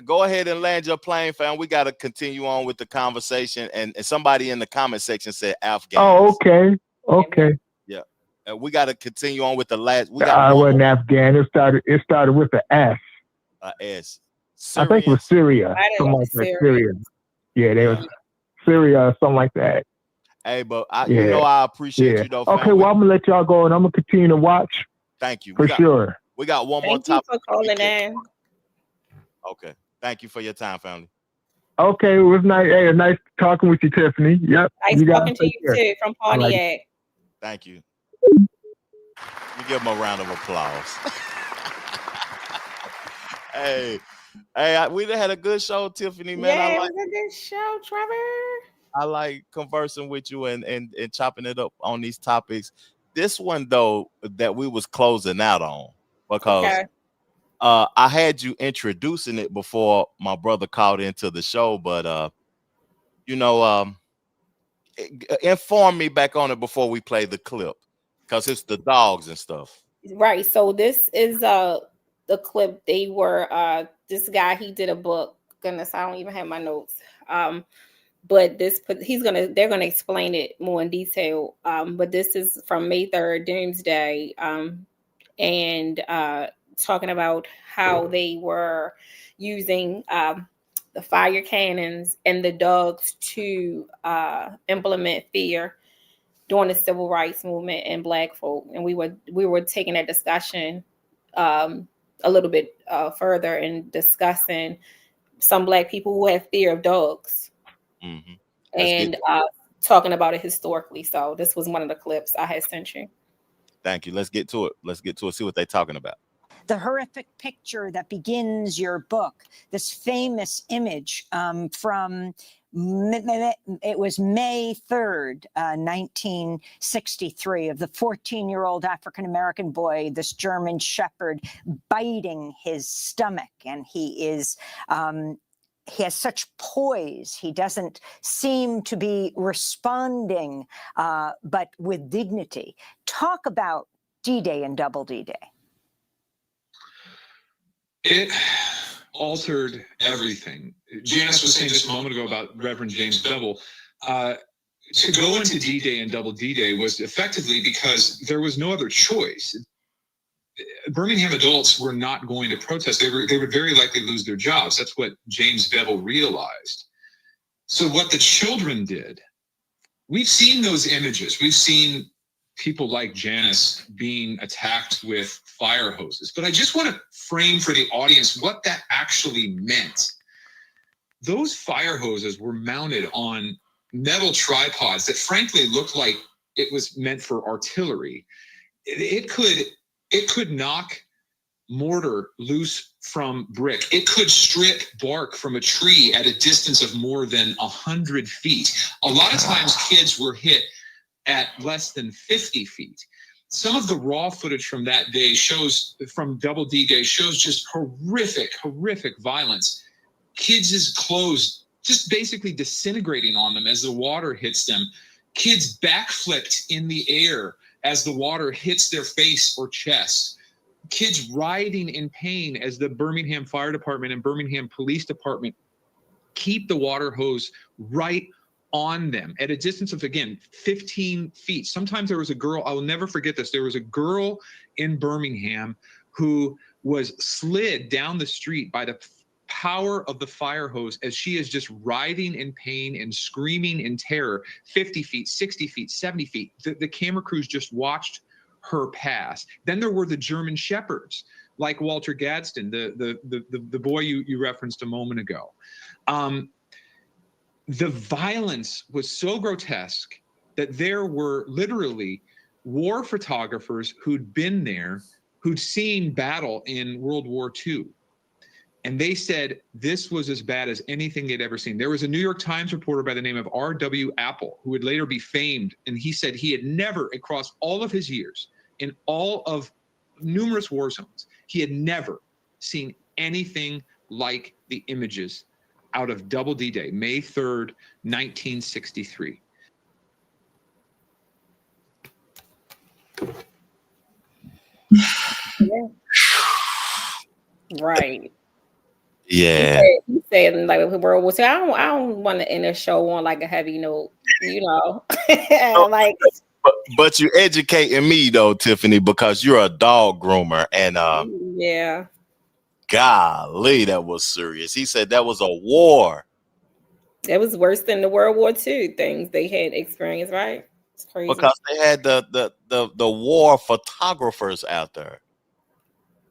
Go ahead and land your plane, fam. We got to continue on with the conversation. And somebody in the comment section said Afghans. Oh, okay. Yeah. We got to continue on with the last. I wasn't Afghan. It started with the S. S. I think it was Syria. Something like that. Syria. Yeah, they was Syria or something like that. Hey, but I appreciate you though. Okay, well, I'm gonna let y'all go, and I'm gonna continue to watch. Thank you. Sure. We got one more topic. Thank you for calling in. Okay. Thank you for your time, family. Okay, it was nice. Hey, nice talking with you, Tiffany. Yep. Nice talking to you too, from Pontiac. Thank you. We give them a round of applause. Hey, we had a good show, Tiffany, man. Yeah, it was a good show, Trevor. I like conversing with you and chopping it up on these topics. This one, though, that we was closing out on, because I had you introducing it before my brother called into the show, but inform me back on it before we play the clip, because it's the dogs and stuff. Right. So this is the clip. They were this guy, he did a book. Goodness, I don't even have my notes. But they're gonna explain it more in detail. But this is from May 3rd, Doomsday, and talking about how they were using the fire cannons and the dogs to implement fear during the civil rights movement and Black folk. And we were taking that discussion a little bit further and discussing some Black people who have fear of dogs. Mm-hmm. And talking about it historically. So this was one of the clips I had sent you. Thank you. Let's get to it. See what they're talking about. The horrific picture that begins your book, this famous image from, it was May 3rd, 1963, of the 14-year-old African-American boy, this German Shepherd, biting his stomach. And he has such poise. He doesn't seem to be responding, but with dignity. Talk about D-Day and Double D-Day. It altered everything. Janice was saying just a moment ago about Reverend James Bevel. To go into D-Day and Double D-Day was effectively because there was no other choice. Birmingham adults were not going to protest. They would very likely lose their jobs. That's what James Bevel realized. So what the children did, we've seen those images. We've seen people like Janice being attacked with fire hoses. But I just want to frame for the audience what that actually meant. Those fire hoses were mounted on metal tripods that frankly looked like it was meant for artillery. It could knock mortar loose from brick. It could strip bark from a tree at a distance of more than 100 feet. A lot of times kids were hit at less than 50 feet. Some of the raw footage from that day from Double D-Day shows just horrific violence. Kids' clothes just basically disintegrating on them as the water hits them. Kids backflipped in the air as the water hits their face or chest. Kids writhing in pain as the Birmingham Fire Department and Birmingham Police Department keep the water hose right on them at a distance of, again, 15 feet. Sometimes there was a girl, I will never forget this, there was a girl in Birmingham who was slid down the street by the power of the fire hose as she is just writhing in pain and screaming in terror. 50 feet, 60 feet, 70 feet. The camera crews just watched her pass. Then there were the German Shepherds, like Walter Gadsden, the boy you referenced a moment ago. The violence was so grotesque that there were literally war photographers who'd been there, who'd seen battle in World War II. And they said this was as bad as anything they'd ever seen. There was a New York Times reporter by the name of R.W. Apple, who would later be famed. And he said he had never, across all of his years, in all of numerous war zones, he had never seen anything like the images out of Double D-Day, May 3rd, 1963. Yeah. Right. Yeah. He said in like World War II, I don't want to end a show on like a heavy note, you know. Like, but you're educating me though, Tiffany, because you're a dog groomer, and yeah. Golly, that was serious. He said that was a war. It was worse than the World War II things they had experienced, right? It's crazy. Because they had the war photographers out there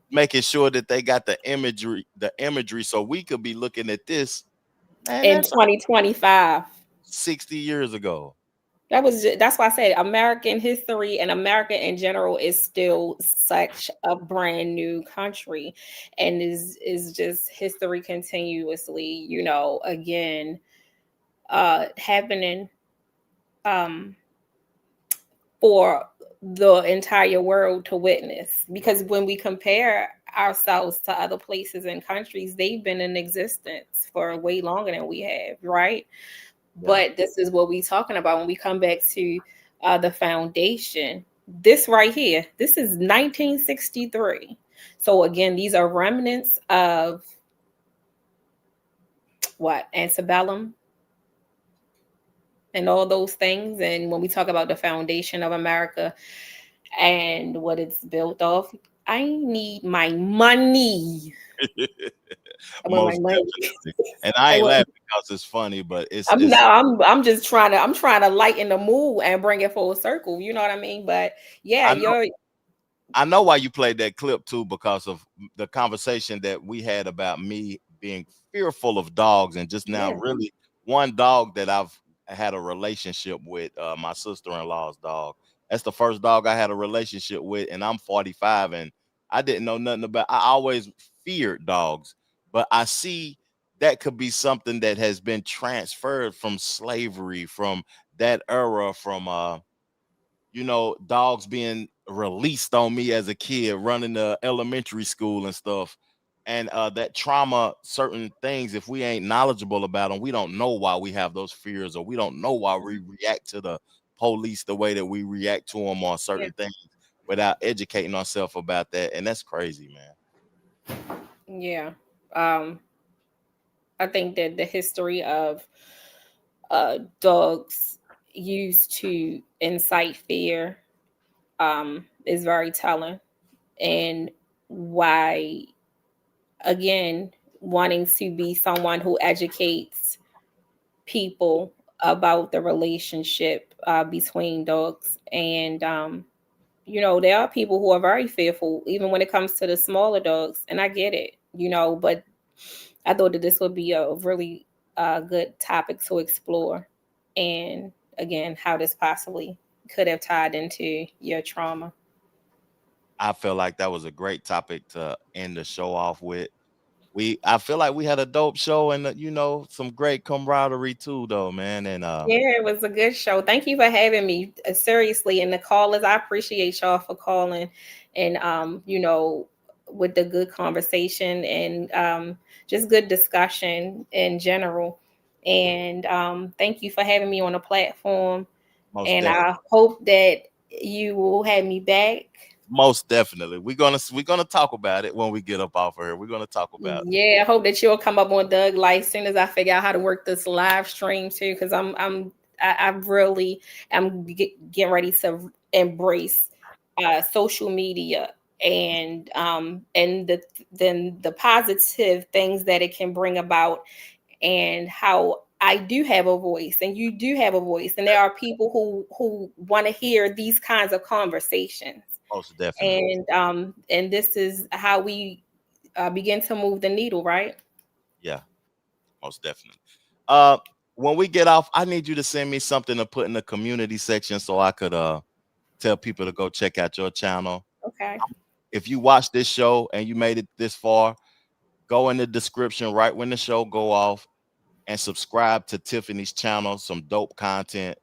making sure that they got the imagery so we could be looking at this, man, in 2025. 60 years ago. That's why I said American history and America in general is still such a brand new country, and is just history continuously, you know, again, happening for the entire world to witness. Because when we compare ourselves to other places and countries, they've been in existence for way longer than we have, right? Yeah. But this is what we're talking about when we come back to the foundation. This right here, this is 1963. So again, these are remnants of what? Antebellum and all those things. And when we talk about the foundation of America and what it's built off, I need my money. Most definitely. And I ain't laughing because it's funny, but I'm just trying to lighten the mood and bring it full circle. You know what I mean? But yeah, I know why you played that clip too, because of the conversation that we had about me being fearful of dogs, and just now really one dog that I've had a relationship with, my sister-in-law's dog. That's the first dog I had a relationship with, and I'm 45, and I didn't know nothing about. I always feared dogs, but I see that could be something that has been transferred from slavery, from that era, from you know, dogs being released on me as a kid, running to elementary school and stuff. And that trauma, certain things, if we ain't knowledgeable about them, we don't know why we have those fears, or we don't know why we react to the police the way that we react to them on certain things without educating ourselves about that. And that's crazy, man. Yeah. I think that the history of dogs used to incite fear is very telling, and why, again, wanting to be someone who educates people about the relationship between dogs. And you know, there are people who are very fearful even when it comes to the smaller dogs, and I get it, you know, but I thought that this would be a really good topic to explore, and again, how this possibly could have tied into your trauma. I feel like that was a great topic to end the show off with. I feel like we had a dope show, and you know, some great camaraderie too, though, man. And yeah, it was a good show. Thank you for having me. Seriously, and the callers, I appreciate y'all for calling, and you know, with the good conversation and just good discussion in general. And thank you for having me on the platform. Most and definitely. I hope that you will have me back. Most definitely. We're gonna talk about it when we get up off of here. We're gonna talk about it. Yeah, I hope that you'll come up on Doug Light as soon as I figure out how to work this live stream too, because I really am getting ready to embrace social media and the positive things that it can bring about, and how I do have a voice and you do have a voice, and there are people who want to hear these kinds of conversations. Most definitely. And this is how we begin to move the needle, right? Yeah, most definitely. When we get off, I need you to send me something to put in the community section so I could tell people to go check out your channel. Okay. If you watch this show and you made it this far, go in the description right when the show go off and subscribe to Tiffany's channel. Some dope content.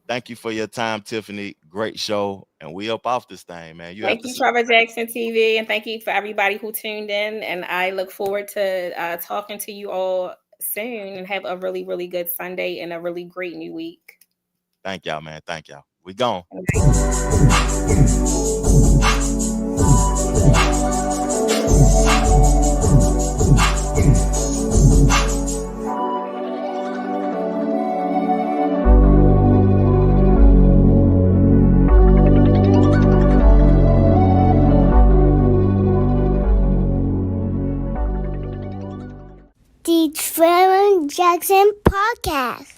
Thank you for your time, Tiffany. Great show. And we up off this thing, man. Thank you, Trevor Jackson TV. And thank you for everybody who tuned in. And I look forward to talking to you all soon, and have a really, really good Sunday and a really great new week. Thank y'all, man. Thank y'all. We gone. Okay. Jackson Podcast.